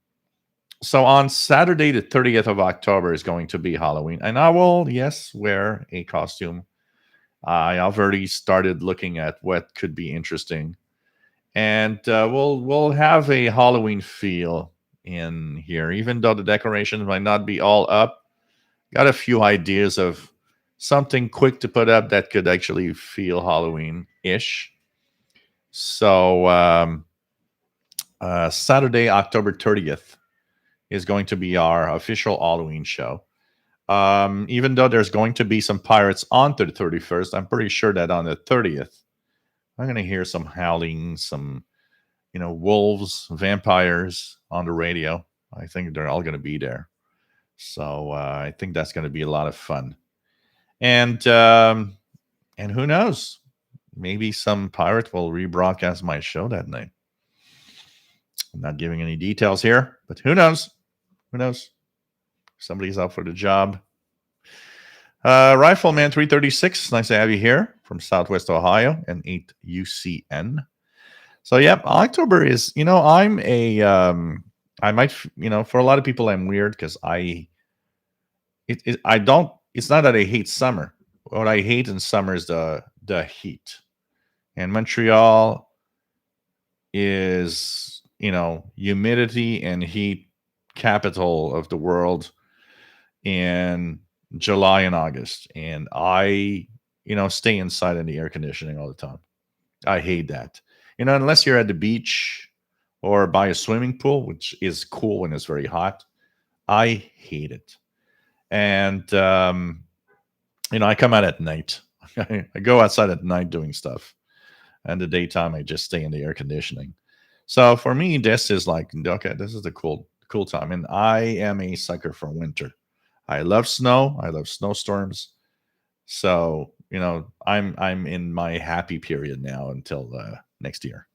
so on Saturday, the 30th of October is going to be Halloween, and I will, yes, wear a costume. I've already started looking at what could be interesting, and we'll have a Halloween feel in here, even though the decorations might not be all up. Got a few ideas of something quick to put up that could actually feel Halloween ish. So Saturday, October 30th is going to be our official Halloween show. Even though there's going to be some pirates on the 31st, I'm pretty sure that on the 30th, I'm going to hear some howling, some, wolves, vampires on the radio. I think they're all going to be there. So I think that's going to be a lot of fun. And who knows? Maybe some pirate will rebroadcast my show that night. I'm not giving any details here, but who knows? Who knows? Somebody's out for the job. Rifleman 336, nice to have you here from Southwest Ohio and 8 UCN. So, yep, October is, I might, for a lot of people, I'm weird because I don't, it's not that I hate summer. What I hate in summer is the heat. And Montreal is, humidity and heat capital of the world in July and August. And I, stay inside in the air conditioning all the time. I hate that. Unless you're at the beach or by a swimming pool, which is cool when it's very hot, I hate it. And, I come out at night. I go outside at night doing stuff. And the daytime, I just stay in the air conditioning. So for me, this is like, okay, this is the cool time. And I am a sucker for winter. I love snow. I love snowstorms. So, I'm in my happy period now until next year.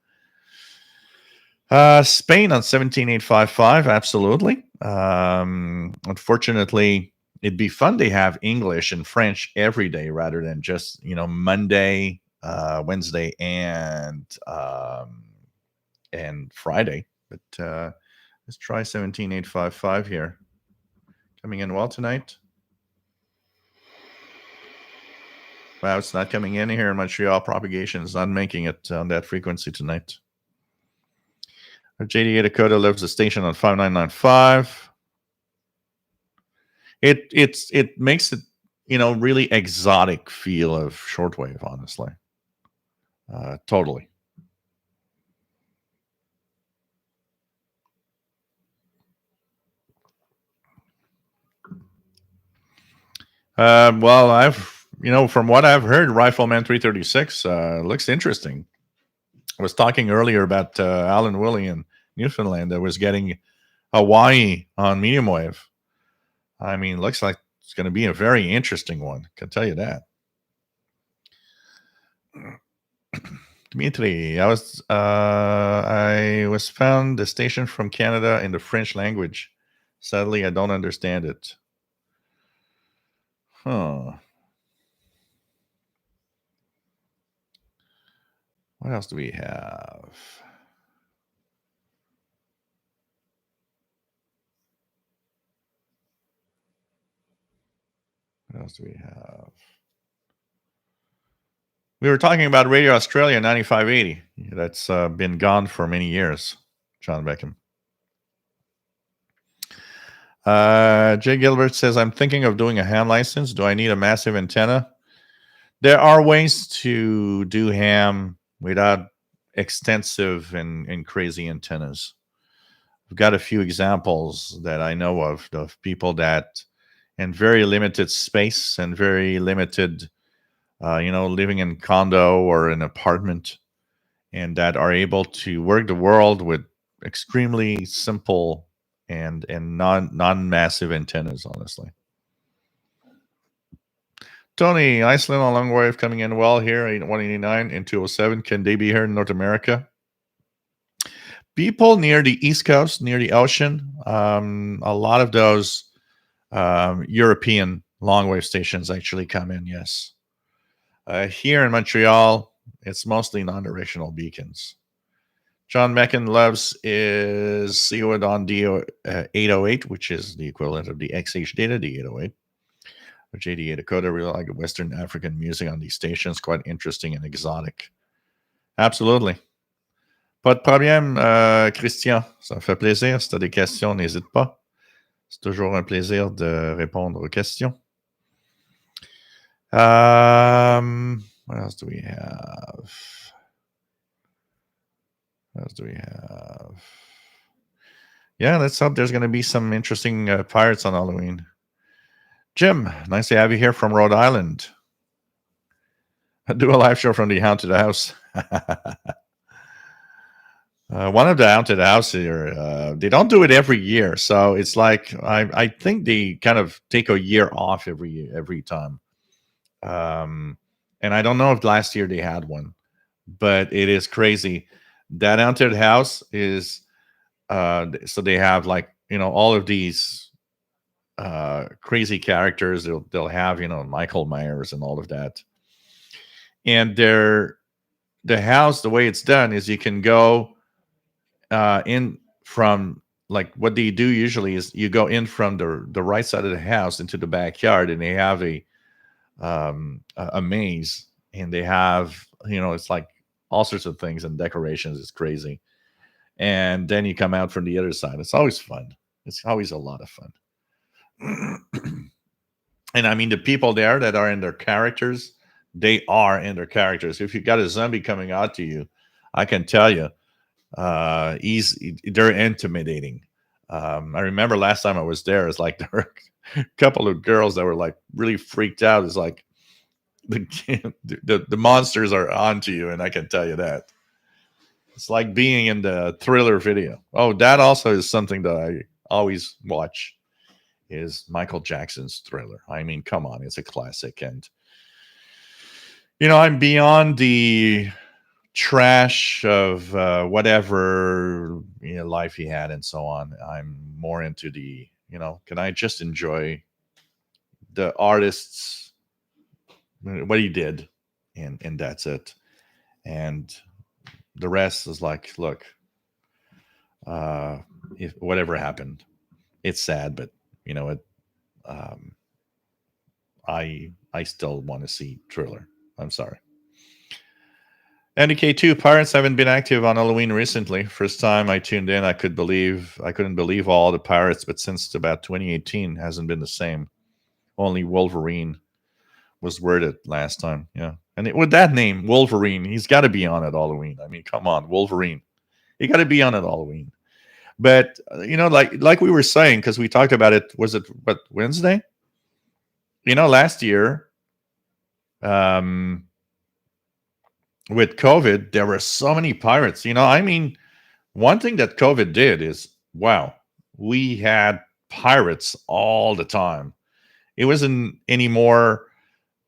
Spain on 17855, absolutely. Unfortunately, it'd be fun to have English and French every day rather than just, Monday, Wednesday, and Friday. But let's try 17855 here. Coming in well tonight. Wow, it's not coming in here in Montreal. Propagation is not making it on that frequency tonight. JDA Dakota loves the station on 5995. It makes it, really exotic feel of shortwave, honestly. Totally. Well, from what I've heard, Rifleman 336 looks interesting. I was talking earlier about Alan Willie in Newfoundland that was getting Hawaii on medium wave. I mean, looks like it's going to be a very interesting one. Can tell you that. Dimitri, I was found the station from Canada in the French language. Sadly, I don't understand it. Huh. What else do we have? What else do we have? We were talking about Radio Australia 9580. That's been gone for many years, John Beckham. Jay Gilbert says, I'm thinking of doing a ham license. Do I need a massive antenna? There are ways to do ham without extensive and crazy antennas. I've got a few examples that I know of people that in very limited space and very limited, living in condo or an apartment, and that are able to work the world with extremely simple and non massive antennas. Honestly, Tony, Iceland on long wave coming in well here, 189 and 207. Can they be here in North America? People near the East Coast, near the ocean, a lot of those European long wave stations actually come in, yes. Here in Montreal, it's mostly non-directional beacons. John Meccan loves is COD on D808, which is the equivalent of the XH data, D808. Or JD8 Dakota, really like Western African music on these stations, quite interesting and exotic. Absolutely. Pas de problème, Christian. Ça me fait plaisir. Si tu as des questions, n'hésite pas. C'est toujours un plaisir de répondre aux questions. What else do we have? Yeah, let's hope there's going to be some interesting pirates on Halloween. Jim, nice to have you here from Rhode Island. Do a live show from the haunted house. One of the haunted house here, they don't do it every year, so it's like I think they kind of take a year off every time. And I don't know if last year they had one, but it is crazy. That haunted house is so they have like all of these crazy characters. They'll have Michael Myers and all of that, and the house, the way it's done is you can go in from, like, what they do usually is you go in from the right side of the house into the backyard, and they have a maze, and they have it's like all sorts of things and decorations. It's crazy, and then you come out from the other side. It's always fun. It's always a lot of fun. And I mean, the people there that are in their characters, they are in their characters. If you got a zombie coming out to you, I can tell you, they're intimidating. I remember last time I was there, it's like there were a couple of girls that were like really freaked out. It's like the monsters are onto you, and I can tell you that. It's like being in the Thriller video. Oh, that also is something that I always watch, is Michael Jackson's Thriller. I mean, come on, it's a classic. And I'm beyond the trash of whatever life he had and so on. I'm more into the can I just enjoy the artists, what he did, and that's it. And the rest is like, look, if whatever happened, it's sad, but you know what, I still want to see Thriller. I'm sorry. NDK2, pirates haven't been active on Halloween recently. First time I tuned in, I couldn't believe all the pirates, but since about 2018 hasn't been the same. Only Wolverine was worded last time. Yeah. And with that name, Wolverine, he's got to be on at Halloween. I mean, come on, Wolverine. You got to be on at Halloween. But like we were saying, because we talked about it, was it Wednesday? last year, um, with COVID, there were so many pirates. I mean, one thing that COVID did is, wow, we had pirates all the time. It wasn't anymore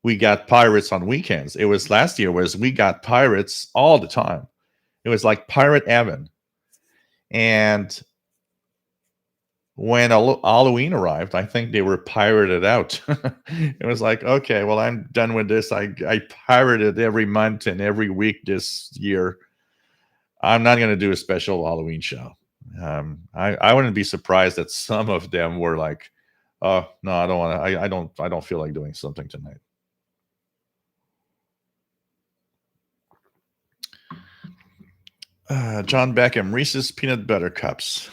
we got pirates on weekends. It was last year was we got pirates all the time. It was like pirate heaven. And when Halloween arrived, I think they were pirated out. It was like, okay, well, I'm done with this. I pirated every month and every week this year. I'm not going to do a special Halloween show. I wouldn't be surprised that some of them were like, oh no, I don't want to. I don't feel like doing something tonight. John Beckham, Reese's peanut butter cups.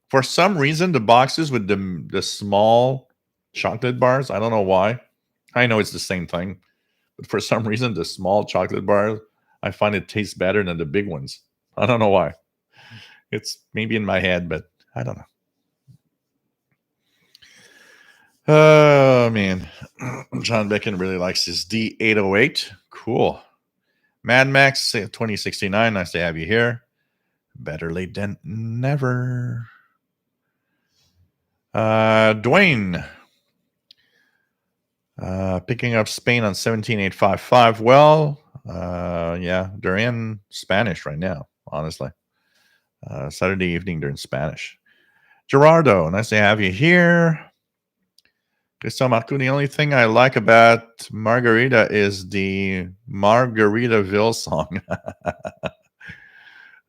For some reason, the boxes with the small chocolate bars, I don't know why. I know it's the same thing, but for some reason, the small chocolate bars, I find it tastes better than the big ones. I don't know why. It's maybe in my head, but I don't know. Oh man, John Beckham really likes his D808. Cool. Mad Max 2069. Nice to have you here. Better late than never. Dwayne, picking up Spain on 17855. Well, yeah, they're in Spanish right now, honestly. Saturday evening, they're in Spanish. Gerardo, nice to have you here. Christian Marco, the only thing I like about Margarita is the Margaritaville song.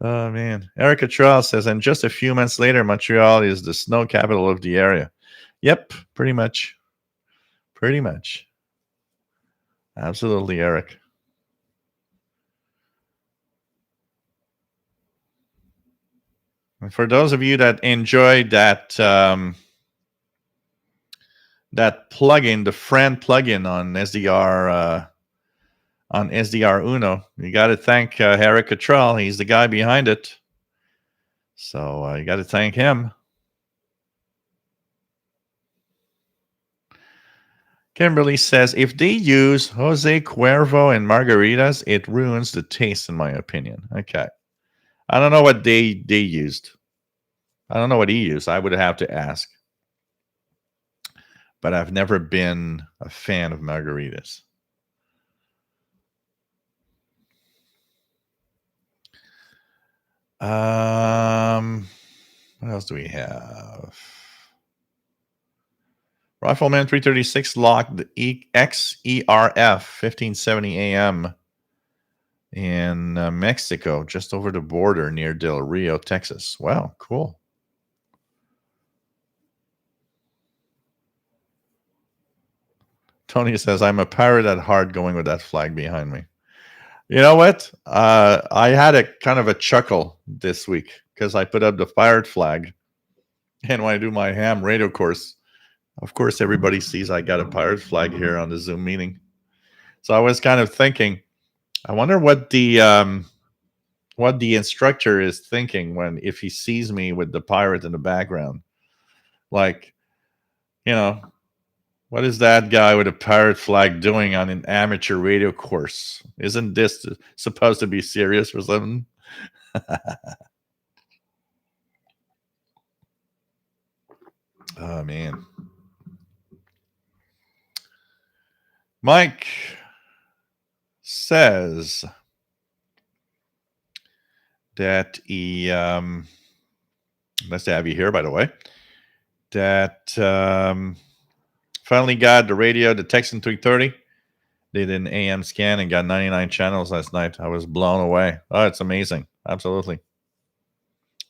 Oh, man. Erica Trell says, and just a few months later, Montreal is the snow capital of the area. Yep, pretty much. Pretty much. Absolutely, Eric. And for those of you that enjoy that that plugin, the friend plugin on SDR Uno, you got to thank Eric Cottrell. He's the guy behind it. So you got to thank him. Kimberly says, if they use Jose Cuervo and margaritas, it ruins the taste, in my opinion. Okay. I don't know what they used. I don't know what he used. I would have to ask. But I've never been a fan of margaritas. What else do we have? Rifleman 336 locked the XERF 1570 AM in Mexico, just over the border near Del Rio, Texas. Wow, cool. Tony says, I'm a pirate at heart going with that flag behind me. You know what? I had a kind of a chuckle this week because I put up the pirate flag. And when I do my ham radio course, of course, everybody sees I got a pirate flag here on the Zoom meeting. So I was kind of thinking, I wonder what the instructor is thinking if he sees me with the pirate in the background. Like, what is that guy with a pirate flag doing on an amateur radio course? Isn't this supposed to be serious or something? Oh, man. Mike says that he, nice to have you here, by the way, that finally got the radio, the Texan 330. Did an AM scan and got 99 channels last night. I was blown away. Oh, it's amazing. Absolutely.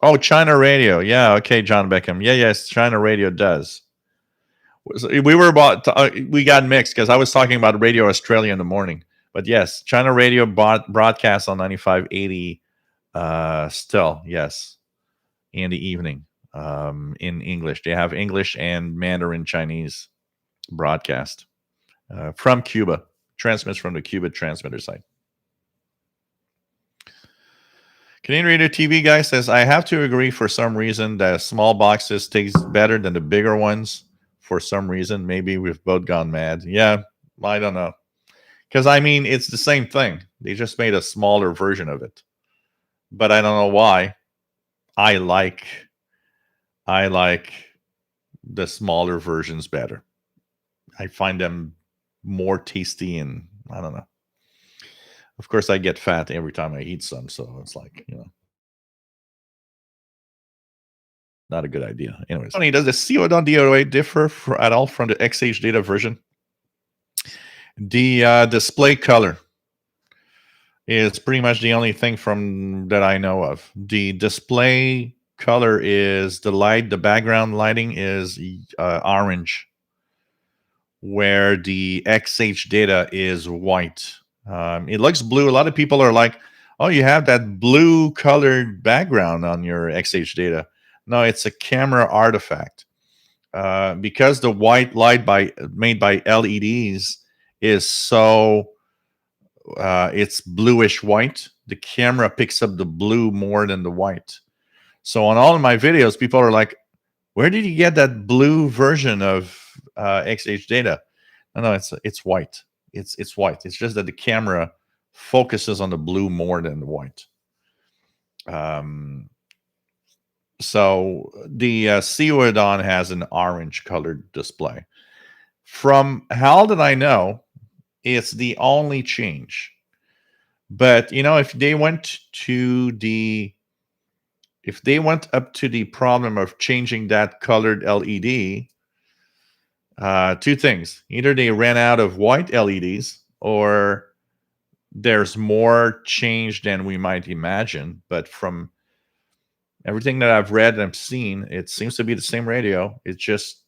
Oh, China Radio. Yeah. Okay, John Beckham. Yes, China Radio does. We got mixed because I was talking about Radio Australia in the morning. But yes, China Radio broadcasts on 9580 still, yes, in the evening in English. They have English and Mandarin Chinese broadcast from Cuba. Transmits from the Cuba transmitter site. Canadian Radio TV guy says, I have to agree for some reason that small boxes taste better than the bigger ones for some reason. Maybe we've both gone mad. Yeah, I don't know. Because I mean, it's the same thing. They just made a smaller version of it. But I don't know why. I like I like the smaller versions better. I find them more tasty, and I don't know. Of course, I get fat every time I eat some, so it's like, not a good idea. Anyways, Tony, does the CO DOA differ at all from the XH data version? The display color is pretty much the only thing from that I know of. The display color is the background lighting is orange, where the XH data is white. It looks blue. A lot of people are like, "Oh, you have that blue colored background on your XH data." No, it's a camera artifact. Because the white light made by LEDs is so it's bluish white. The camera picks up the blue more than the white. So on all of my videos, people are like, "Where did you get that blue version of XH data?" No, it's white. It's white. It's just that the camera focuses on the blue more than the white. So the Ceodon has an orange colored display. From how did I know? It's the only change. But if they went up to the problem of changing that colored LED, two things: either they ran out of white LEDs, or there's more change than we might imagine. But from everything that I've read and I've seen, it seems to be the same radio. It's just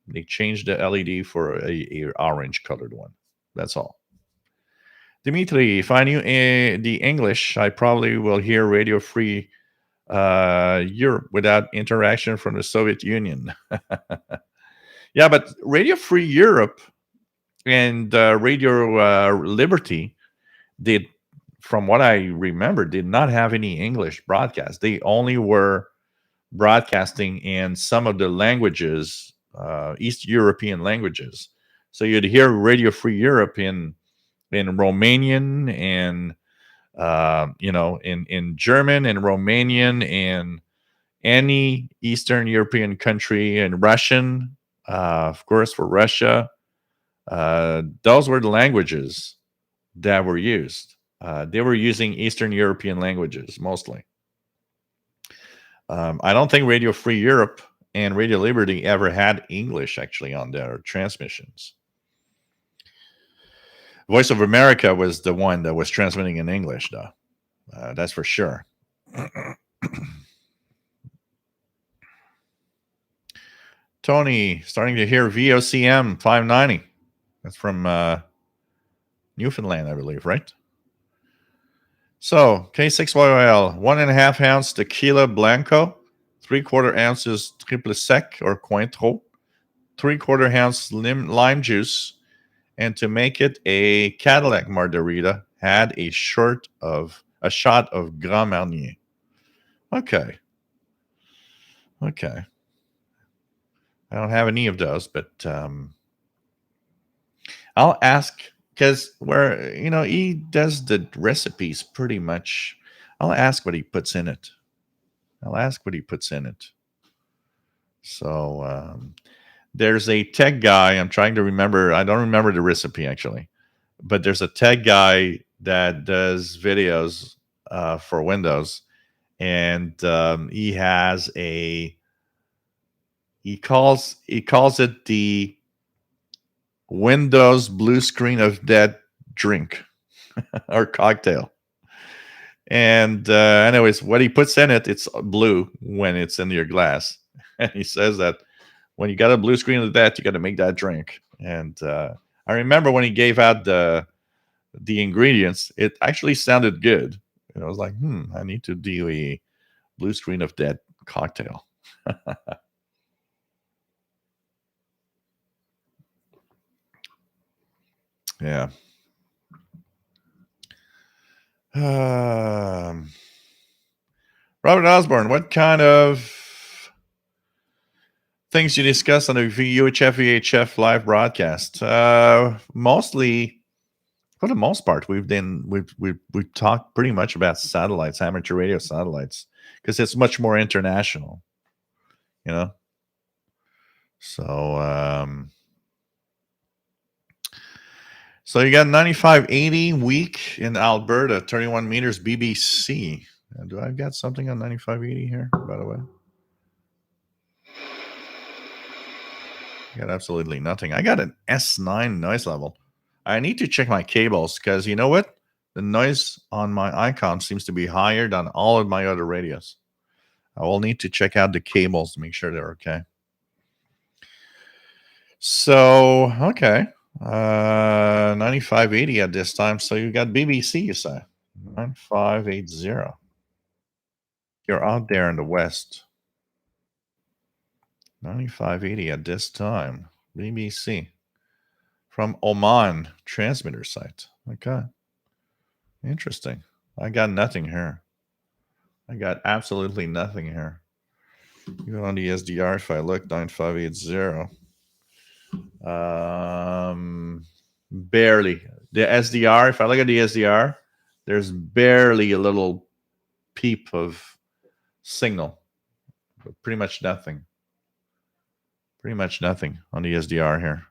they changed the LED for a orange colored one. That's all. Dimitri, if I knew the English, I probably will hear Radio Free Europe without interaction from the Soviet Union. Yeah, but Radio Free Europe and Radio Liberty did, from what I remember, did not have any English broadcast. They only were broadcasting in some of the languages, East European languages. So you'd hear Radio Free Europe in Romanian and in German and Romanian and any Eastern European country, and Russian, of course, for Russia. Those were the languages that were used. They were using Eastern European languages mostly. I don't think Radio Free Europe and Radio Liberty ever had English actually on their transmissions. Voice of America was the one that was transmitting in English, though. That's for sure. Tony, starting to hear VOCM 590. That's from Newfoundland, I believe, right? So, K6YOL, 1.5 ounce tequila blanco, 3/4 ounces triple sec or Cointreau, 3/4 ounce lime juice, and to make it a Cadillac margarita, add a shot of Grand Marnier. Okay. I don't have any of those, but I'll ask, because where he does the recipes pretty much. I'll ask what he puts in it. So there's a tech guy. I'm trying to remember. I don't remember the recipe actually, but there's a tech guy that does videos for Windows, and he has he calls it the Windows blue screen of death drink or cocktail. And anyways, what he puts in it, it's blue when it's in your glass. And he says that when you got a blue screen of death, you got to make that drink. And I remember when he gave out the ingredients, it actually sounded good. And I was like, I need to do a blue screen of death cocktail. Yeah. Robert Osborne, what kind of Things you discussed on the UHF VHF live broadcast. Mostly, for the most part, we've talked pretty much about satellites, amateur radio satellites, because it's much more international, you know. So so you got 9580 week in Alberta, 31 meters BBC. Do I got something on 9580 here, by the way? I got absolutely nothing. I got an S9 noise level. I need to check my cables because you know what? The noise on my icon seems to be higher than all of my other radios. I will need to check out the cables to make sure they're okay. So, okay. 9580 at this time. So you got BBC, you say? 9580. You're out there in the West. 9580 at this time. BBC. From Oman transmitter site. Okay. Interesting. I got nothing here. I got absolutely nothing here. Even on the SDR, if I look 9580, barely. The SDR, if I look at the SDR, there's barely a little peep of signal. But pretty much nothing. Pretty much nothing on the SDR here.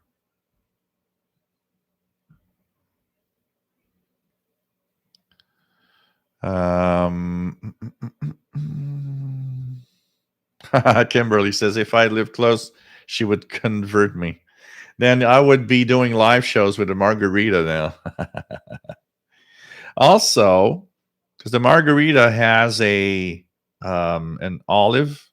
Kimberly says if I lived close, she would convert me. Then I would be doing live shows with the margarita now. Also, because the margarita has a an olive.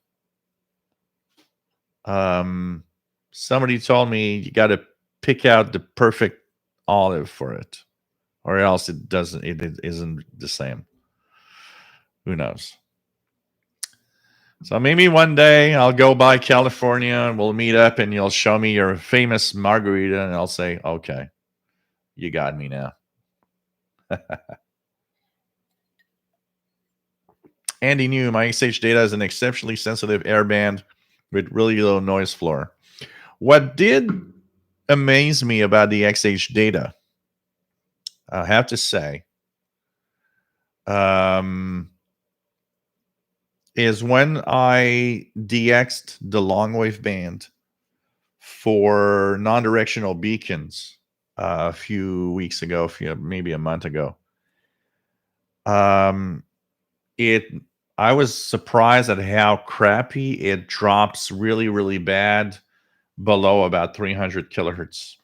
Somebody told me you got to pick out the perfect olive for it, or else it doesn't. It isn't the same. Who knows? So maybe one day I'll go by California and we'll meet up and you'll show me your famous margarita and I'll say, okay, you got me now. Andy New, my XH data is an exceptionally sensitive airband with really low noise floor. What did amaze me about the XH data, I have to say, is when I DX'd the long wave band for non-directional beacons a few weeks ago, maybe a month ago. I was surprised at how crappy it drops really, really bad below about 300 kilohertz.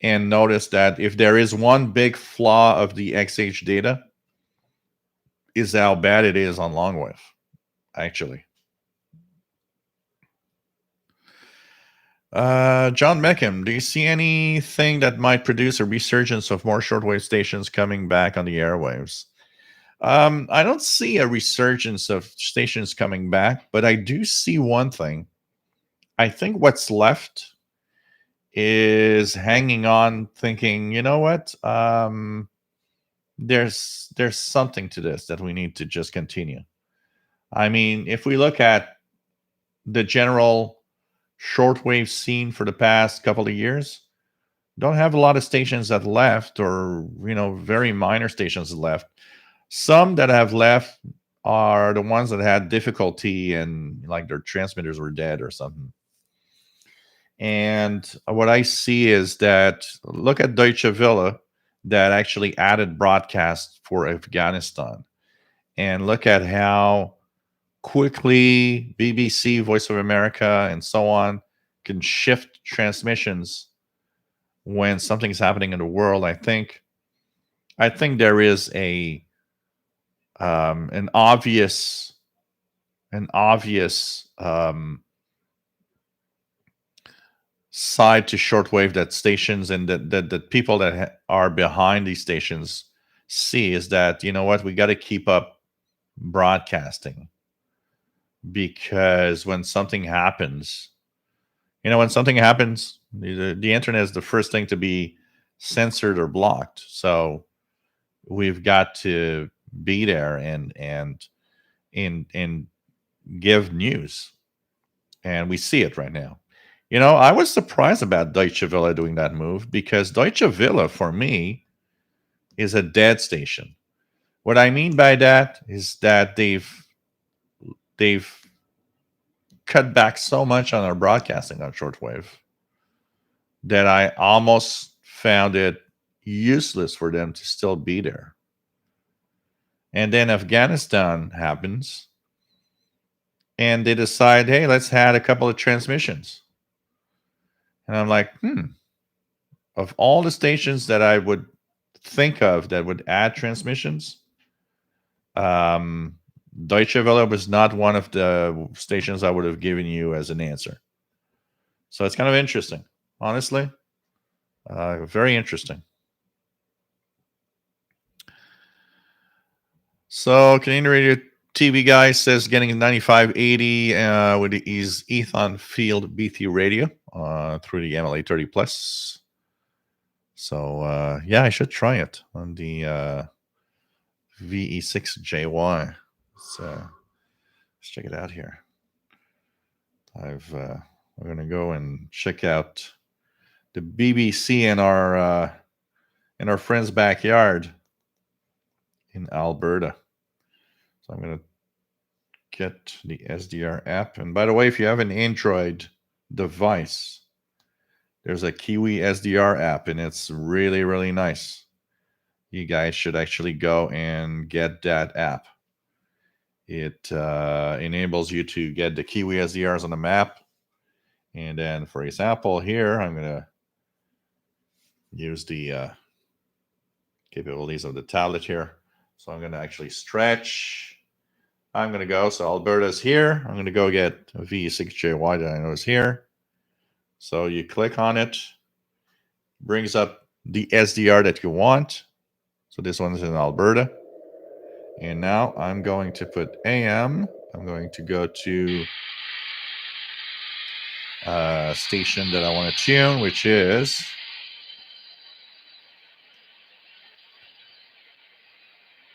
And notice that if there is one big flaw of the XH data, is how bad it is on long wave, actually. John Meckham, do you see anything that might produce a resurgence of more shortwave stations coming back on the airwaves? I don't see a resurgence of stations coming back, but I do see one thing. I think what's left is hanging on, thinking, you know what? There's something to this that we need to just continue. I mean, if we look at the general shortwave scene for the past couple of years, don't have a lot of stations that left, or very minor stations left. Some that have left are the ones that had difficulty and like their transmitters were dead or something. And what I see is that, look at Deutsche Welle that actually added broadcast for Afghanistan, and look at how quickly BBC, Voice of America, and so on can shift transmissions when something's happening in the world. I think there is an obvious side to shortwave that stations and that people that are behind these stations see, is that, you know what, we got to keep up broadcasting, because when something happens, the internet is the first thing to be censored or blocked. So we've got to be there and give news. And we see it right now. I was surprised about Deutsche Welle doing that move because Deutsche Welle, for me, is a dead station. What I mean by that is that they've cut back so much on our broadcasting on shortwave that I almost found it useless for them to still be there. And then Afghanistan happens, and they decide, hey, let's add a couple of transmissions. And I'm like, of all the stations that I would think of that would add transmissions, Deutsche Welle was not one of the stations I would have given you as an answer. So it's kind of interesting, honestly. Very interesting. So Canadian Radio TV guy says getting 9580 with his Ethon Field BT radio through the MLA 30 Plus. So yeah, I should try it on the VE6JY. Let's check it out here. We're gonna go and check out the BBC in our friend's backyard in Alberta. So I'm gonna get the SDR app. And by the way, if you have an Android device, there's a Kiwi SDR app, and it's really, really nice. You guys should actually go and get that app. It enables you to get the Kiwi SDRs on the map. And then, for example, here, I'm going to use the capabilities of the tablet here. So I'm going to actually stretch. I'm going to go. So Alberta's here. I'm going to go get a VE6JY that I know is here. So you click on it. Brings up the SDR that you want. So this one's in Alberta. And now I'm going to put AM. I'm going to go to a station that I want to tune, which is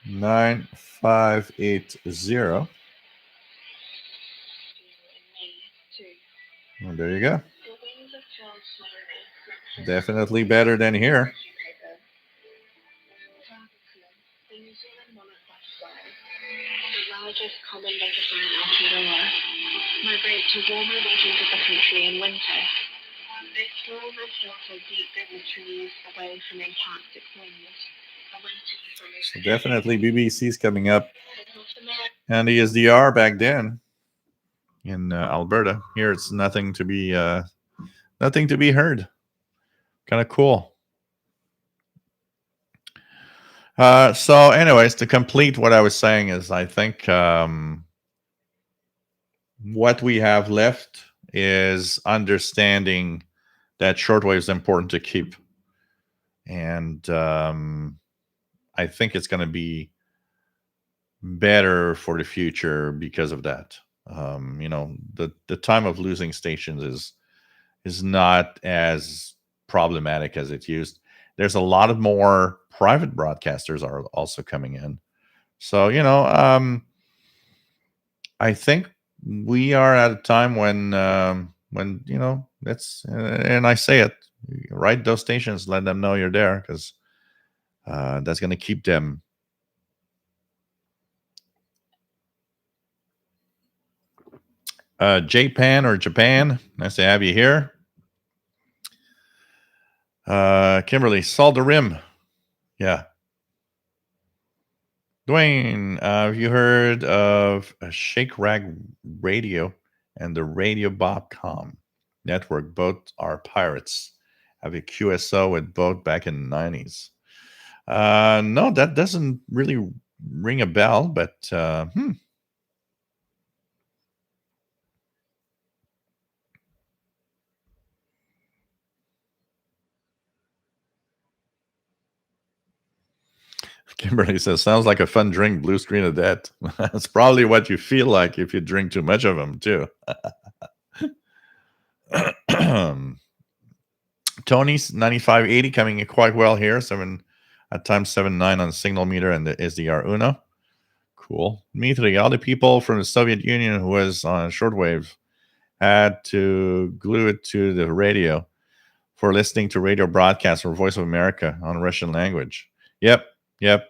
9580. And there you go. Definitely better than here. Largest common vegetarian outdoor migrate to warmer regions of the country in winter. They form and filter deep river trees away from Antarctic winds. So definitely BBC's coming up. And the SDR back then in Alberta. Here it's nothing to be heard. Kind of cool. So anyways, to complete what I was saying is I think what we have left is understanding that shortwave is important to keep. And I think it's going to be better for the future because of that. The time of losing stations is not as problematic as it used. There's a lot of more private broadcasters are also coming in. So, I think we are at a time when that's, and I say it, right? Those stations, let them know you're there, because that's going to keep them. Japan, nice to have you here. Kimberly, Salt the Rim. Yeah. Dwayne, have you heard of a Shake Rag Radio and the Radio Bobcom network? Both are pirates. Have a QSO with both back in the 90s. No, that doesn't really ring a bell, but Kimberly says, sounds like a fun drink, blue screen of death. That's probably what you feel like if you drink too much of them, too. Tony's 9580 coming in quite well here. 7.9 on the signal meter and the SDR Uno. Cool. Dmitry, all the people from the Soviet Union who was on shortwave Had to glue it to the radio for listening to radio broadcasts for Voice of America on Russian language. Yep, yep.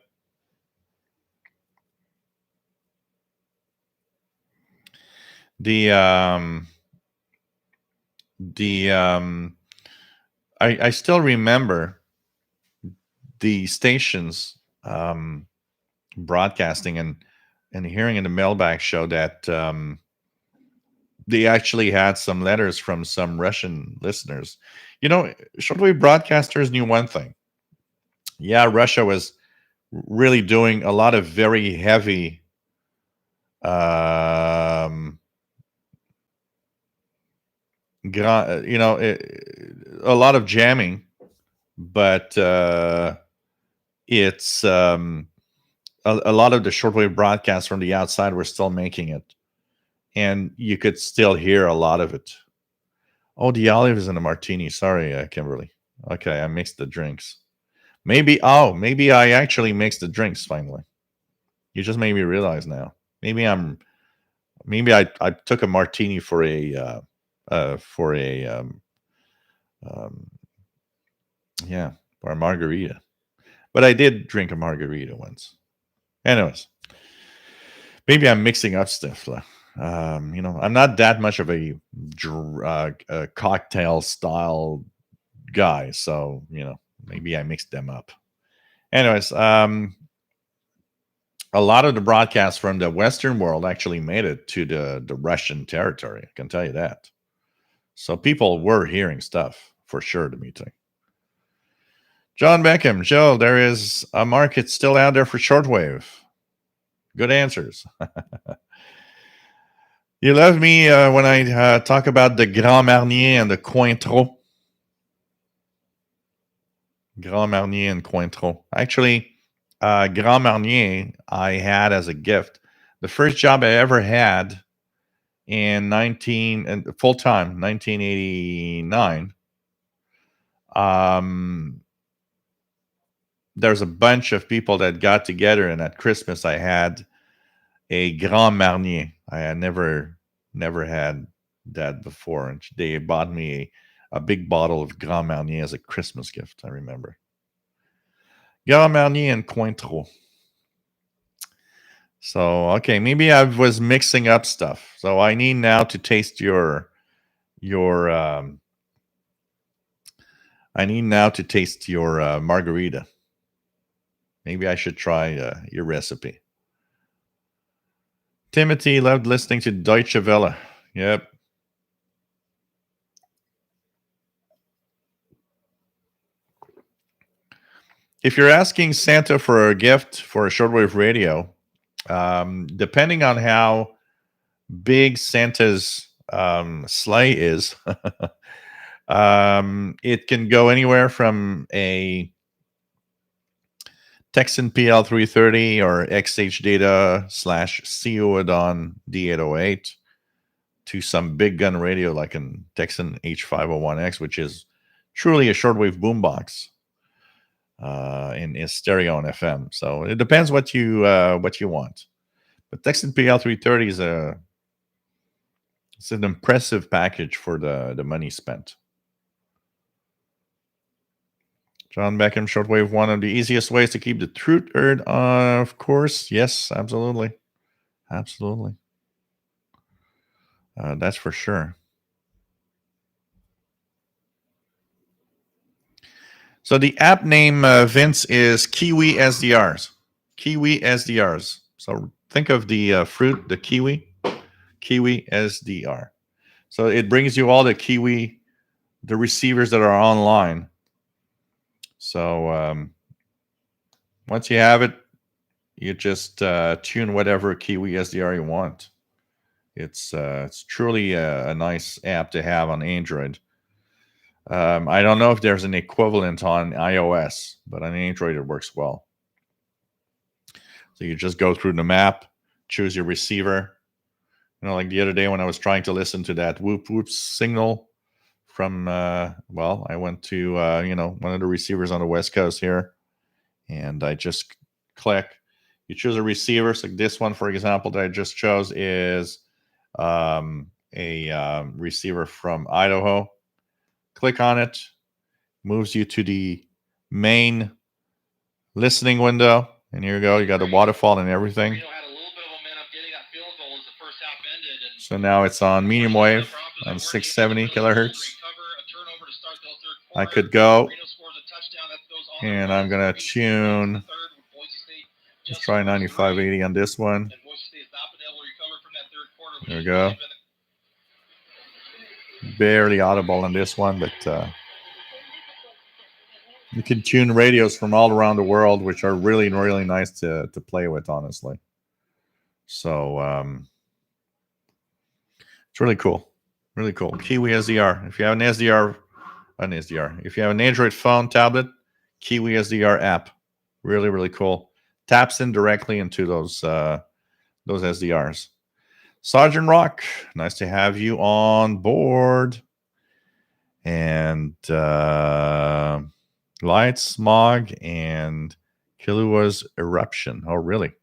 The the I still remember the stations broadcasting and hearing in the mailbag show that they actually had some letters from some Russian listeners. You know, shortwave broadcasters knew one thing. Yeah, Russia was really doing a lot of very heavy um a lot of jamming, but it's a lot of the shortwave broadcasts from the outside were still making it, and you could still hear a lot of it. Oh, the olive is in a martini. Sorry, Kimberly. Okay, I mixed the drinks. Maybe I actually mixed the drinks finally. You just made me realize now. Maybe I'm maybe I took a martini for a um yeah, for a margarita. But I did drink a margarita once. Anyways, maybe I'm mixing up stuff. I'm not that much of a cocktail style guy, so maybe I mixed them up. Anyways, a lot of the broadcasts from the Western world actually made it to the Russian territory. I can tell you that. So people were hearing stuff for sure, Dimitri. John Beckham, Joe, there is a market still out there for shortwave. Good answers. You love me when I talk about the Grand Marnier and the Cointreau. Grand Marnier and Cointreau. Actually, Grand Marnier I had as a gift. The first job I ever had in full time 1989. There's a bunch of people that got together, and at Christmas I had a Grand Marnier. I had never had that before, and they bought me a big bottle of Grand Marnier as a Christmas gift. I remember Grand Marnier and Cointreau. So okay, maybe I was mixing up stuff. So I need now to taste your I need now to taste your margarita. Maybe I should try your recipe. Timothy loved listening to Deutsche Welle. Yep. If you're asking Santa for a gift for a shortwave radio, depending on how big Santa's sleigh is, it can go anywhere from a Texan PL330 or XH Data / Coadon D808 to some big gun radio like a Texan H501X, which is truly a shortwave boombox in stereo and FM. So it depends what you want. But Texan PL330 is it's an impressive package for the money spent. John Beckham, shortwave, one of the easiest ways to keep the truth heard. Of course, yes, absolutely, absolutely. That's for sure. So the app name, Vince, is Kiwi SDRs. Kiwi SDRs. So think of the fruit, the kiwi, Kiwi SDR. So it brings you all the Kiwi, the receivers that are online. So once you have it, you just tune whatever Kiwi SDR you want. It's truly a nice app to have on Android. I don't know if there's an equivalent on iOS, but on Android it works well. So you just go through the map, choose your receiver. Like the other day when I was trying to listen to that whoop whoop signal from, I went to, one of the receivers on the West Coast here, and I just click. You choose a receiver. So this one, for example, that I just chose is a receiver from Idaho. Click on it, moves you to the main listening window, and here you go. You got the waterfall and everything. So now it's on medium wave on 670 kilohertz. I could go, and I'm gonna tune. Let's try 9580 on this one. There we go. Barely audible on this one, but you can tune radios from all around the world, which are really, really nice to play with, honestly. So it's really cool. Really cool. Kiwi SDR. If you have an SDR, if you have an Android phone, tablet, Kiwi SDR app. Really, really cool. Taps in directly into those SDRs. Sergeant Rock, nice to have you on board. And Light, Smog, and Kilauea's Eruption. Oh, really?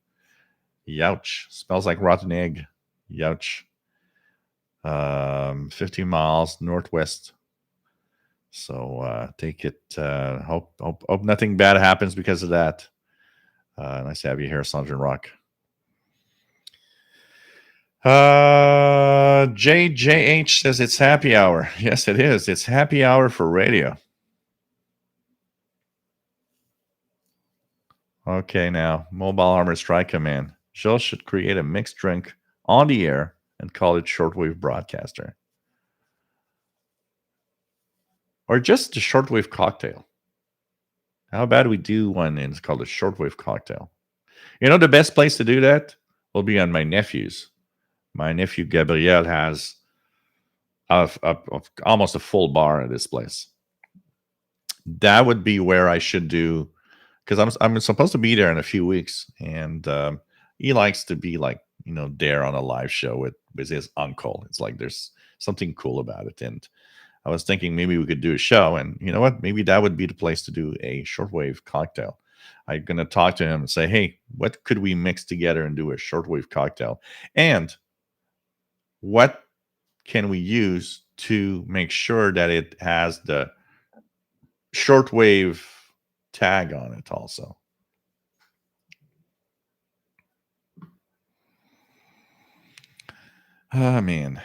Youch. Smells like rotten egg. Youch. 15 miles northwest. So take it. Hope nothing bad happens because of that. Nice to have you here, Sergeant Rock. JJH says it's happy hour. Yes, it is. It's happy hour for radio. Okay, now Mobile Armor Strike Command. Jill should create a mixed drink on the air and call it Shortwave Broadcaster, or just a Shortwave Cocktail. How about we do one and it's called a Shortwave Cocktail? You know, the best place to do that will be on my nephew's. My nephew Gabriel has almost a full bar at this place. That would be where I should do, because I'm supposed to be there in a few weeks, and he likes to be like, you know, there on a live show with his uncle. It's like there's something cool about it, and I was thinking maybe we could do a show, and you know what? Maybe that would be the place to do a Shortwave cocktail. I'm gonna talk to him and say, hey, what could we mix together and do a Shortwave cocktail, and what can we use to make sure that it has the Shortwave tag on it also. Ah, man.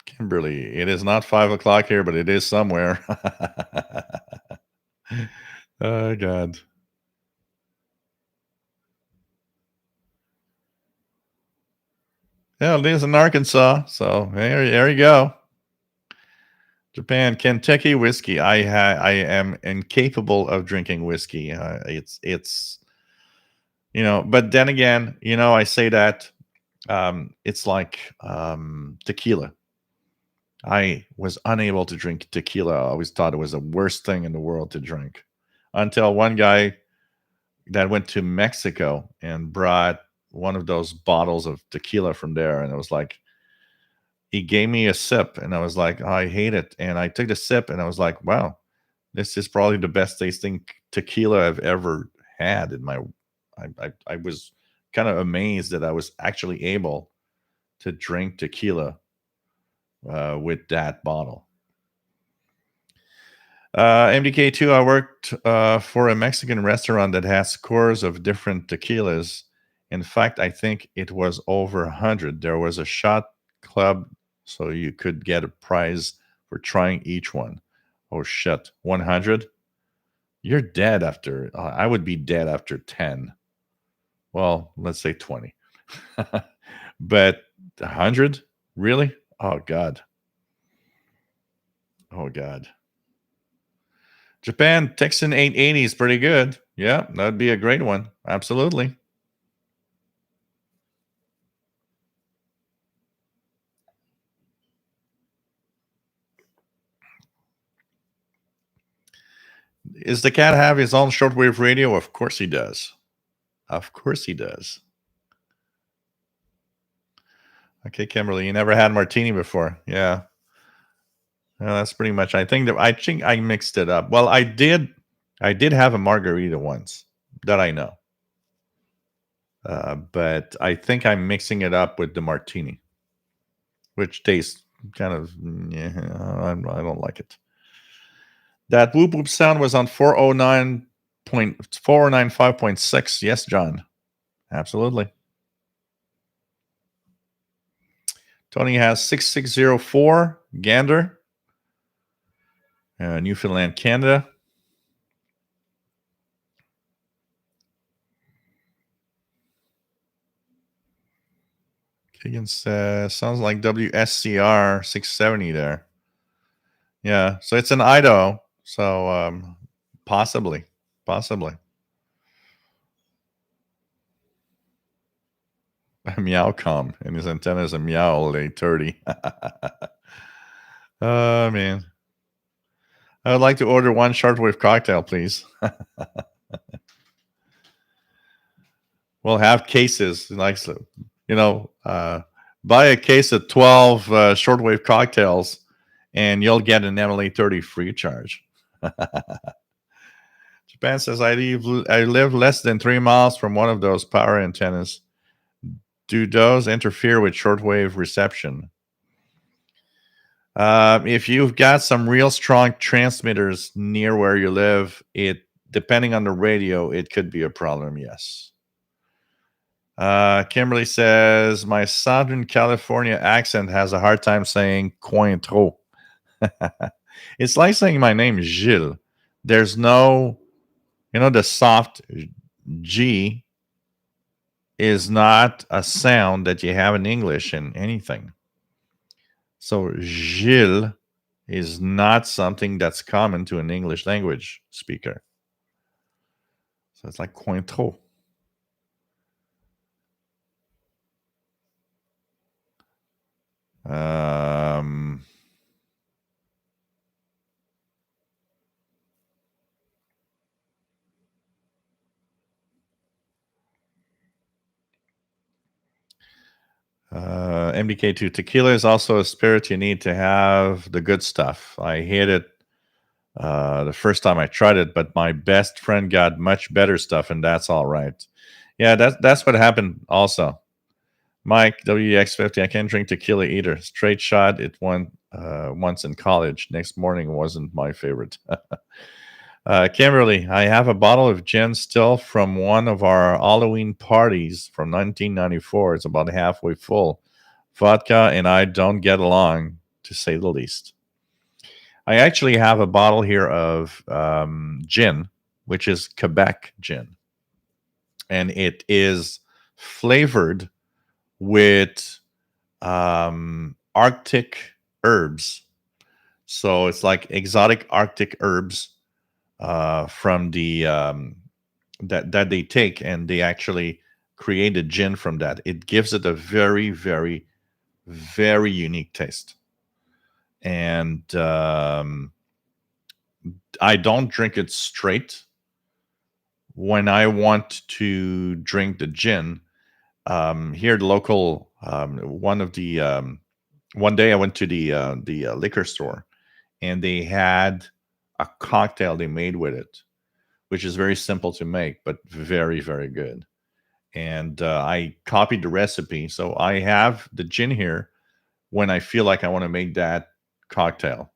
Kimberly, it is not 5 o'clock here, but it is somewhere. Oh, God. Yeah, it is in Arkansas. So there you go. Japan, Kentucky whiskey. I am incapable of drinking whiskey. It's you know, but then again, you know, I say that it's like tequila. I was unable to drink tequila. I always thought it was the worst thing in the world to drink, until one guy that went to Mexico and brought one of those bottles of tequila from there, and it was like, he gave me a sip, and I was like, oh, I hate it. And I took the sip, and I was like, wow, this is probably the best tasting tequila I've ever had in my. I was kind of amazed that I was actually able to drink tequila with that bottle. MDK2, I worked for a Mexican restaurant that has scores of different tequilas. In fact, I think it was over 100. There was a shot club, so you could get a prize for trying each one. Oh, shit. 100? You're dead after, I would be dead after 10. Well, let's say 20. But 100? Really? Oh, God. Oh, God. Japan, Texan 880 is pretty good. Yeah, that'd be a great one. Absolutely. Does the cat have his own shortwave radio? Of course he does. Of course he does. Okay, Kimberly, you never had martini before. Yeah. Well, that's pretty much. I think I mixed it up. Well, I did have a margarita once that I know. But I think I'm mixing it up with the martini, which tastes kind of, yeah, I don't like it. That whoop whoop sound was on 495.6. Yes, John. Absolutely. Tony has 6604 Gander, Newfoundland, Canada. Keegan says, sounds like WSCR 670 there. Yeah, so it's in Idaho. So possibly. Meowcom, and his antenna is a meow 830. Oh, man. I would like to order one shortwave cocktail, please. We'll have cases, like, you know, buy a case of 12 shortwave cocktails, and you'll get an MLA30 free of charge. Japan says, I live less than 3 miles from one of those power antennas. Do those interfere with shortwave reception? If you've got some real strong transmitters near where you live, it depending on the radio, it could be a problem. Yes. Kimberly says my Southern California accent has a hard time saying Cointreau. It's like saying my name is Gilles. There's no, the soft G is not a sound that you have in English in anything. So Gilles is not something that's common to an English language speaker. So it's like Cointreau. MDK2 tequila is also a spirit you need to have the good stuff. I hate it the first time I tried it, but my best friend got much better stuff, and that's all right. Yeah, that's what happened also. Mike, WX50, I can't drink tequila either. Straight shot it once in college. Next morning wasn't my favorite. Kimberly, I have a bottle of gin still from one of our Halloween parties from 1994. It's about halfway full. Vodka and I don't get along, to say the least. I actually have a bottle here of gin, which is Quebec gin. And it is flavored with Arctic herbs. So it's like exotic Arctic herbs from the that they take, and they actually create a gin from that. It gives it a very, very, very unique taste. And I don't drink it straight. When I want to drink the gin, here the local one day I went to the liquor store, and they had a cocktail they made with it, which is very simple to make, but very, very good. And I copied the recipe. So I have the gin here when I feel like I want to make that cocktail.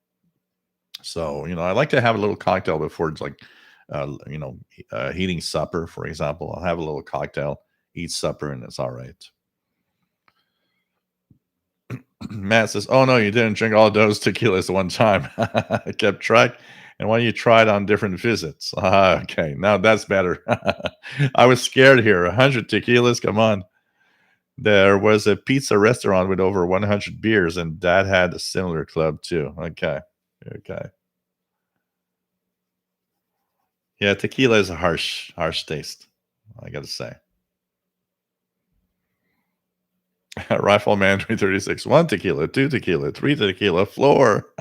So, I like to have a little cocktail before it's like, eating supper, for example. I'll have a little cocktail, eat supper, and it's all right. Matt says, oh, no, you didn't drink all those tequilas one time. I kept track. And when you tried on different visits. Okay, now that's better. I was scared here. 100 tequilas, come on. There was a pizza restaurant with over 100 beers, and that had a similar club too. Okay. Yeah, tequila is a harsh taste, I gotta say. Rifleman 336, 1 tequila, 2 tequila, 3 tequila, floor.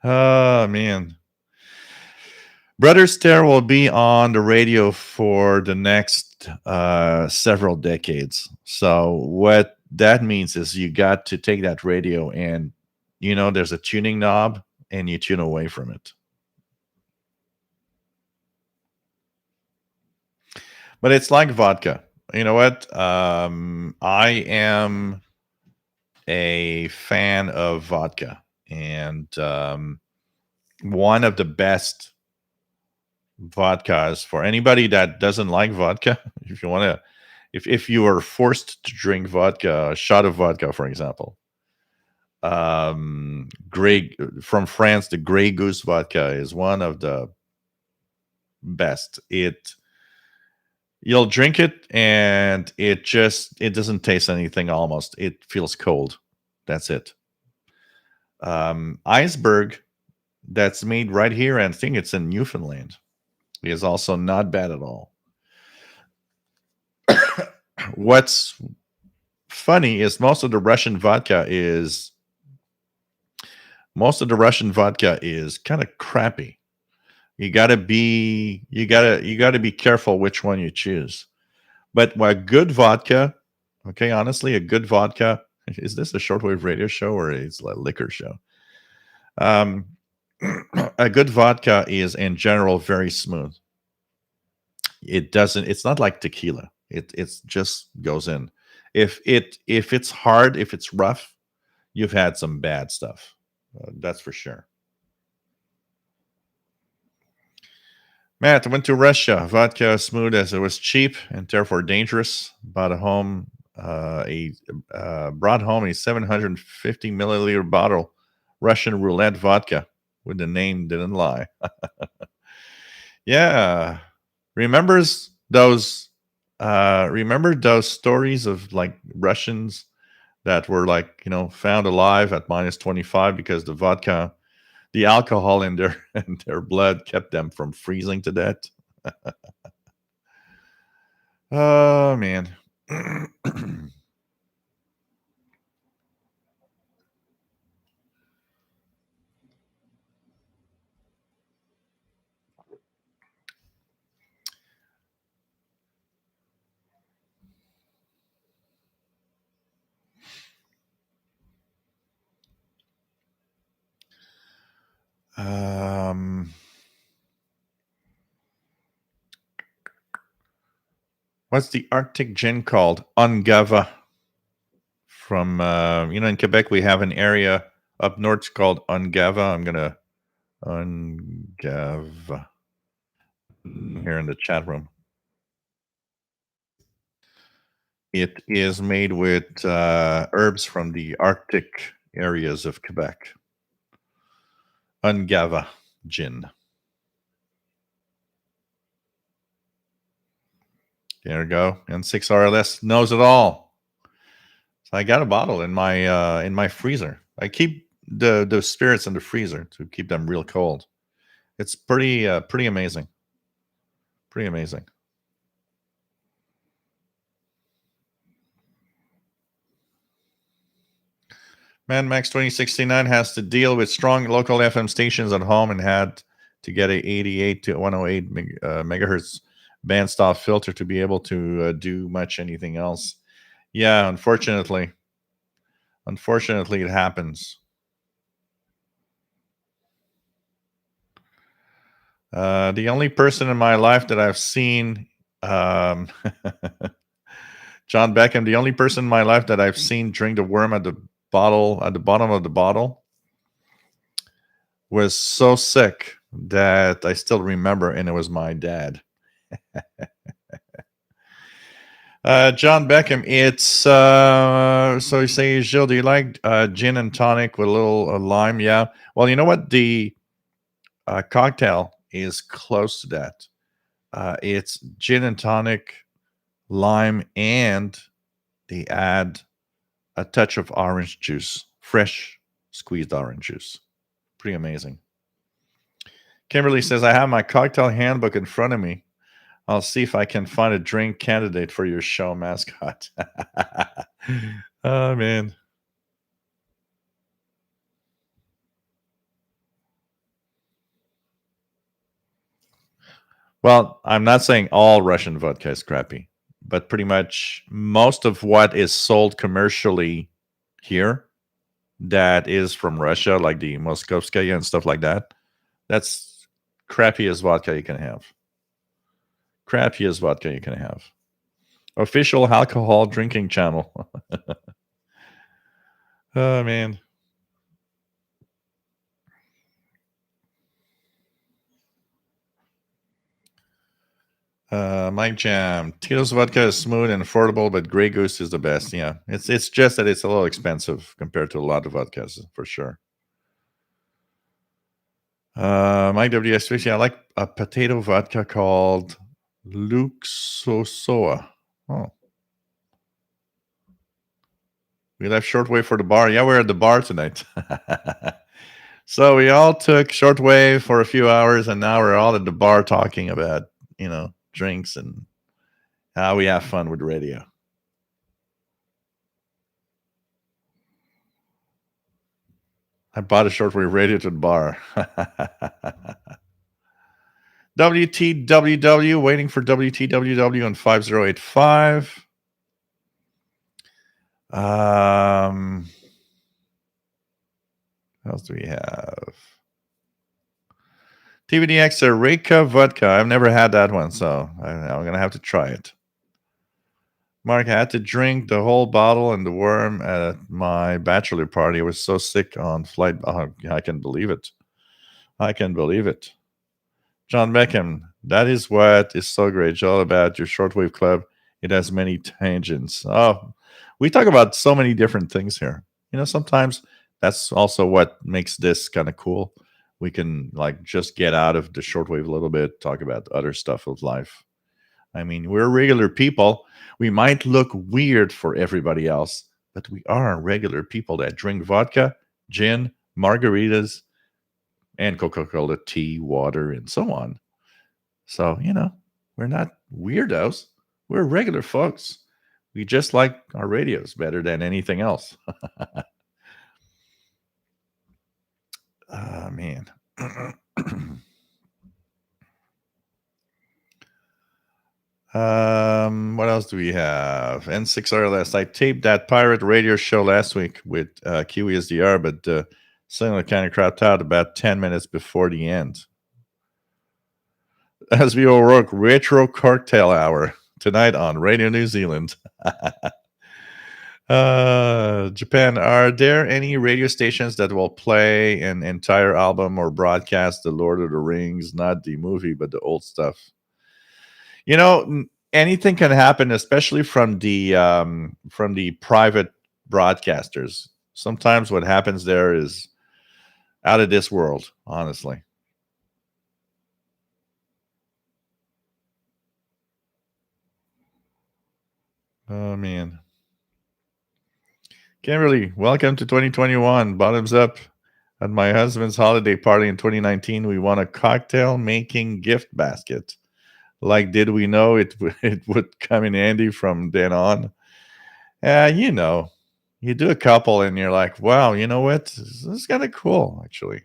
Oh, man. Brother Stare will be on the radio for the next several decades. So what that means is you got to take that radio and, there's a tuning knob, and you tune away from it. But it's like vodka. you know what? I am a fan of vodka, and one of the best vodkas for anybody that doesn't like vodka. If you want to, if you are forced to drink vodka, a shot of vodka, for example, Grey from France, the Grey Goose vodka is one of the best. It You'll drink it and it doesn't taste anything. Almost, it feels cold. That's it. Iceberg, that's made right here, and I think it's in Newfoundland, is also not bad at all. What's funny is most of the Russian vodka is kind of crappy. You gotta be careful which one you choose. But a good vodka, okay, honestly, a good vodka. Is this a shortwave radio show or is it a liquor show? Um, a good vodka is in general very smooth. It doesn't. It's not like tequila. It's just goes in. If it's hard, if it's rough, you've had some bad stuff. That's for sure. Matt went to Russia. Vodka smooth as it was cheap and therefore dangerous. Brought home a 750 milliliter bottle Russian roulette vodka. With the name didn't lie. Yeah, remembers those. Remember those stories of like Russians that were like found alive at -25 because the alcohol in their in their blood kept them from freezing to death. Oh man. um, what's the Arctic gin called? Ungava. From in Quebec we have an area up north called Ungava. I'm gonna Ungava here in the chat room. It is made with herbs from the Arctic areas of Quebec. Ungava gin. There we go. And 6RLS knows it all. So I got a bottle in my freezer. I keep the spirits in the freezer to keep them real cold. It's pretty amazing. Pretty amazing. Man Max 2069 has to deal with strong local FM stations at home and had to get a 88 to 108 megahertz bandstop filter to be able to do much anything else. Yeah, unfortunately, it happens. The only person in my life that I've seen, John Beckham, the only person in my life that I've seen drink the worm at the bottom of the bottle was so sick that I still remember, and it was my dad. John Beckham, it's so you say, Gilles, do you like gin and tonic with a little lime? Yeah. Well, you know what? The cocktail is close to that. It's gin and tonic, lime, and they add a touch of orange juice, fresh squeezed orange juice. Pretty amazing. Kimberly says, I have my cocktail handbook in front of me. I'll see if I can find a drink candidate for your show mascot. Oh, man. Well, I'm not saying all Russian vodka is crappy, but pretty much most of what is sold commercially here that is from Russia, like the Moskovskaya and stuff like that, that's crappiest vodka you can have. Crappiest vodka you can have. Official alcohol drinking channel. Oh man. Mike Jam. Tito's vodka is smooth and affordable, but Grey Goose is the best. Yeah, it's just that it's a little expensive compared to a lot of vodkas for sure. Mike WS50. I like a potato vodka called Luxosoa. Oh, we left Shortwave for the bar. Yeah, we're at the bar tonight. So we all took Shortwave for a few hours, and now we're all at the bar talking about drinks and how we have fun with radio. I bought a shortwave radio to the bar. WTWW, waiting for WTWW on 5085. What else do we have? TVDX Reka Vodka. I've never had that one, so I'm going to have to try it. Mark, I had to drink the whole bottle and the worm at my bachelor party. I was so sick on flight. Oh, I can believe it. I can believe it. John Beckham, that is what is so great. It's all about your shortwave club. It has many tangents. Oh, we talk about so many different things here. Sometimes that's also what makes this kind of cool. We can just get out of the shortwave a little bit, talk about other stuff of life. I mean, we're regular people. We might look weird for everybody else, but we are regular people that drink vodka, gin, margaritas, and Coca-Cola, tea, water, and so on. So, we're not weirdos. We're regular folks. We just like our radios better than anything else. Oh, man. What else do we have? N6RLS. I taped that pirate radio show last week with QESDR, but the signal kind of crapped out about 10 minutes before the end. As we all work retro cocktail hour tonight on Radio New Zealand. Japan, are there any radio stations that will play an entire album or broadcast The Lord of the Rings, not the movie, but the old stuff? Anything can happen, especially from the private broadcasters. Sometimes what happens there is out of this world, honestly. Oh man. Kimberly, welcome to 2021. Bottoms up. At my husband's holiday party in 2019, we won a cocktail making gift basket. Did we know it would come in handy from then on? You do a couple and you're like, wow, you know what? This is kind of cool, actually.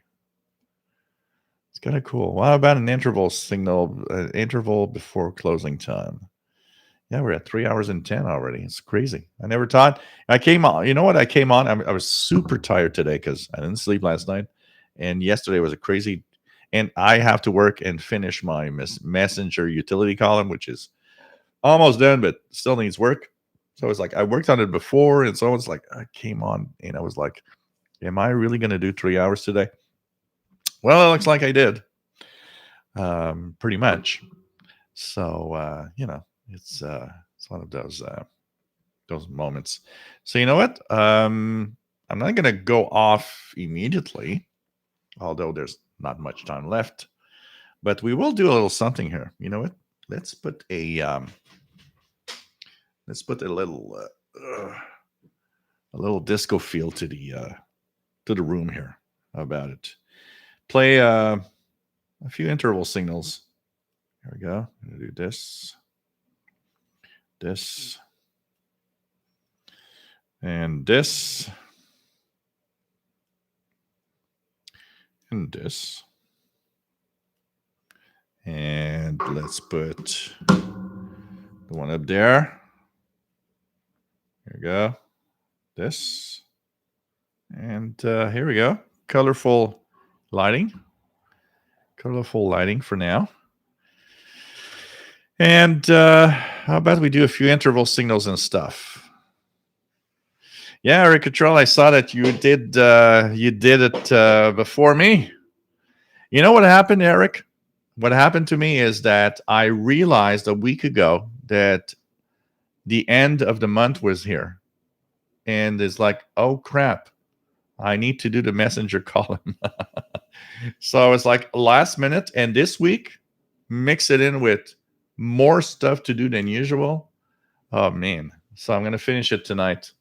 It's kind of cool. What about an interval signal, interval before closing time? Yeah, we're at 3 hours and 10 already. It's crazy. I never thought. I came on. You know what? I came on. I was super tired today because I didn't sleep last night. And yesterday was a crazy. And I have to work and finish my messenger utility column, which is almost done, but still needs work. So it's like I worked on it before. And so it's like I came on and I was like, am I really going to do 3 hours today? Well, it looks like I did. Pretty much. So, it's one of those moments. So you know what? I'm not gonna go off immediately, although there's not much time left. But we will do a little something here. You know what? Let's put a little disco feel to the room here. How about it? Play a few interval signals. Here we go. I'm gonna do this. This and this and this, and let's put the one up there. Here we go. This, and here we go. Colorful lighting for now. And How about we do a few interval signals and stuff? Yeah, Eric Control, I saw that you did it before me. You know what happened, Eric? What happened to me is that I realized a week ago that the end of the month was here. And it's like, oh crap, I need to do the messenger column. So it's like last minute. And this week, mix it in with more stuff to do than usual. Oh man. So I'm going to finish it tonight.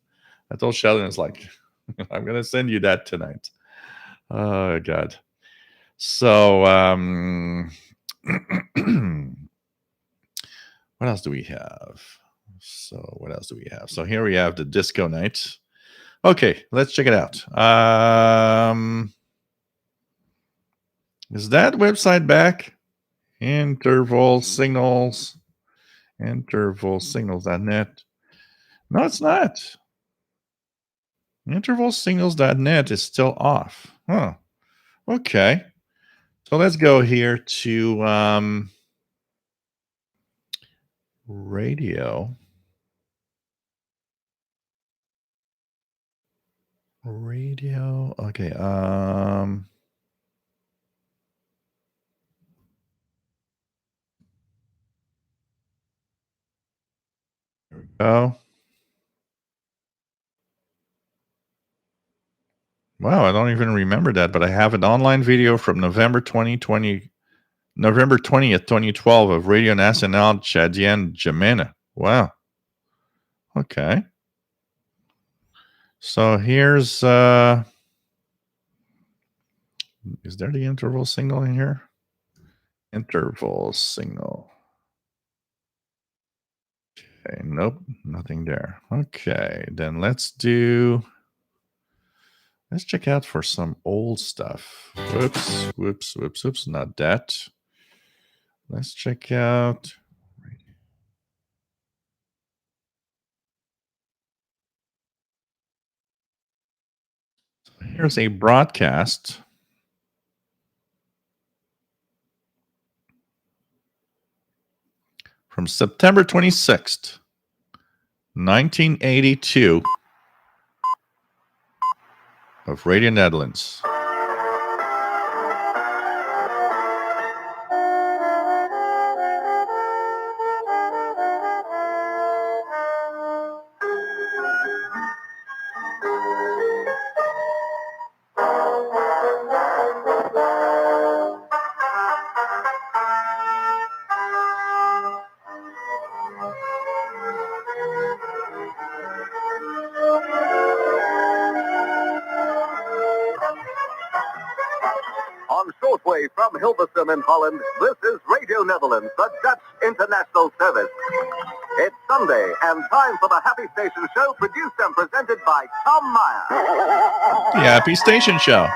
I told Sheldon, it's like, I'm going to send you that tonight. Oh, God. So, what else do we have? So here we have the disco night. Okay, let's check it out. Is that website back? Intervalsignals.net. No, it's not. Intervalsignals.net is still off. Huh. Okay. So let's go here to radio. Radio. Okay. Here we go. Wow, I don't even remember that, but I have an online video from November 20th, 2012 of Radio Nacional Chadian Jamena. Wow. Okay. So here's is there the interval signal in here? Interval signal. Okay, nope, nothing there. Okay, then let's check out for some old stuff. Whoops, not that. Let's check out. Here's a broadcast from September 26th, 1982 of Radio Netherlands. On Shortwave from Hilversum in Holland, this is Radio Netherlands, the Dutch International Service. It's Sunday and time for the Happy Station Show, produced and presented by Tom Meyer. The Happy Station Show.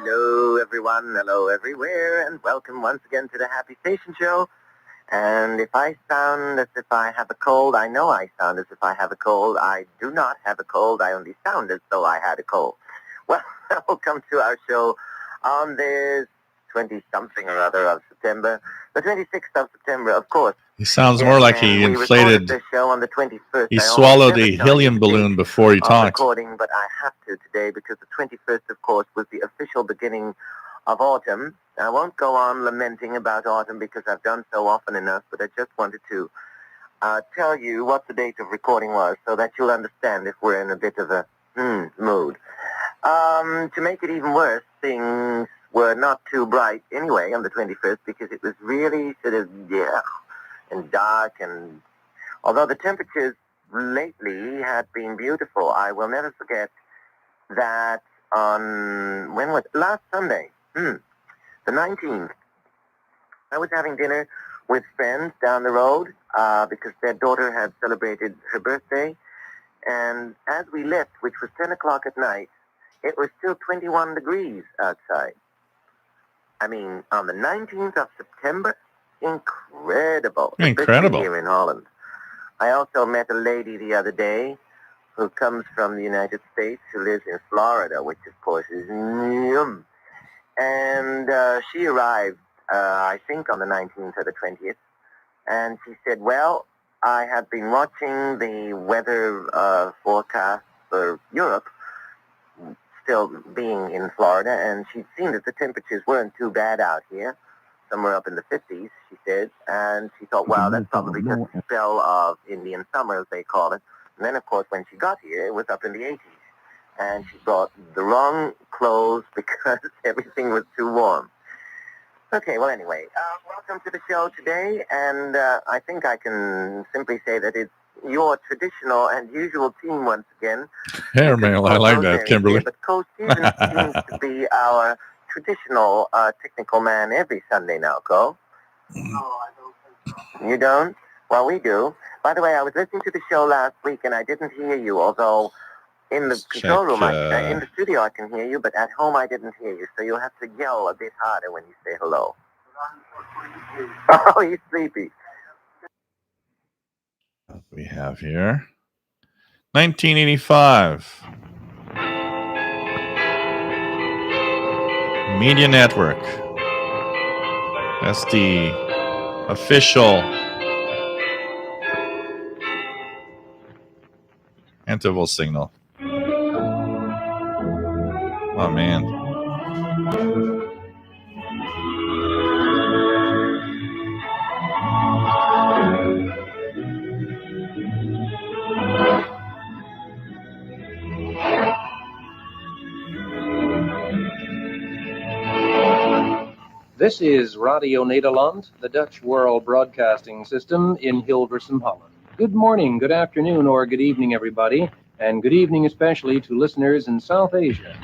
Hello, everyone. Hello, everywhere. And welcome once again to the Happy Station Show. And if I sound as if I have a cold, I know I sound as if I have a cold. I do not have a cold. I only sound as though I had a cold. Well, welcome to our show on this 20-something or other of September. The 26th of September, of course. He sounds more like he inflated. The show on the 21st. He swallowed a helium balloon before he talked. Recording, but I have to today because the 21st, of course, was the official beginning of autumn. I won't go on lamenting about autumn because I've done so often enough, but I just wanted to tell you what the date of recording was so that you'll understand if we're in a bit of a mood. To make it even worse, things were not too bright anyway on the 21st because it was really sort of, and dark, and although the temperatures lately had been beautiful, I will never forget that on, when was it? Last Sunday, the 19th, I was having dinner with friends down the road because their daughter had celebrated her birthday, and as we left, which was 10 o'clock at night, it was still 21 degrees outside. I mean, on the 19th of September, incredible. Incredible. Especially here in Holland. I also met a lady the other day who comes from the United States, who lives in Florida, which of course is yum. And she arrived, I think, on the 19th or the 20th. And she said, well, I have been watching the weather forecast for Europe, still being in Florida, and she'd seen that the temperatures weren't too bad out here, somewhere up in the 50s, she said. And she thought, wow, that's probably just a spell of Indian summer, as they call it. And then, of course, when she got here, it was up in the 80s. And she brought the wrong clothes because everything was too warm. Okay, well, anyway, welcome to the show today. And I think I can simply say that it's your traditional and usual team once again. Airmail, I like that, Kimberly. Here, but Coach Stevens seems to be our traditional technical man every Sunday now, Co. No, I don't think so. You don't? Well, we do. By the way, I was listening to the show last week, and I didn't hear you, although in the control room, in the studio, I can hear you, but at home, I didn't hear you, so you'll have to yell a bit harder when you say hello. Oh, he's sleepy. What we have here, 1985. Media Network. That's the official interval signal. Oh, man. This is Radio Nederland, the Dutch World Broadcasting System in Hilversum, Holland. Good morning, good afternoon, or good evening, everybody, and good evening especially to listeners in South Asia.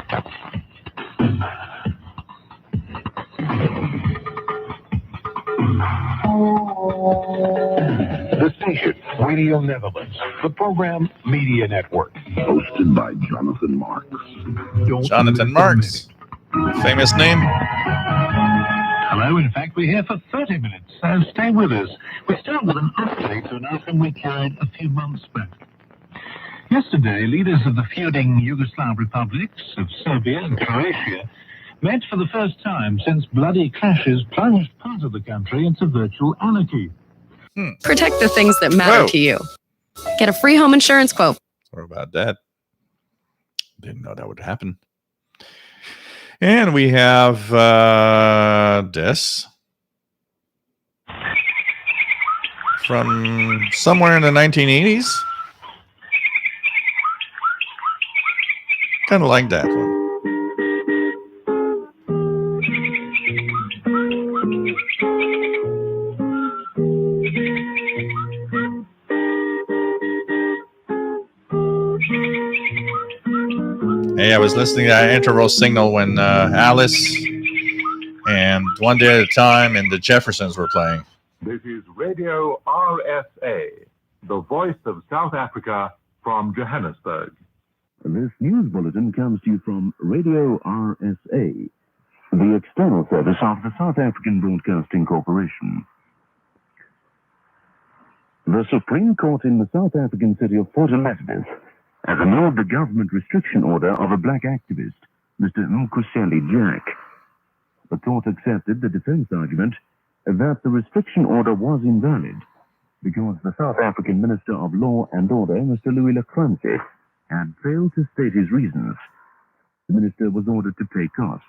The station, Radio Netherlands. The program, Media Network. Hosted by Jonathan Marks. Jonathan Marks. Famous name. Hello, in fact, we're here for 30 minutes, so stay with us. We start with an update on an item we carried a few months back. Yesterday, leaders of the feuding Yugoslav republics of Serbia and Croatia met for the first time since bloody clashes plunged part of the country into virtual anarchy. Protect the things that matter to you. Get a free home insurance quote. Sorry about that. Didn't know that would happen. And we have this from somewhere in the 1980s. Kind of like that one. Hey, I was listening to that interval signal when Alice and One Day at a Time and the Jeffersons were playing. This is Radio RSA, the voice of South Africa from Johannesburg. This news bulletin comes to you from Radio RSA, the external service of the South African Broadcasting Corporation. The Supreme Court in the South African city of Port Elizabeth has annulled the government restriction order of a black activist, Mr. Nkuseli Jack. The court accepted the defense argument that the restriction order was invalid because the South African Minister of Law and Order, Mr. Louis Lecranche, had failed to state his reasons. The minister was ordered to pay costs.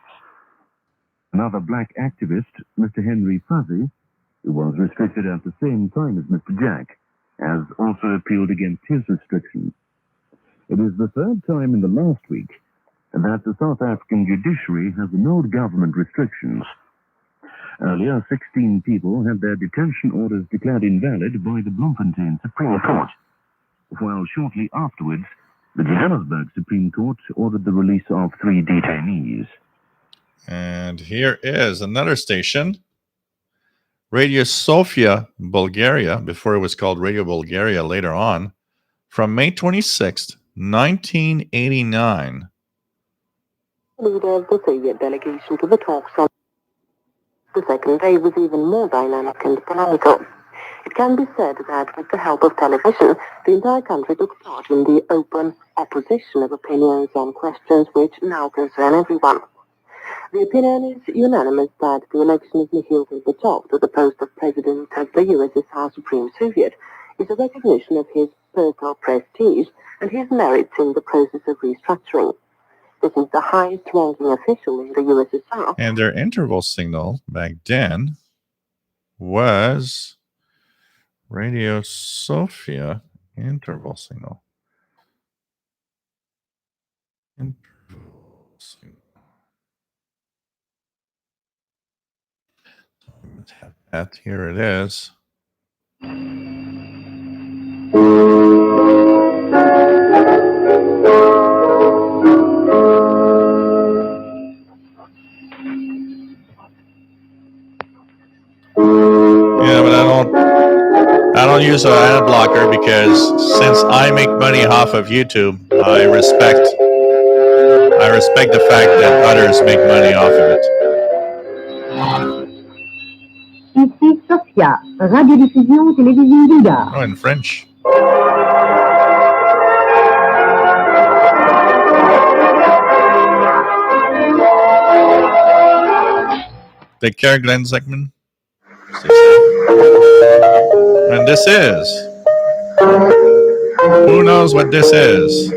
Another black activist, Mr. Henry Fuzzy, who was restricted at the same time as Mr. Jack, has also appealed against his restrictions. It is the third time in the last week that the South African judiciary has annulled government restrictions. Earlier, 16 people had their detention orders declared invalid by the Bloemfontein Supreme Court, while shortly afterwards, the Johannesburg Supreme Court ordered the release of 3 detainees. And here is another station, Radio Sofia, Bulgaria, before it was called Radio Bulgaria later on, from May 26th, 1989. Leader of the Soviet delegation to the talks on the second day was even more dynamic and polemical. It can be said that with the help of television, the entire country took part in the open opposition of opinions on questions which now concern everyone. The opinion is unanimous that the election of Mikhail Gorbachev to the post of President of the USSR Supreme Soviet is a recognition of his personal prestige and his merits in the process of restructuring. This is the highest-ranking official in the USSR. And their interval signal back then was Radio Sofia interval signal. Interval signal. Let's have that. Here it is. Yeah, but I don't use an ad blocker because since I make money off of YouTube, I respect the fact that others make money off of it. Ici Sofia, radiodiffusion télévision bulgare. Oh, in French. Take care, Glenn Zeckman. And this is. Who knows what this is?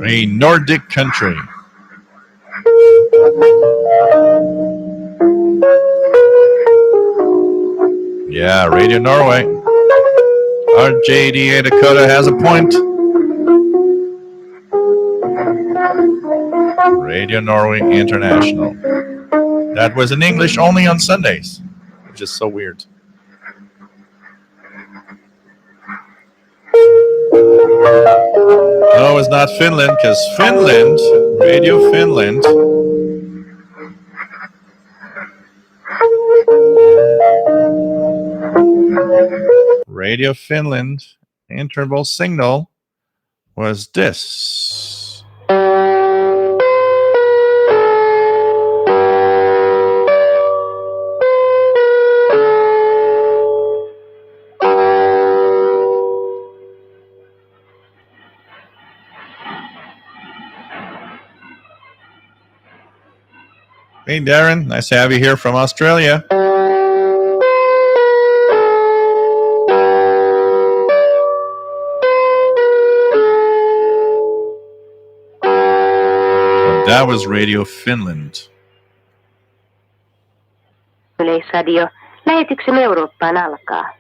A Nordic country. Yeah, Radio Norway. RJDA Dakota has a point. Radio Norway International. That was in English only on Sundays, which is so weird. No, it's not Finland, because Finland, Radio Finland, Radio Finland interval signal was this. Hey, Darren, nice to have you here from Australia. That was Radio Finland. Yleisradio. Lähetyksemme Eurooppaan alkaa.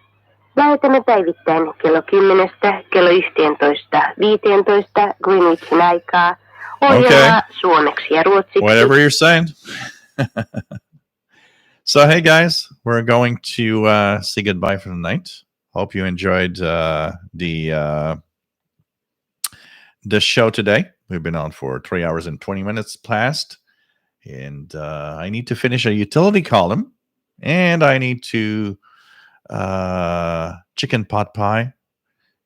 Lähetämme päivittäin kello 10, kello 11, 15 Greenwichin aikaa. Ohjelmaa suomeksi ja ruotsiksi. Whatever you're saying. So, hey guys, we're going to say goodbye for the night. Hope you enjoyed the show today. We've been on for 3 hours and 20 minutes past. And I need to finish a utility column. And I need to chicken pot pie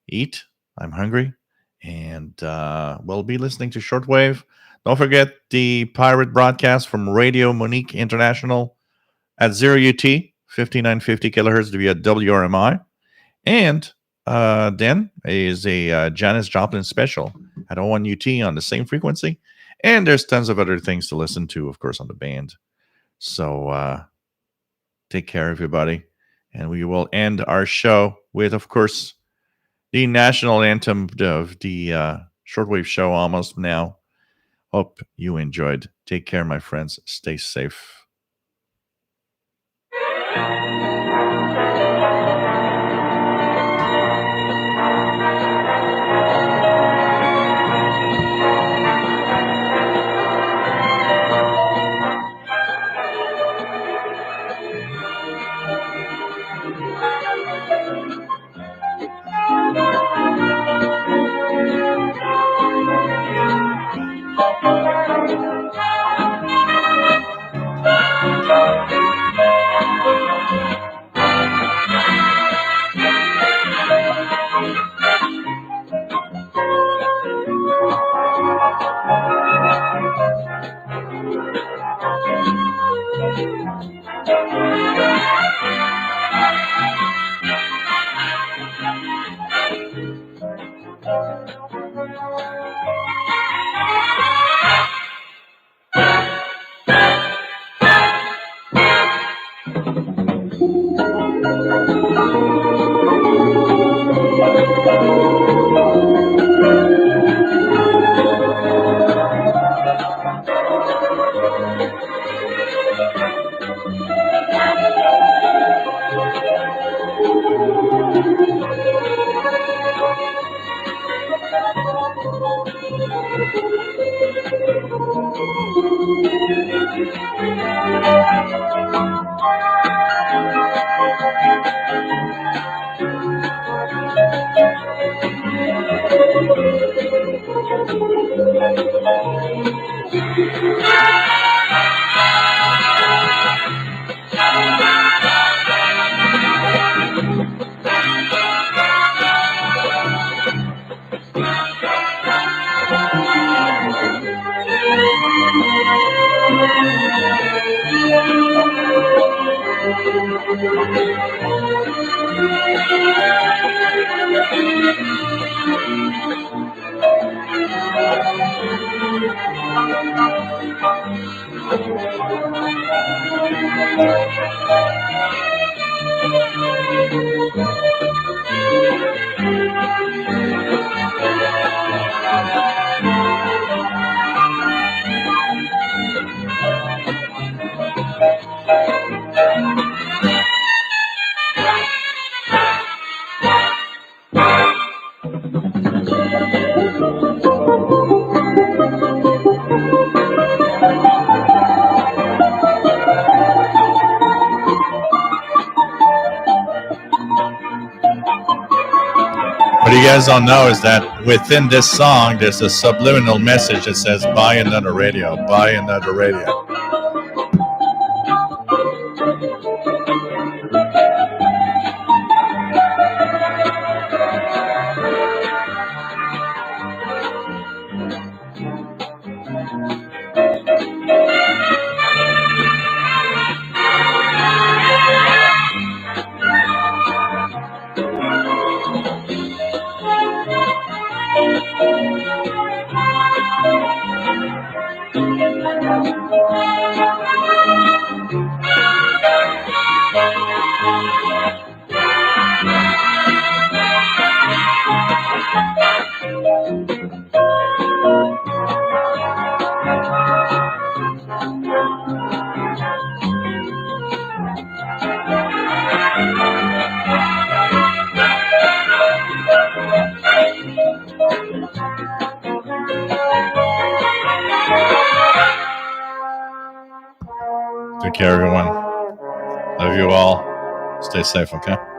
eat. I'm hungry. And we'll be listening to Shortwave. Don't forget the pirate broadcast from Radio Monique International at 0UT, 5950 kilohertz via WRMI. And then is a Janis Joplin special at 01UT on the same frequency. And there's tons of other things to listen to, of course, on the band. So take care, everybody. And we will end our show with, of course, the national anthem of the Shortwave show almost now. Hope you enjoyed. Take care, my friends. Stay safe. What you guys don't know is that within this song, there's a subliminal message that says, buy another radio, buy another radio. Take care, everyone. Love you all. Stay safe, okay?